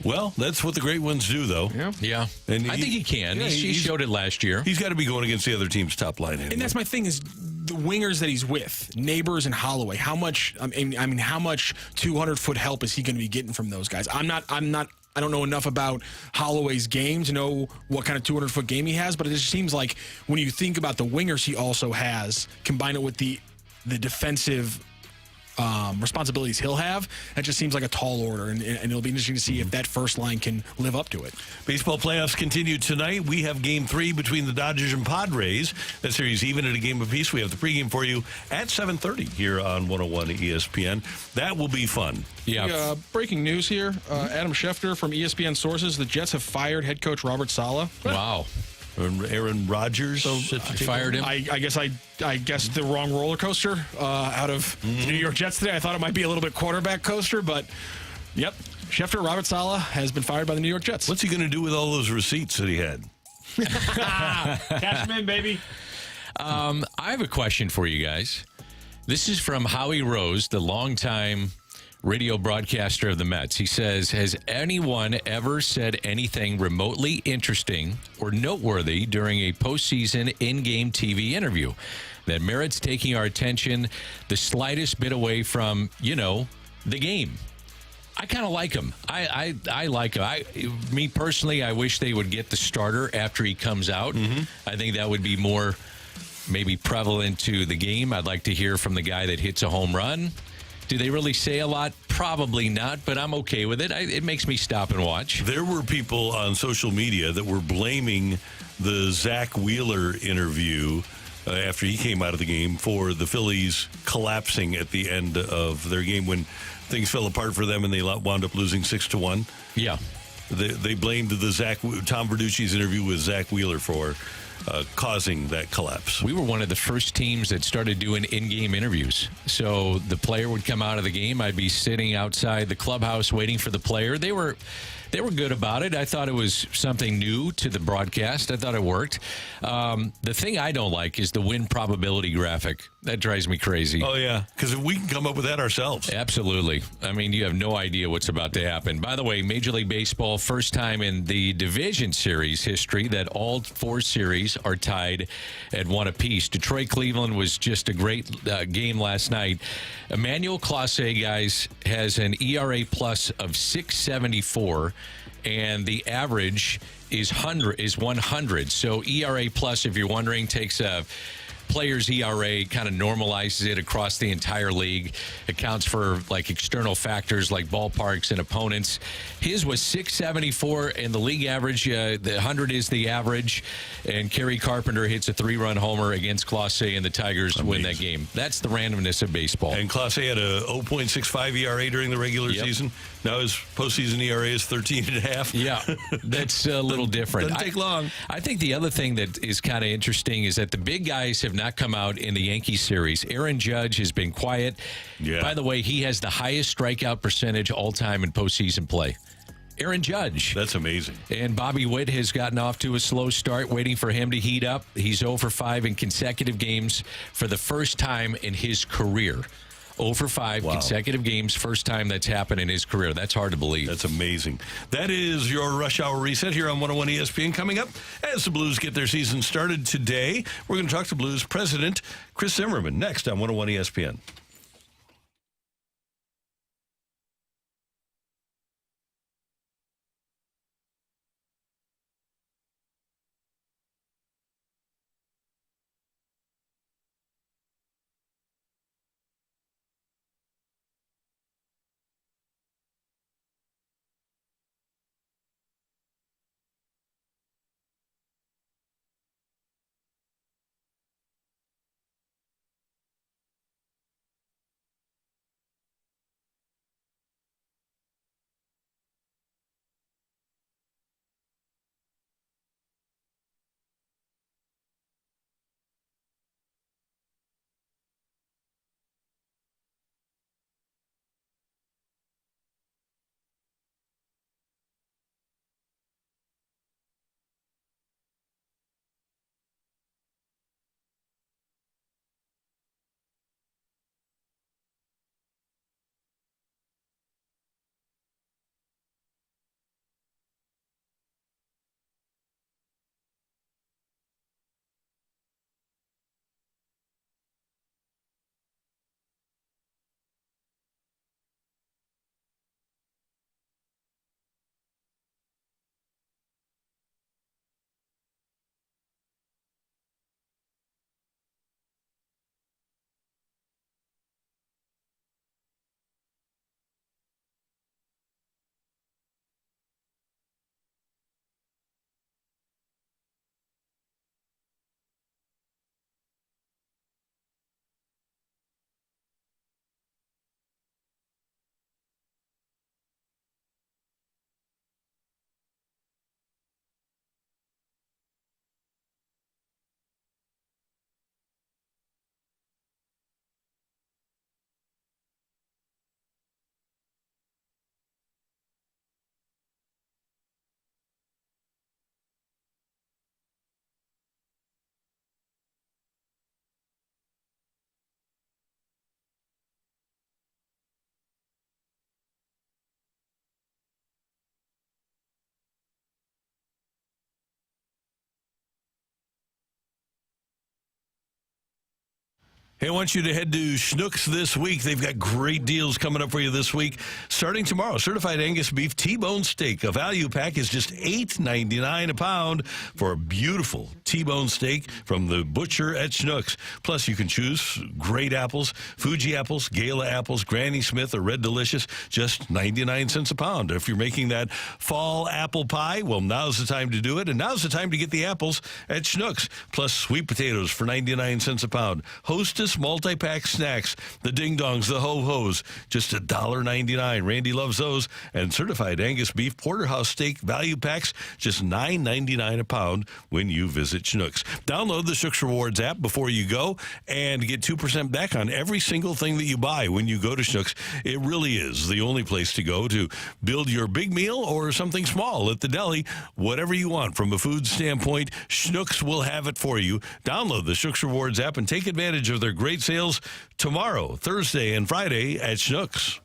Well, that's what the great ones do, though. Yeah. And I think he can. Yeah, he showed it last year. He's got to be going against the other team's top line. Anyway. And that's my thing is the wingers that he's with, Neighbors and Holloway. How much? I mean, how much 200-foot help is he going to be getting from those guys? I don't know enough about Holloway's game to know what kind of 200-foot game he has, but it just seems like when you think about the wingers he also has, combine it with the defensive responsibilities he'll have, that just seems like a tall order, and it'll be interesting to see if that first line can live up to it. Baseball playoffs continue tonight. We have Game 3 between the Dodgers and Padres. That series even at a game apiece. We have the pregame for you at 7:30 here on 101 ESPN. That will be fun. Yeah. Breaking news here. Adam Schefter from ESPN sources, the Jets have fired head coach Robert Saleh. Wow. Aaron Rodgers fired him. I guess the wrong roller coaster out of the New York Jets today. I thought it might be a little bit quarterback coaster, but yep. Schefter, Robert Saleh has been fired by the New York Jets. What's he going to do with all those receipts that he had? Cash them in, baby. I have a question for you guys. This is from Howie Rose, the longtime radio broadcaster of the Mets. He says, has anyone ever said anything remotely interesting or noteworthy during a postseason in-game TV interview that merits taking our attention the slightest bit away from, the game? I kind of like him. I like him. Me personally, I wish they would get the starter after he comes out. I think that would be more maybe prevalent to the game. I'd like to hear from the guy that hits a home run. Do they really say a lot? Probably not, but I'm okay with it. It makes me stop and watch. There were people on social media that were blaming the Zach Wheeler interview after he came out of the game for the Phillies collapsing at the end of their game when things fell apart for them and they wound up losing 6-1. Yeah. They blamed Tom Verducci's interview with Zach Wheeler for causing that collapse. We were one of the first teams that started doing in-game interviews. So the player would come out of the game. I'd be sitting outside the clubhouse waiting for the player. They were They were good about it. I thought it was something new to the broadcast. I thought it worked. The thing I don't like is the win probability graphic. That drives me crazy. Oh, yeah, because we can come up with that ourselves. Absolutely. I mean, you have no idea what's about to happen. By the way, Major League Baseball, first time in the division series history that all 4 series are tied at 1 apiece. Detroit-Cleveland was just a great game last night. Emmanuel Clase, guys, has an ERA plus of 6.74, and the average is 100. So ERA plus, if you're wondering, takes a player's ERA, kind of normalizes it across the entire league, accounts for like external factors like ballparks and opponents. His was 6.74, and the league average, the 100 is the average, and Kerry Carpenter hits a 3-run homer against Clase, and the Tigers win that game. That's the randomness of baseball. And Clase had a 0.65 ERA during the regular season. Now his postseason ERA is 13.5. Yeah, that's a little different. Doesn't take long. I think the other thing that is kind of interesting is that the big guys have not come out in the Yankees series. Aaron Judge has been quiet. Yeah. By the way, he has the highest strikeout percentage all time in postseason play. Aaron Judge. That's amazing. And Bobby Witt has gotten off to a slow start, waiting for him to heat up. He's 0 for 5 in consecutive games for the first time in his career. 0 for 5 consecutive games, first time that's happened in his career. That's hard to believe. That's amazing. That is your Rush Hour Reset here on 101 ESPN. Coming up, as the Blues get their season started today, we're going to talk to Blues president Chris Zimmerman next on 101 ESPN. Hey, I want you to head to Schnucks this week. They've got great deals coming up for you this week. Starting tomorrow, certified Angus beef T-bone steak. A value pack is just $8.99 a pound for a beautiful T-bone steak from the butcher at Schnucks. Plus, you can choose great apples, Fuji apples, Gala apples, Granny Smith, or Red Delicious, just 99 cents a pound. If you're making that fall apple pie, well, now's the time to do it. And now's the time to get the apples at Schnucks. Plus, sweet potatoes for 99 cents a pound. Hostess delicious multi-pack snacks, the ding-dongs, the ho-hos, just $1.99. Randy loves those. And certified Angus beef porterhouse steak value packs, just $9.99 a pound when you visit Schnucks. Download the Schnucks Rewards app before you go and get 2% back on every single thing that you buy when you go to Schnucks. It really is the only place to go to build your big meal or something small at the deli. Whatever you want from a food standpoint, Schnucks will have it for you. Download the Schnucks Rewards app and take advantage of their great sales tomorrow, Thursday, and Friday at Schnucks.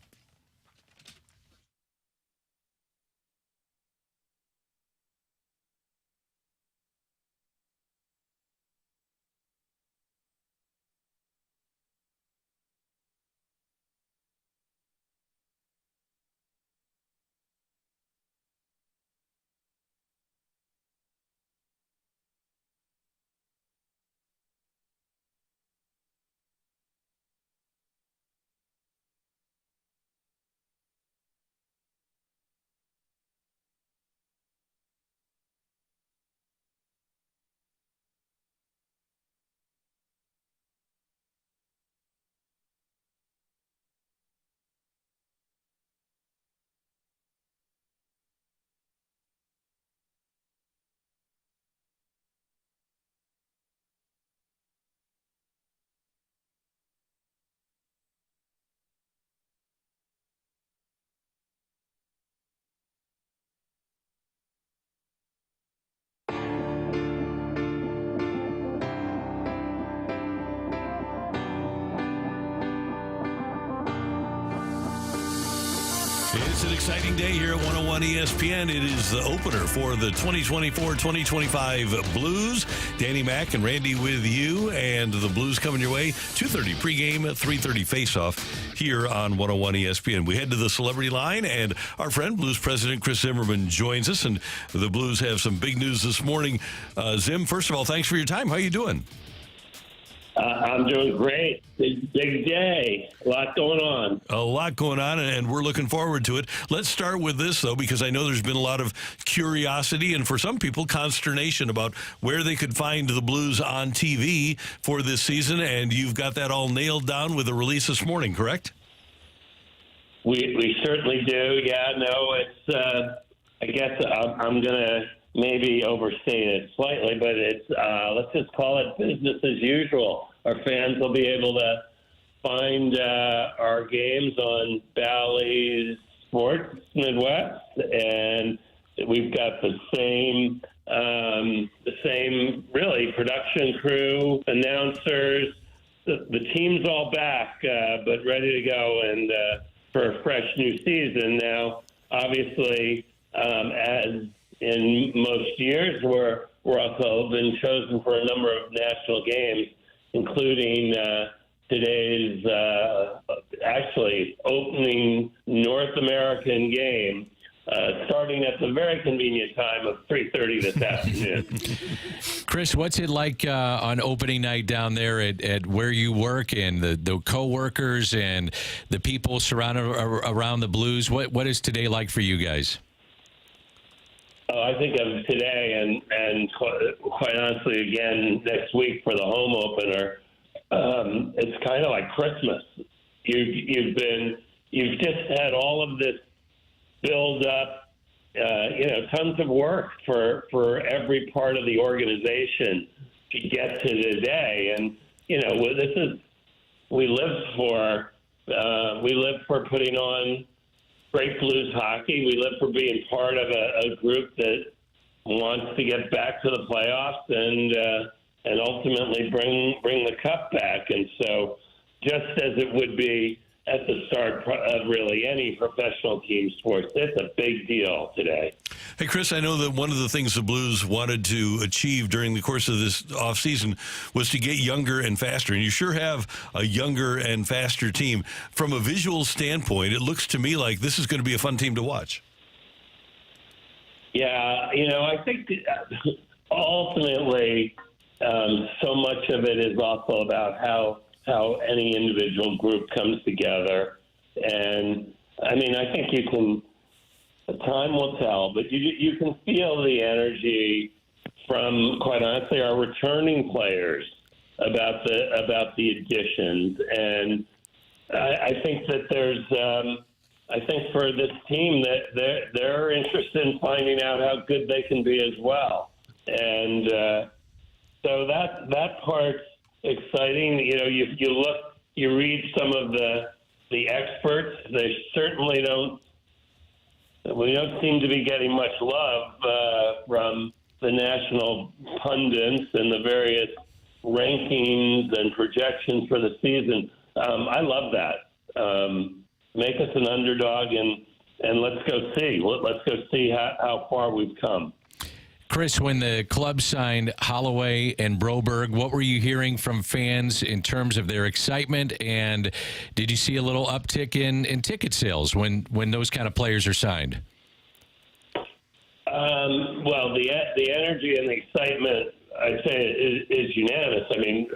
It's an exciting day here at 101 ESPN. It is the opener for the 2024-2025 Blues. Danny Mac and Randy with you, and the Blues coming your way. 2:30 pregame, 3:30 face-off here on 101 ESPN. We head to the celebrity line, and our friend, Blues President Chris Zimmerman, joins us, and the Blues have some big news this morning. Zim, first of all, thanks for your time. How you doing? I'm doing great. Big day. A lot going on. A lot going on, and we're looking forward to it. Let's start with this, though, because I know there's been a lot of curiosity and, for some people, consternation about where they could find the Blues on TV for this season, and you've got that all nailed down with a release this morning, correct? We certainly do. Yeah, no, it's, I guess I'm going to maybe overstate it slightly, but it's let's just call it business as usual. Our fans will be able to find our games on Bally's Sports Midwest, and we've got the same really production crew, announcers. The team's all back, but ready to go and for a fresh new season. Now, obviously, as in most years, we're also been chosen for a number of national games, including today's actually opening North American game, starting at the very convenient time of 3:30 this afternoon. Chris, what's it like on opening night down there at where you work, and the co-workers and the people surrounded around the Blues? What is today like for you guys? I think of today, and quite honestly, again, next week for the home opener, it's kind of like Christmas. You've just had all of this build up, tons of work for every part of the organization to get to today, and we live for putting on great Blues hockey. We live for being part of a group that wants to get back to the playoffs and ultimately bring the cup back. And so, just as it would be at the start of really any professional team sports, it's a big deal today. Hey, Chris, I know that one of the things the Blues wanted to achieve during the course of this offseason was to get younger and faster, and you sure have a younger and faster team. From a visual standpoint, it looks to me like this is going to be a fun team to watch. Yeah, I think ultimately so much of it is also about how any individual group comes together. And, I think you can – time will tell, but you can feel the energy from, quite honestly, our returning players. about the additions, and I think that there's. I think for this team that they're interested in finding out how good they can be as well, and so that part's exciting. You know, you read some of the experts. They certainly don't. We don't seem to be getting much love from the national pundits and the various rankings and projections for the season. I love that. Make us an underdog and let's go see. Let's go see how far we've come. Chris, when the club signed Holloway and Broberg, what were you hearing from fans in terms of their excitement? And did you see a little uptick in ticket sales when those kind of players are signed? Well, the energy and the excitement, I'd say, is unanimous. I mean,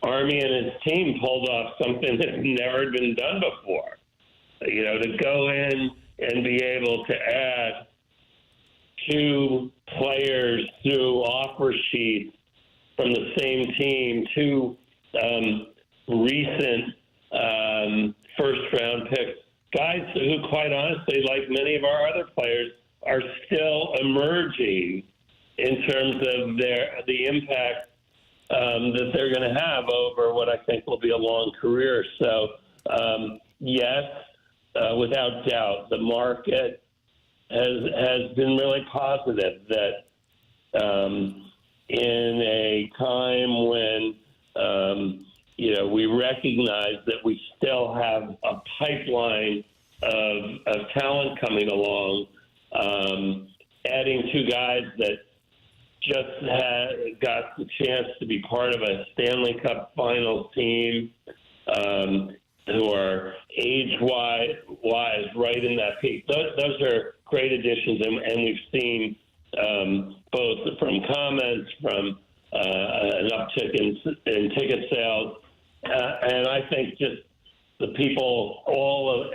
Army and his team pulled off something that's never been done before. You know, to go in and be able to add 2 players through offer sheets from the same team, 2 recent first-round picks, guys who, quite honestly, like many of our other players, are still emerging in terms of the impact that they're going to have over what I think will be a long career. So, yes, without doubt, the market has been really positive that in a time when, we recognize that we still have a pipeline of talent coming along, adding 2 guys that just got the chance to be part of a Stanley Cup Finals team, who are age-wise right in that peak. Those are great additions, and we've seen both from comments, from an uptick in ticket sales, and I think just the people,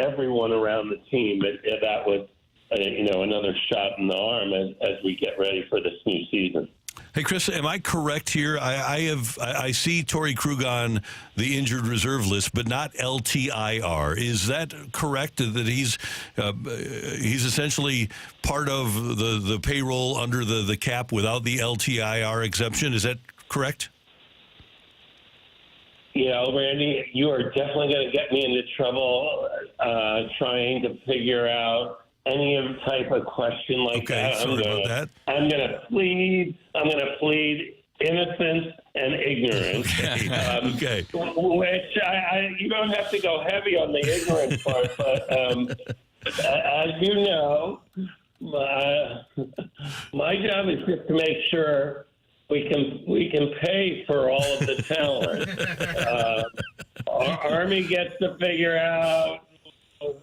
everyone around the team, that was another shot in the arm as we get ready for this new season. Hey, Chris, am I correct here? I see Torrey Krug on the injured reserve list, but not LTIR. Is that correct? That he's essentially part of the payroll under the cap without the LTIR exemption? Is that correct? Randy, you are definitely going to get me into trouble trying to figure out any type of question like that. Sorry about that. I'm going to plead innocence and ignorance. Okay. Which you don't have to go heavy on the ignorance part, but as you know, my job is just to make sure we can pay for all of the talent. Our Army gets to figure out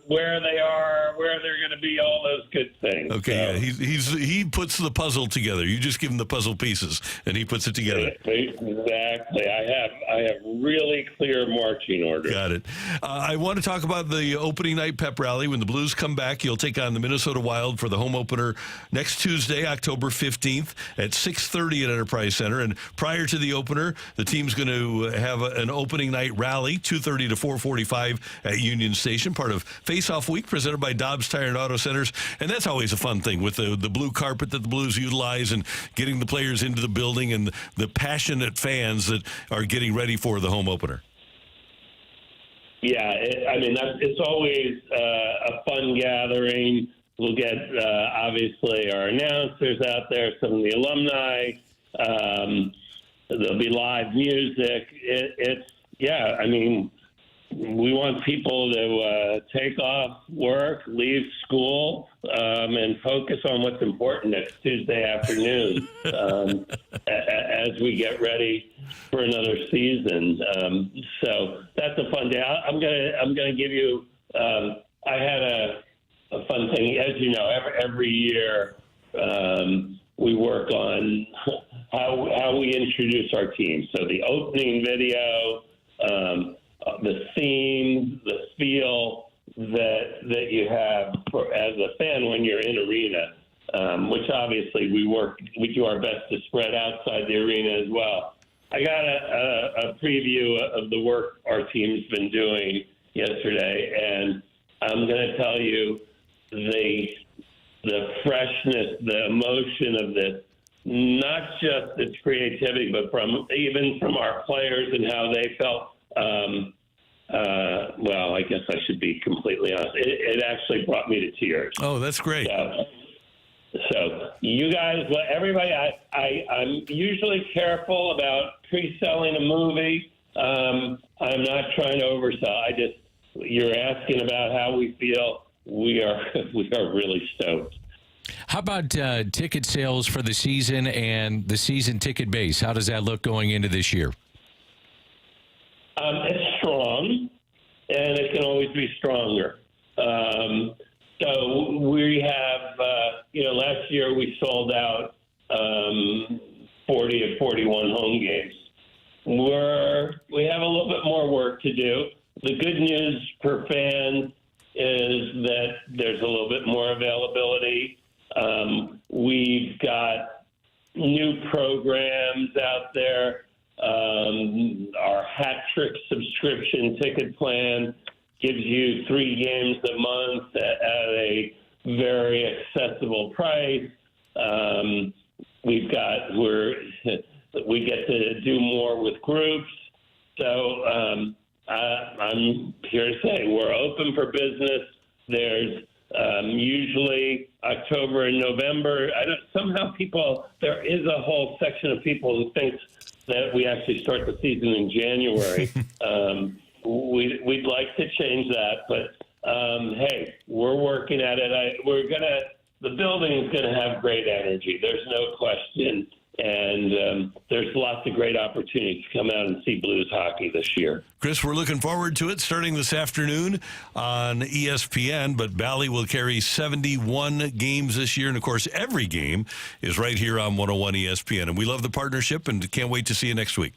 where they are, where they're going to be, all those good things. Okay, he puts the puzzle together. You just give him the puzzle pieces, and he puts it together. Exactly. I have really clear marching orders. Got it. I want to talk about the opening night pep rally. When the Blues come back, you'll take on the Minnesota Wild for the home opener next Tuesday, October 15th at 6:30 at Enterprise Center. And prior to the opener, the team's going to have an opening night rally, 2:30 to 4:45 at Union Station, part of Face-Off Week, presented by Dobbs Tire and Auto Centers. And that's always a fun thing with the blue carpet that the Blues utilize and getting the players into the building and the passionate fans that are getting ready for the home opener. Yeah, it's always a fun gathering. We'll get, obviously, our announcers out there, some of the alumni. There'll be live music. We want people to take off work, leave school, and focus on what's important next Tuesday afternoon as we get ready for another season. So that's a fun day. I'm gonna give you. I had a fun thing, as you know. Every year we work on how we introduce our team. So the opening video. The theme, the feel that you have as a fan when you're in arena, which obviously we do our best to spread outside the arena as well. I got a preview of the work our team's been doing yesterday, and I'm going to tell you the freshness, the emotion of this, not just its creativity, but even from our players and how they felt. Well, I guess I should be completely honest. It actually brought me to tears. Oh, that's great. So you guys, everybody, I'm usually careful about pre-selling a movie. I'm not trying to oversell. You're asking about how we feel. We are really stoked. How about ticket sales for the season and the season ticket base? How does that look going into this year? It's strong, and it can always be stronger. So we have, last year we sold out 40 of 41 home games. We have a little bit more work to do. The good news for fans is that there's a little bit more availability. We've got new programs out there. Our hat trick subscription ticket plan gives you 3 games a month at a very accessible price. We get to do more with groups. So I'm here to say we're open for business. There's usually October and November. There is a whole section of people who thinks that we actually start the season in January. We'd like to change that, but hey, we're working at it. The building is gonna have great energy. There's no question, and there's lots of great opportunities to come out and see Blues hockey this year. Chris, we're looking forward to it starting this afternoon on ESPN, but Bally will carry 71 games this year, and of course every game is right here on 101 ESPN, and we love the partnership and can't wait to see you next week.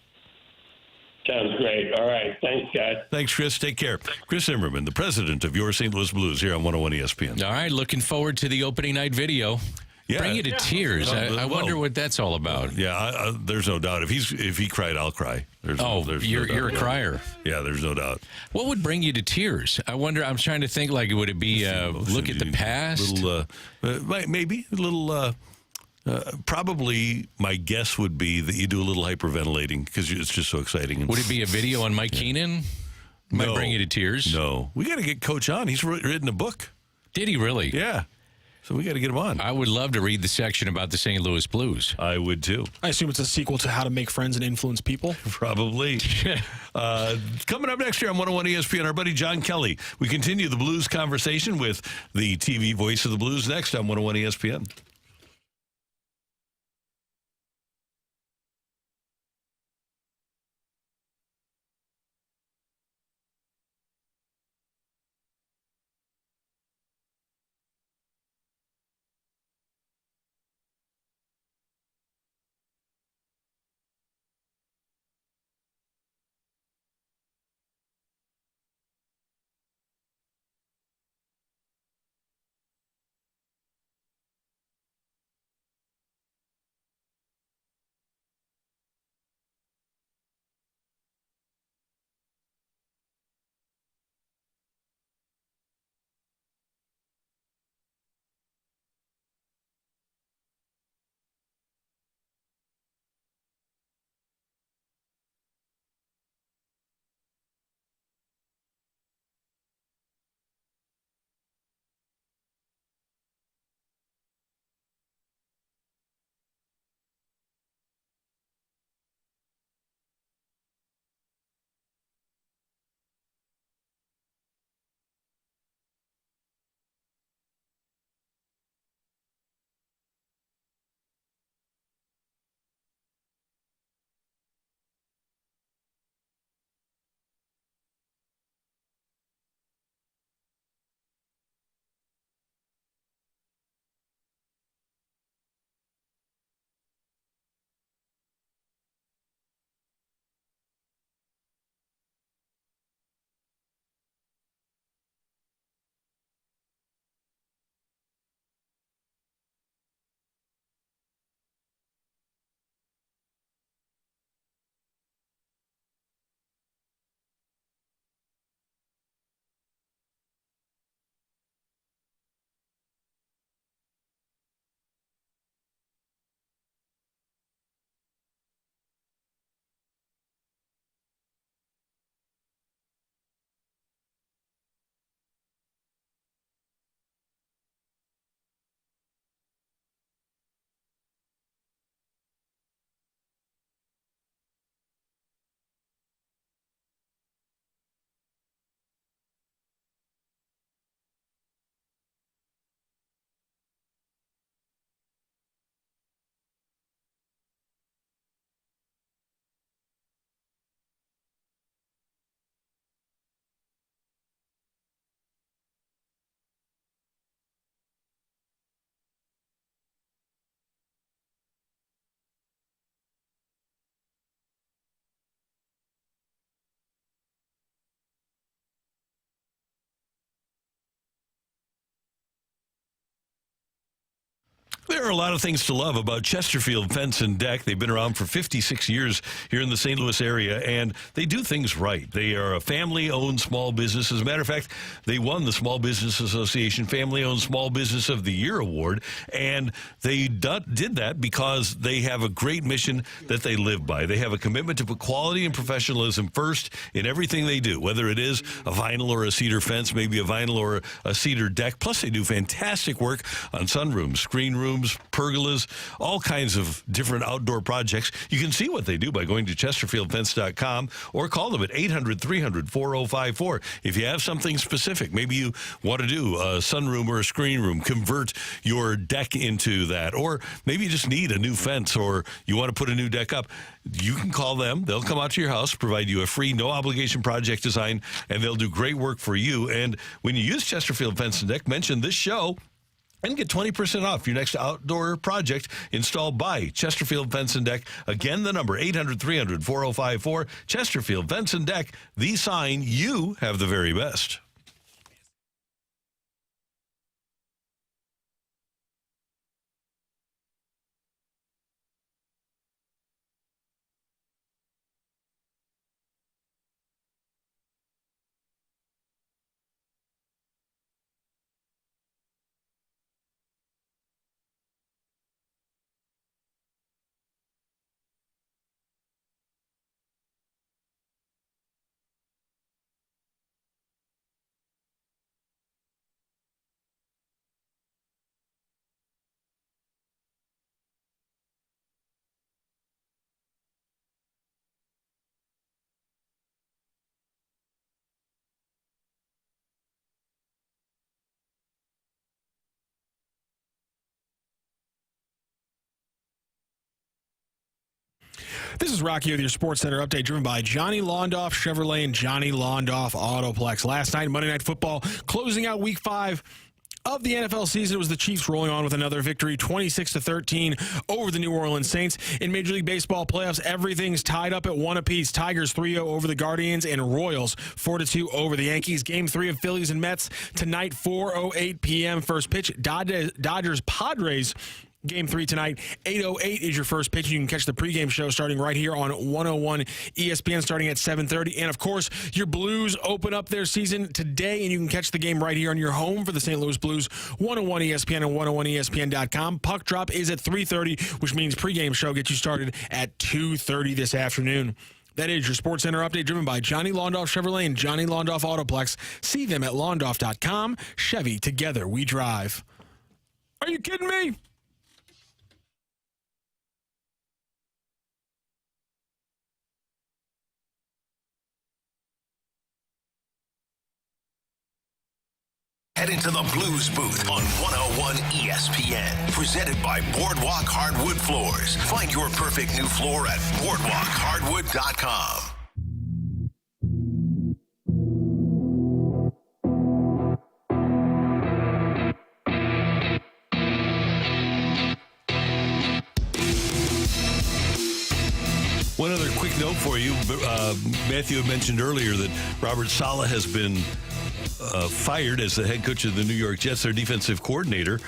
Sounds great. All right. Thanks, guys. Thanks, Chris. Take care. Chris Zimmerman, the president of your St. Louis Blues here on 101 ESPN. All right. Looking forward to the opening night video. Yeah. Bring you to tears. I wonder what that's all about. Yeah, there's no doubt. If he cried, I'll cry. You're a crier. Yeah, there's no doubt. What would bring you to tears? I wonder. I'm trying to think. Like, would it be look at the past? Maybe a little. Probably my guess would be that you do a little hyperventilating because it's just so exciting. Would it be a video on Mike Keenan? Might bring you to tears. No, we got to get Coach on. He's written a book. Did he really? Yeah. So we got to get him on. I would love to read the section about the St. Louis Blues. I would too. I assume it's a sequel to How to Make Friends and Influence People. Probably. Coming up next year on 101 ESPN, our buddy John Kelly. We continue the Blues conversation with the TV voice of the Blues next on 101 ESPN. There are a lot of things to love about Chesterfield Fence and Deck. They've been around for 56 years here in the St. Louis area, and they do things right. They are a family-owned small business. As a matter of fact, they won the Small Business Association Family-Owned Small Business of the Year Award, and they did that because they have a great mission that they live by. They have a commitment to put quality and professionalism first in everything they do, whether it is a vinyl or a cedar fence, maybe a vinyl or a cedar deck. Plus, they do fantastic work on sunrooms, screen rooms, pergolas, all kinds of different outdoor projects. You can see what they do by going to chesterfieldfence.com or call them at 800-300-4054. If you have something specific, maybe you want to do a sunroom or a screen room, convert your deck into that, or maybe you just need a new fence or you want to put a new deck up, you can call them. They'll come out to your house, provide you a free, no-obligation project design, and they'll do great work for you. And when you use Chesterfield Fence and Deck, mention this show, and get 20% off your next outdoor project installed by Chesterfield Fence and Deck. Again, the number 800-300-4054. Chesterfield Fence and Deck, the sign you have the very best. This is Rocky with your Sports Center update, driven by Johnny Londoff Chevrolet and Johnny Londoff Autoplex. Last night, Monday Night Football, closing out Week 5 of the NFL season. It was the Chiefs rolling on with another victory, 26-13 over the New Orleans Saints. In Major League Baseball playoffs, everything's tied up at 1 apiece. Tigers 3-0 over the Guardians, and Royals 4-2 over the Yankees. Game 3 of Phillies and Mets tonight, 4:08 p.m. First pitch. Dodgers Padres. Game 3 tonight, 8:08 is your first pitch. You can catch the pregame show starting right here on 101 ESPN starting at 7:30. And, of course, your Blues open up their season today, and you can catch the game right here on your home for the St. Louis Blues, 101 ESPN and 101ESPN.com. Puck drop is at 3:30, which means pregame show gets you started at 2:30 this afternoon. That is your Sports Center update, driven by Johnny Londoff Chevrolet and Johnny Londoff Autoplex. See them at londoff.com. Chevy, together we drive. Are you kidding me? Head into the Blues booth on 101 ESPN. Presented by Boardwalk Hardwood Floors. Find your perfect new floor at boardwalkhardwood.com. One other quick note for you. Matthew had mentioned earlier that Robert Saleh has been fired as the head coach of the New York Jets. Their defensive coordinator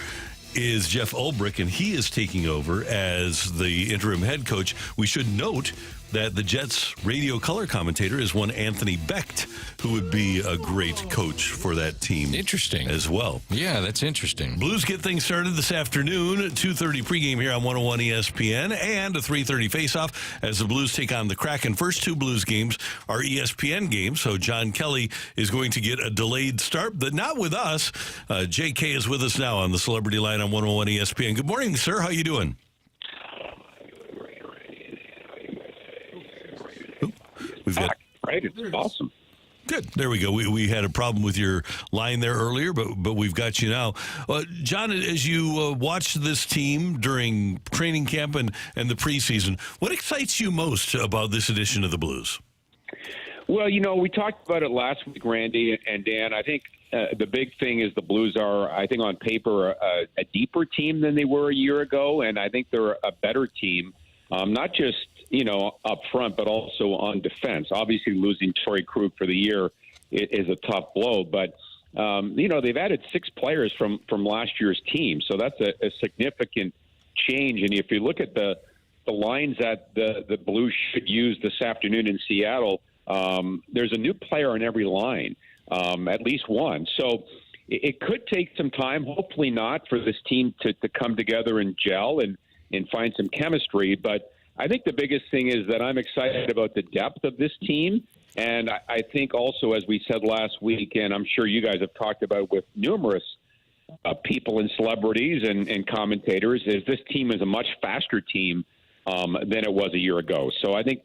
is Jeff Ulbrich, and he is taking over as the interim head coach. We should note that the Jets' radio color commentator is one Anthony Becht, who would be a great coach for that team. Interesting. As well. Yeah, that's interesting. Blues get things started this afternoon, 2:30 pregame here on 101 ESPN, and a 3:30 faceoff as the Blues take on the Kraken. First two Blues games are ESPN games, so John Kelly is going to get a delayed start, but not with us. JK is with us now on the Celebrity Line on 101 ESPN. Good morning, sir. How you doing? We've got, right? It's awesome. Good. There we go. We had a problem with your line there earlier, but we've got you now. John, as you watched this team during training camp and the preseason, what excites you most about this edition of the Blues? Well, you know, we talked about it last week, Randy and Dan. I think the big thing is the Blues are, I think on paper, a deeper team than they were a year ago, and I think they're a better team, not just up front, but also on defense. Obviously, losing Torrey Krug for the year is a tough blow, but they've added 6 players from last year's team. So that's a significant change. And if you look at the lines that the Blues should use this afternoon in Seattle, there's a new player on every line, at least one. So it could take some time, hopefully not, for this team to come together and gel and find some chemistry. But I think the biggest thing is that I'm excited about the depth of this team. And I think also, as we said last week, and I'm sure you guys have talked about with numerous people and celebrities and commentators, is this team is a much faster team than it was a year ago. So I think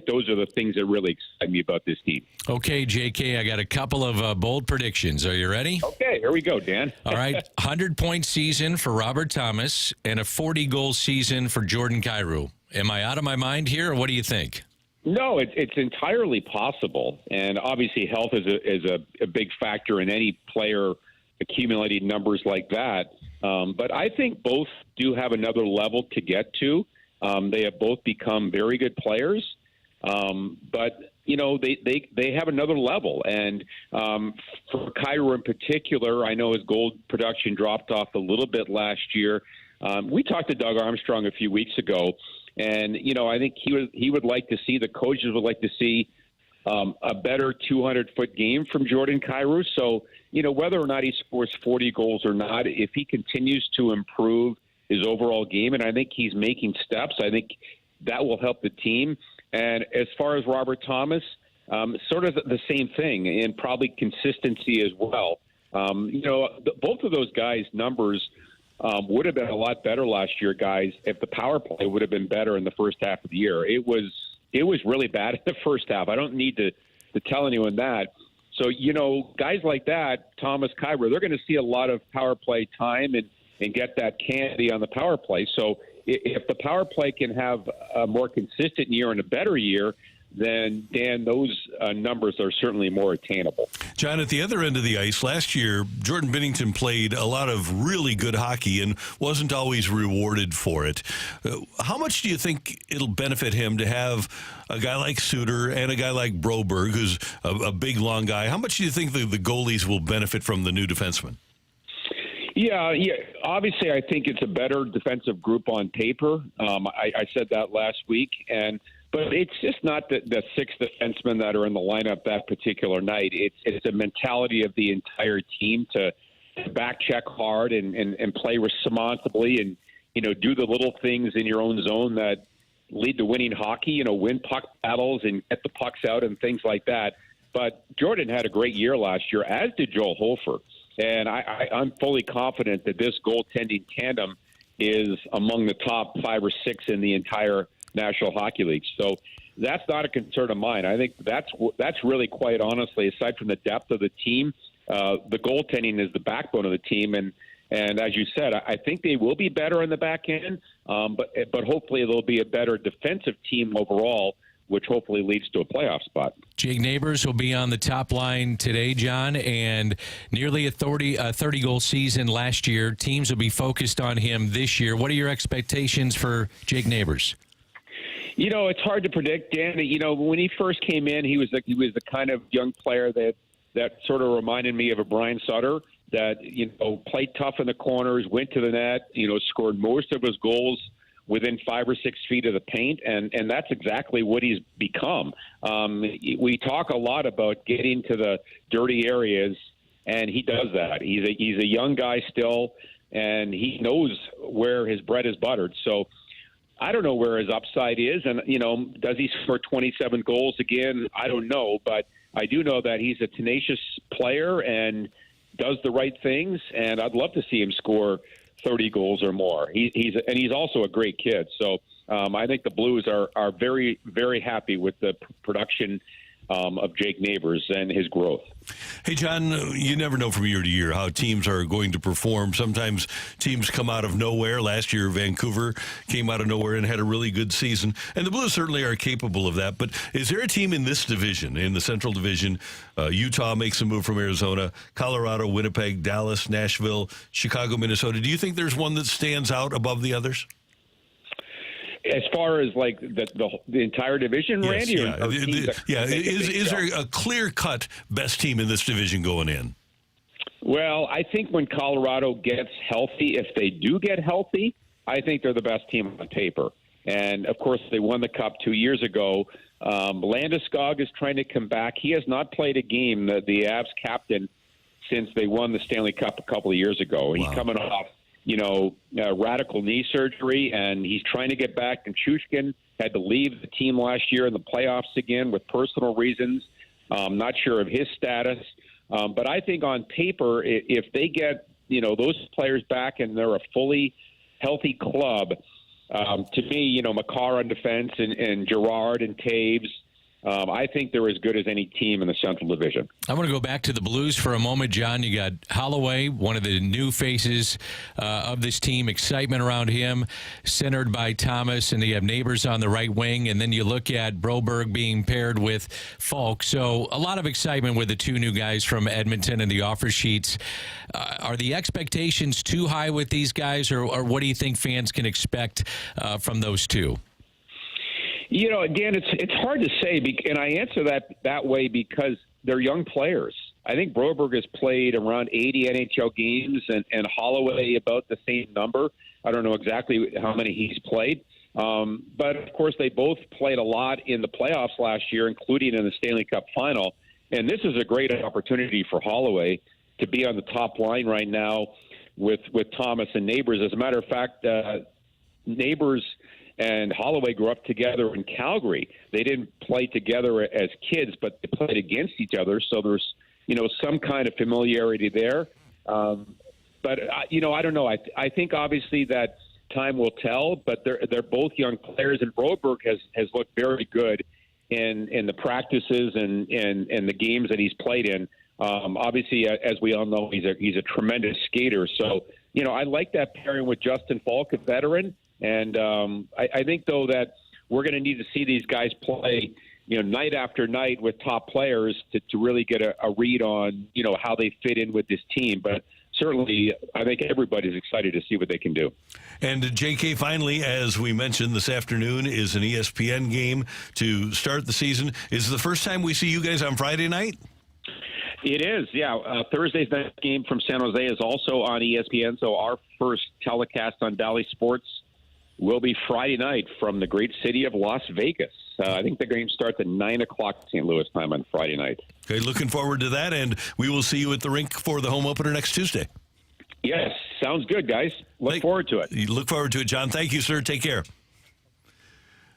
those are the things that really excite me about this team. Okay, JK, I got a couple of bold predictions. Are you ready? Okay, here we go, Dan. All right, 100-point season for Robert Thomas and a 40-goal season for Jordan Kyrou. Am I out of my mind here, or what do you think? No, it's entirely possible, and obviously health is a big factor in any player accumulating numbers like that. But I think both do have another level to get to. They have both become very good players, but they have another level. And for Kyrou in particular, I know his goal production dropped off a little bit last year. We talked to Doug Armstrong a few weeks ago. And, I think he would like to see, the coaches would like to see a better 200-foot game from Jordan Kyrou. So, whether or not he scores 40 goals or not, if he continues to improve his overall game, and I think he's making steps, I think that will help the team. And as far as Robert Thomas, sort of the same thing, and probably consistency as well. Both of those guys' numbers would have been a lot better last year, guys, if the power play would have been better in the first half of the year. It was really bad in the first half. I don't need to tell anyone that. So, guys like that, Thomas, Kyrou, they're going to see a lot of power play time and get that candy on the power play. So if the power play can have a more consistent year and a better year, then, Dan, those numbers are certainly more attainable. John, at the other end of the ice, last year, Jordan Binnington played a lot of really good hockey and wasn't always rewarded for it. How much do you think it'll benefit him to have a guy like Suter and a guy like Broberg, who's a big, long guy? How much do you think the goalies will benefit from the new defenseman? Yeah. Obviously, I think it's a better defensive group on paper. I said that last week, but it's just not the 6 defensemen that are in the lineup that particular night. It's a mentality of the entire team to back check hard and play responsibly and do the little things in your own zone that lead to winning hockey. Win puck battles and get the pucks out and things like that. But Jordan had a great year last year, as did Joel Hofer. And I'm fully confident that this goaltending tandem is among the top 5 or 6 in the entire National Hockey League. So that's not a concern of mine. I think that's really, quite honestly, aside from the depth of the team, the goaltending is the backbone of the team. And as you said, I think they will be better on the back end, but hopefully they'll be a better defensive team overall, which hopefully leads to a playoff spot. Jake Neighbors will be on the top line today, John, and nearly a 30-goal season last year. Teams will be focused on him this year. What are your expectations for Jake Neighbors? It's hard to predict, Dan. When he first came in, he was the kind of young player that sort of reminded me of a Brian Sutter, that played tough in the corners, went to the net, scored most of his goals within 5 or 6 feet of the paint, and that's exactly what he's become. We talk a lot about getting to the dirty areas, and he does that. He's a young guy still, and he knows where his bread is buttered. So I don't know where his upside is, and does he score 27 goals again? I don't know, but I do know that he's a tenacious player and does the right things, and I'd love to see him score 30 goals or more. He's also a great kid. So I think the Blues are very, very happy with the production of Jake Neighbors and his growth. Hey, John, you never know from year to year how teams are going to perform. Sometimes teams come out of nowhere. Last year, Vancouver came out of nowhere and had a really good season. And the Blues certainly are capable of that. But is there a team in this division, in the Central Division, Utah makes a move from Arizona, Colorado, Winnipeg, Dallas, Nashville, Chicago, Minnesota. Do you think there's one that stands out above the others? As far as like the entire division, yes, Randy? Yeah. Is there a clear-cut best team in this division going in? Well, I think when Colorado gets healthy, if they do get healthy, I think they're the best team on paper. And, of course, they won the Cup 2 years ago. Landeskog is trying to come back. He has not played a game, the Avs captain, since they won the Stanley Cup a couple of years ago. Wow. He's coming off, radical knee surgery, and he's trying to get back. And Chushkin had to leave the team last year in the playoffs again with personal reasons. Not sure of his status. But I think on paper, if they get, those players back and they're a fully healthy club, to me, Makar on defense and Girard and Taves, I think they're as good as any team in the Central Division. I want to go back to the Blues for a moment, John. You got Holloway, one of the new faces of this team, excitement around him, centered by Thomas, and you have Neighbors on the right wing, and then you look at Broberg being paired with Falk. So a lot of excitement with the two new guys from Edmonton and the offer sheets. Are the expectations too high with these guys, or what do you think fans can expect from those two? Dan, it's hard to say, and I answer that way because they're young players. I think Broberg has played around 80 NHL games and Holloway about the same number. I don't know exactly how many he's played. But, of course, they both played a lot in the playoffs last year, including in the Stanley Cup final. And this is a great opportunity for Holloway to be on the top line right now with Thomas and Neighbors. As a matter of fact, Neighbors and Holloway grew up together in Calgary. They didn't play together as kids, but they played against each other. So there's, some kind of familiarity there. But I don't know. I think obviously that time will tell, but they're both young players, and Broberg has looked very good in the practices and the games that he's played in. Obviously, as we all know, he's a tremendous skater. So, I like that pairing with Justin Falk, a veteran. And I think, though, that we're going to need to see these guys play, night after night with top players to really get a read on, how they fit in with this team. But certainly, I think everybody's excited to see what they can do. And JK, finally, as we mentioned, this afternoon is an ESPN game to start the season. Is it the first time we see you guys on Friday night? It is, yeah. Thursday's next game from San Jose is also on ESPN. So our first telecast on Bally Sports will be Friday night from the great city of Las Vegas. I think the game starts at 9 o'clock St. Louis time on Friday night. Okay, looking forward to that, and we will see you at the rink for the home opener next Tuesday. Yes, sounds good, guys. Look forward to it. Look forward to it, John. Thank you, sir. Take care.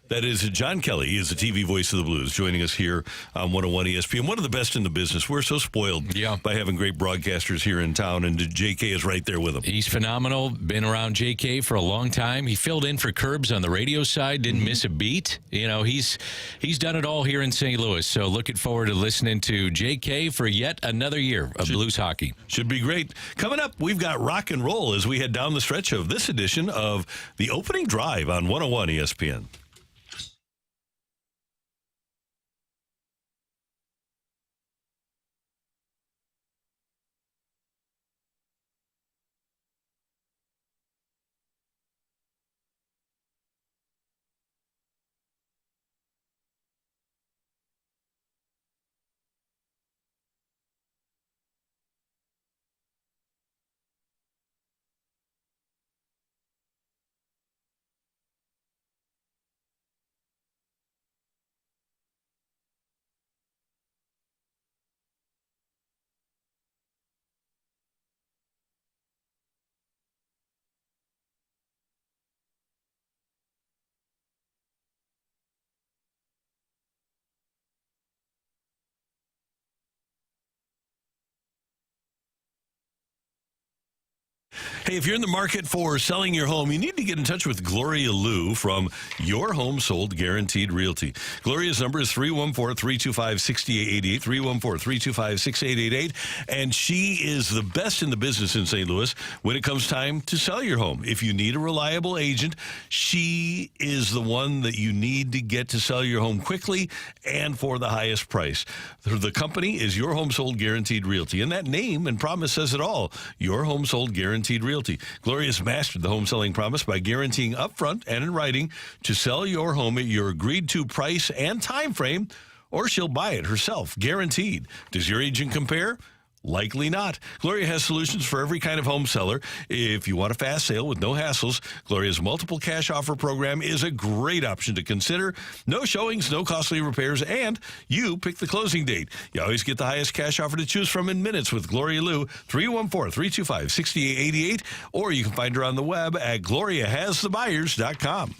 That is John Kelly. He is the TV voice of the Blues, joining us here on 101 ESPN. One of the best in the business. We're so spoiled by having great broadcasters here in town, and JK is right there with him. He's phenomenal. Been around JK for a long time. He filled in for Curbs on the radio side, didn't miss a beat. He's done it all here in St. Louis. So looking forward to listening to JK for yet another year of Blues hockey. Should be great. Coming up, we've got rock and roll as we head down the stretch of this edition of the opening drive on 101 ESPN. Hey, if you're in the market for selling your home, you need to get in touch with Gloria Liu from Your Home Sold Guaranteed Realty. Gloria's number is 314-325-6888, 314-325-6888, and she is the best in the business in St. Louis when it comes time to sell your home. If you need a reliable agent, she is the one that you need to get to sell your home quickly and for the highest price. The company is Your Home Sold Guaranteed Realty, and that name and promise says it all. Your Home Sold Guaranteed Realty. Gloria's mastered the home selling promise by guaranteeing upfront and in writing to sell your home at your agreed to price and time frame, or she'll buy it herself, guaranteed. Does your agent compare? Likely not. Gloria has solutions for every kind of home seller. If you want a fast sale with no hassles, Gloria's multiple cash offer program is a great option to consider. No showings, no costly repairs, and you pick the closing date. You always get the highest cash offer to choose from in minutes with Gloria Lou, 314-325-6888, or you can find her on the web at gloriahasthebuyers.com.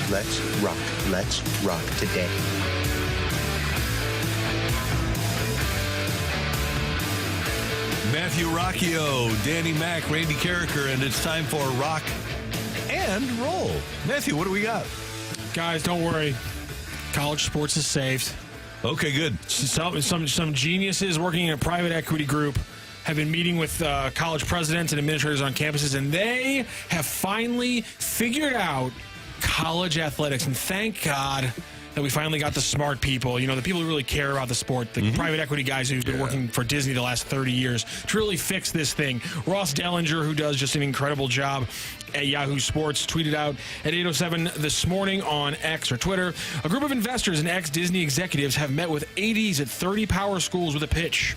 Let's rock. Let's rock today. Matthew Rocchio, Danny Mack, Randy Carricker, and it's time for Rock and Roll. Matthew, what do we got? Guys, don't worry. College sports is saved. Okay, good. Some geniuses working in a private equity group have been meeting with college presidents and administrators on campuses, and they have finally figured out college athletics. And thank God that we finally got the smart people, the people who really care about the sport, the private equity guys who've been working for Disney the last 30 years to really fix this thing. Ross Dellinger, who does just an incredible job at Yahoo Sports, tweeted out at 8:07 this morning on X or Twitter, a group of investors and ex-Disney executives have met with ADs at 30 power schools with a pitch.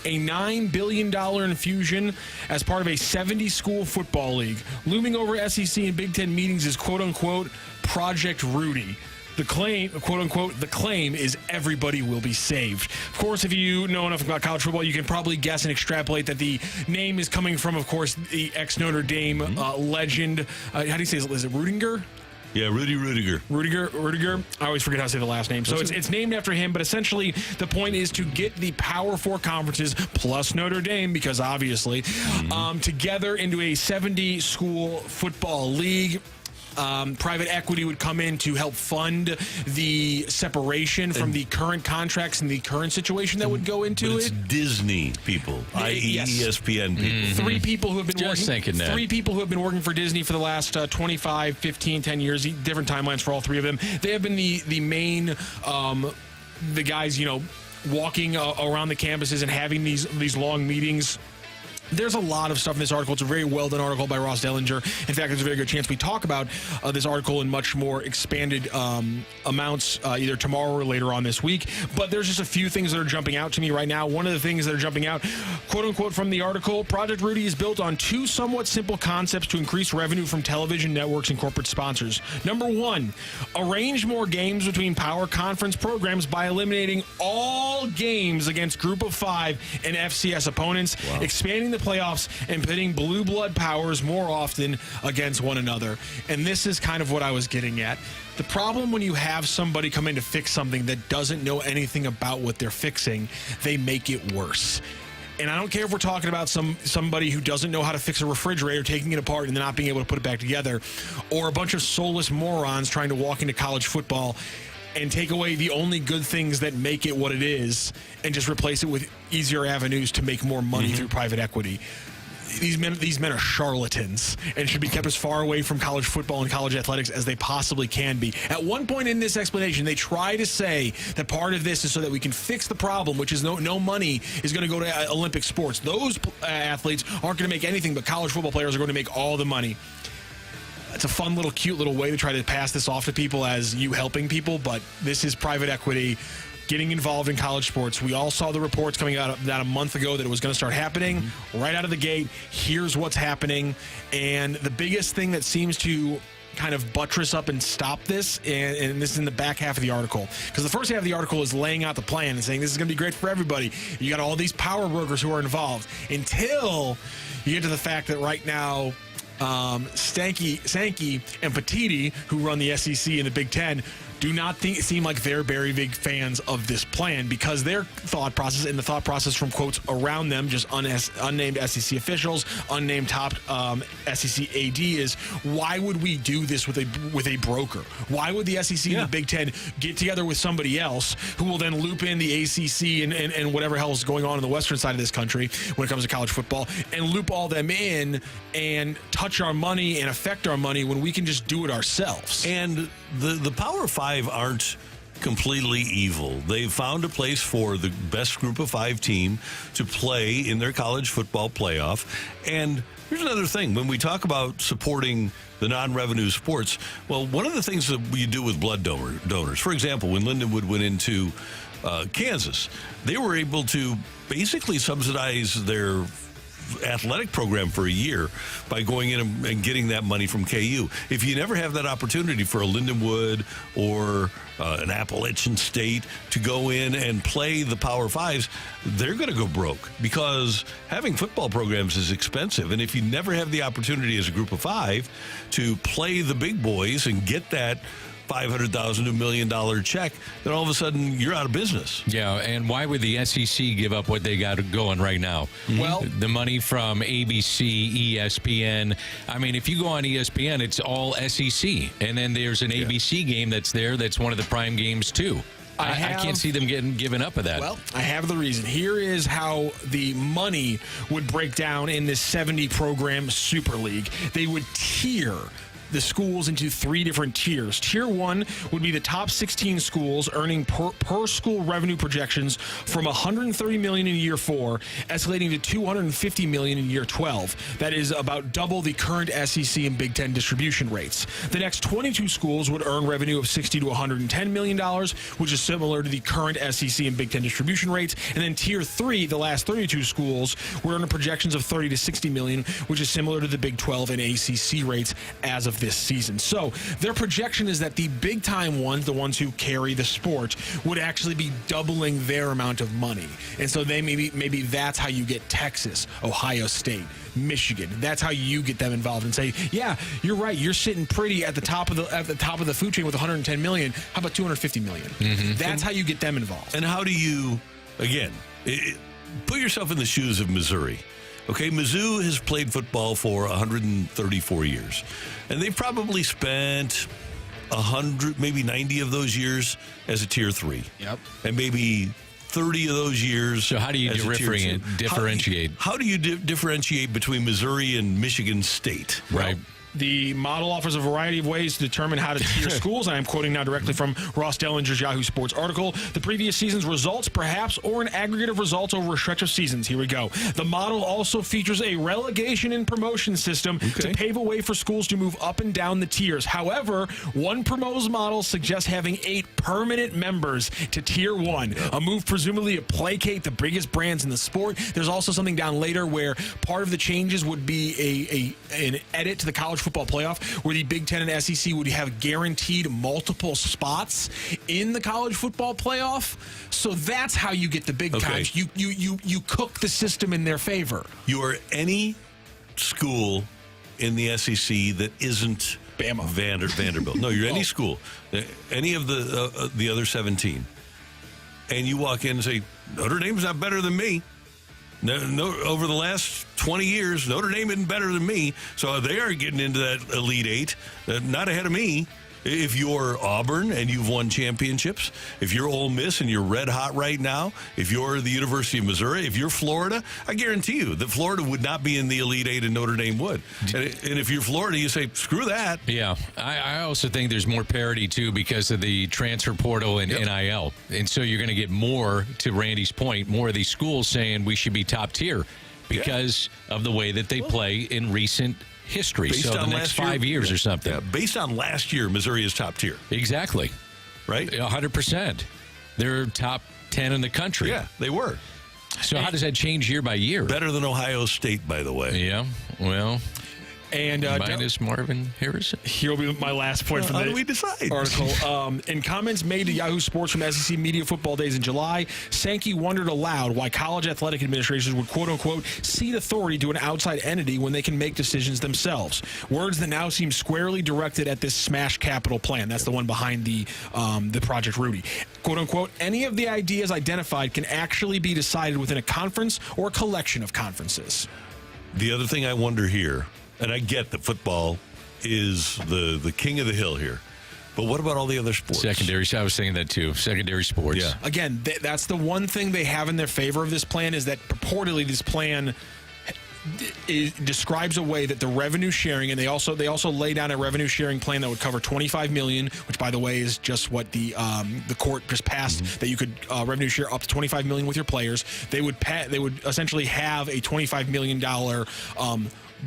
A $9 billion infusion as part of a 70-school football league. Looming over SEC and Big Ten meetings is quote-unquote Project Rudy. The claim, quote-unquote, the claim is everybody will be saved. Of course, if you know enough about college football, you can probably guess and extrapolate that the name is coming from, of course, the ex-Notre Dame legend. How do you say it? Is it Rudiger? Yeah, Rudiger. Rudiger. I always forget how to say the last name. So it's named after him, but essentially the point is to get the Power Four conferences plus Notre Dame, because obviously, together into a 70-school football league. Private equity would come in to help fund the separation from the current contracts and the current situation that would go into it's it. Disney people, i.e. Yes. ESPN people. Three people who have been Just thinking that. Three people who have been working for Disney for the last 25, 15, 10 years, different timelines for all three of them. They have been the main, the guys, walking around the campuses and having these long meetings. There's a lot of stuff in this article. It's a very well-done article by Ross Dellinger. In fact, there's a very good chance we talk about this article in much more expanded amounts either tomorrow or later on this week. But there's just a few things that are jumping out to me right now. One of the things that are jumping out, quote-unquote, from the article, Project Rudy is built on two somewhat simple concepts to increase revenue from television networks and corporate sponsors. Number one, arrange more games between power conference programs by eliminating all games against Group of Five and FCS opponents, expanding the playoffs and pitting blue blood powers more often against one another. And this is kind of what I was getting at. The problem when you have somebody come in to fix something that doesn't know anything about what they're fixing, they make it worse. And I don't care if we're talking about somebody who doesn't know how to fix a refrigerator, taking it apart and then not being able to put it back together, or a bunch of soulless morons trying to walk into college football and take away the only good things that make it what it is and just replace it with easier avenues to make more money through private equity. These men are charlatans and should be kept as far away from college football and college athletics as they possibly can be. At one point in this explanation, they try to say that part of this is so that we can fix the problem, which is no money is going to go to Olympic sports. Those athletes aren't going to make anything, but college football players are going to make all the money. It's a fun little cute little way to try to pass this off to people as you helping people, but this is private equity getting involved in college sports. We all saw the reports coming out about a month ago that it was going to start happening right out of the gate. Here's what's happening. And the biggest thing that seems to kind of buttress up and stop this, and this is in the back half of the article, because the first half of the article is laying out the plan and saying this is going to be great for everybody. You got all these power brokers who are involved until you get to the fact that right now Sankey and Petiti, who run the SEC and the Big Ten, do not seem like they're very big fans of this plan, because their thought process and the thought process from quotes around them, just unnamed SEC officials, unnamed top SEC AD, is why would we do this with a broker? Why would the SEC and the Big Ten get together with somebody else who will then loop in the ACC and whatever hell is going on in the western side of this country when it comes to college football, and loop all them in and touch our money and affect our money when we can just do it ourselves? And the Power Five aren't completely evil. They've found a place for the best Group of Five team to play in their college football playoff. And here's another thing. When we talk about supporting the non-revenue sports, well, one of the things that we do with blood donors, for example, when Lindenwood went into Kansas, they were able to basically subsidize their athletic program for a year by going in and getting that money from KU. If you never have that opportunity for a Lindenwood or an Appalachian State to go in and play the Power Fives, they're going to go broke, because having football programs is expensive. And if you never have the opportunity as a Group of Five to play the big boys and get that $500,000 to $1 million check, then all of a sudden you're out of business. Yeah, and why would the SEC give up what they got going right now? Well, the money from ABC, ESPN. I mean, if you go on ESPN, it's all SEC. And then there's an ABC game that's there that's one of the prime games, too. I can't see them getting given up of that. Well, I have the reason. Here is how the money would break down in this 70-program Super League. They would tier the schools into three different tiers. Tier 1 would be the top 16 schools earning per school revenue projections from $130 million in year 4, escalating to $250 million in year 12. That is about double the current SEC and Big Ten distribution rates. The next 22 schools would earn revenue of $60 to $110 million, which is similar to the current SEC and Big Ten distribution rates. And then Tier 3, the last 32 schools, would earn projections of $30 to $60 million, which is similar to the Big 12 and ACC rates as of this season. So their projection is that the big time ones, the ones who carry the sport, would actually be doubling their amount of money. And so they maybe that's how you get Texas, Ohio State, Michigan. That's how you get them involved and say, yeah, you're right. You're sitting pretty at the top of the food chain with 110 million. How about 250 million? That's how you get them involved. And how do you, again, put yourself in the shoes of Missouri. Okay, Mizzou has played football for 134 years, and they've probably spent 100, maybe 90 of those years as a Tier 3. Yep. And maybe 30 of those years. So how do you differentiate? How do you differentiate between Missouri and Michigan State? Right. The model offers a variety of ways to determine how to tier schools. I am quoting now directly from Ross Dellinger's Yahoo Sports article. The previous season's results, perhaps, or an aggregate of results over a stretch of seasons. Here we go. The model also features a relegation and promotion system to pave a way for schools to move up and down the tiers. However, one promo's model suggests having 8 permanent members to Tier 1, a move presumably to placate the biggest brands in the sport. There's also something down later where part of the changes would be an edit to the college football playoff where the Big Ten and SEC would have guaranteed multiple spots in the college football playoff. So that's how you get the big times. You cook the system in their favor. You are any school in the SEC that isn't Bama, Vanderbilt. No, you're any school, any of the other 17, and you walk in and say Notre Dame's not better than me. No, over the last 20 years, Notre Dame isn't better than me, so they are getting into that Elite Eight, not ahead of me. If you're Auburn and you've won championships, if you're Ole Miss and you're red hot right now, if you're the University of Missouri, if you're Florida, I guarantee you that Florida would not be in the Elite Eight and Notre Dame would. And if you're Florida, you say, screw that. Yeah. I also think there's more parity, too, because of the transfer portal and NIL. And so you're going to get more, to Randy's point, more of these schools saying we should be top tier because of the way that they play in recent history. Based so on the next 5 years or something. Yeah, based on last year, Missouri is top tier. Exactly. Right? 100%. They're top 10 in the country. Yeah, they were. So how does that change year by year? Better than Ohio State, by the way. Yeah, well... And minus Marvin Harrison. Here will be my last point from the article. In comments made to Yahoo Sports from SEC Media Football Days in July, Sankey wondered aloud why college athletic administrators would, quote-unquote, cede authority to an outside entity when they can make decisions themselves. Words that now seem squarely directed at this smash capital plan. That's the one behind the Project Rudy. Quote-unquote, any of the ideas identified can actually be decided within a conference or a collection of conferences. The other thing I wonder here, and I get that football is the king of the hill here, but what about all the other sports? Secondary. I was saying that too. Secondary sports. Yeah. Again, that's the one thing they have in their favor of this plan is that purportedly this plan describes a way that the revenue sharing, and they also lay down a revenue sharing plan that would cover $25 million, which by the way is just what the court just passed, that you could revenue share up to $25 million with your players. They would essentially have a $25 million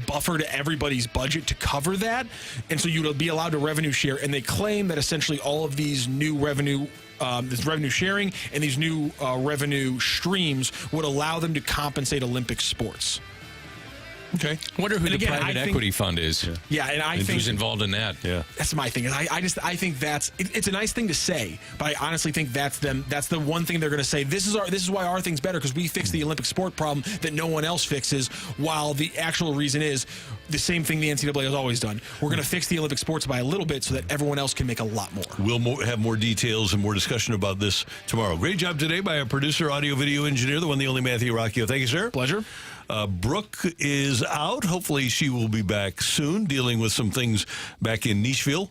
buffer to everybody's budget to cover that, and so you'd be allowed to revenue share. And they claim that essentially all of these new revenue this revenue sharing and these new revenue streams would allow them to compensate Olympic sports. Okay. I wonder who the private equity fund is. Yeah, and I think who's involved in that. Yeah, that's my thing. I think that's it's a nice thing to say, but I honestly think that's them. That's the one thing they're going to say. This is why our thing's better, because we fix the Olympic sport problem that no one else fixes. While the actual reason is the same thing the NCAA has always done. We're going to fix the Olympic sports by a little bit so that everyone else can make a lot more. We'll have more details and more discussion about this tomorrow. Great job today by our producer, audio, video engineer, the one, the only Matthew Rocchio. Thank you, sir. Pleasure. Brooke is out. Hopefully she will be back soon, dealing with some things back in Nashville.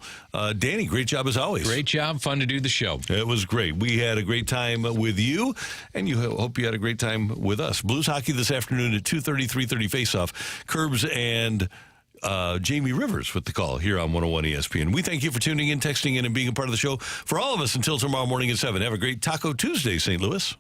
Danny, great job as always. Great job. Fun to do the show. It was great. We had a great time with you, and hope you had a great time with us. Blues hockey this afternoon at 2:30, 3:30 face-off. Curbs and Jamie Rivers with the call here on 101 ESPN. We thank you for tuning in, texting in, and being a part of the show. For all of us until tomorrow morning at 7. Have a great Taco Tuesday, St. Louis.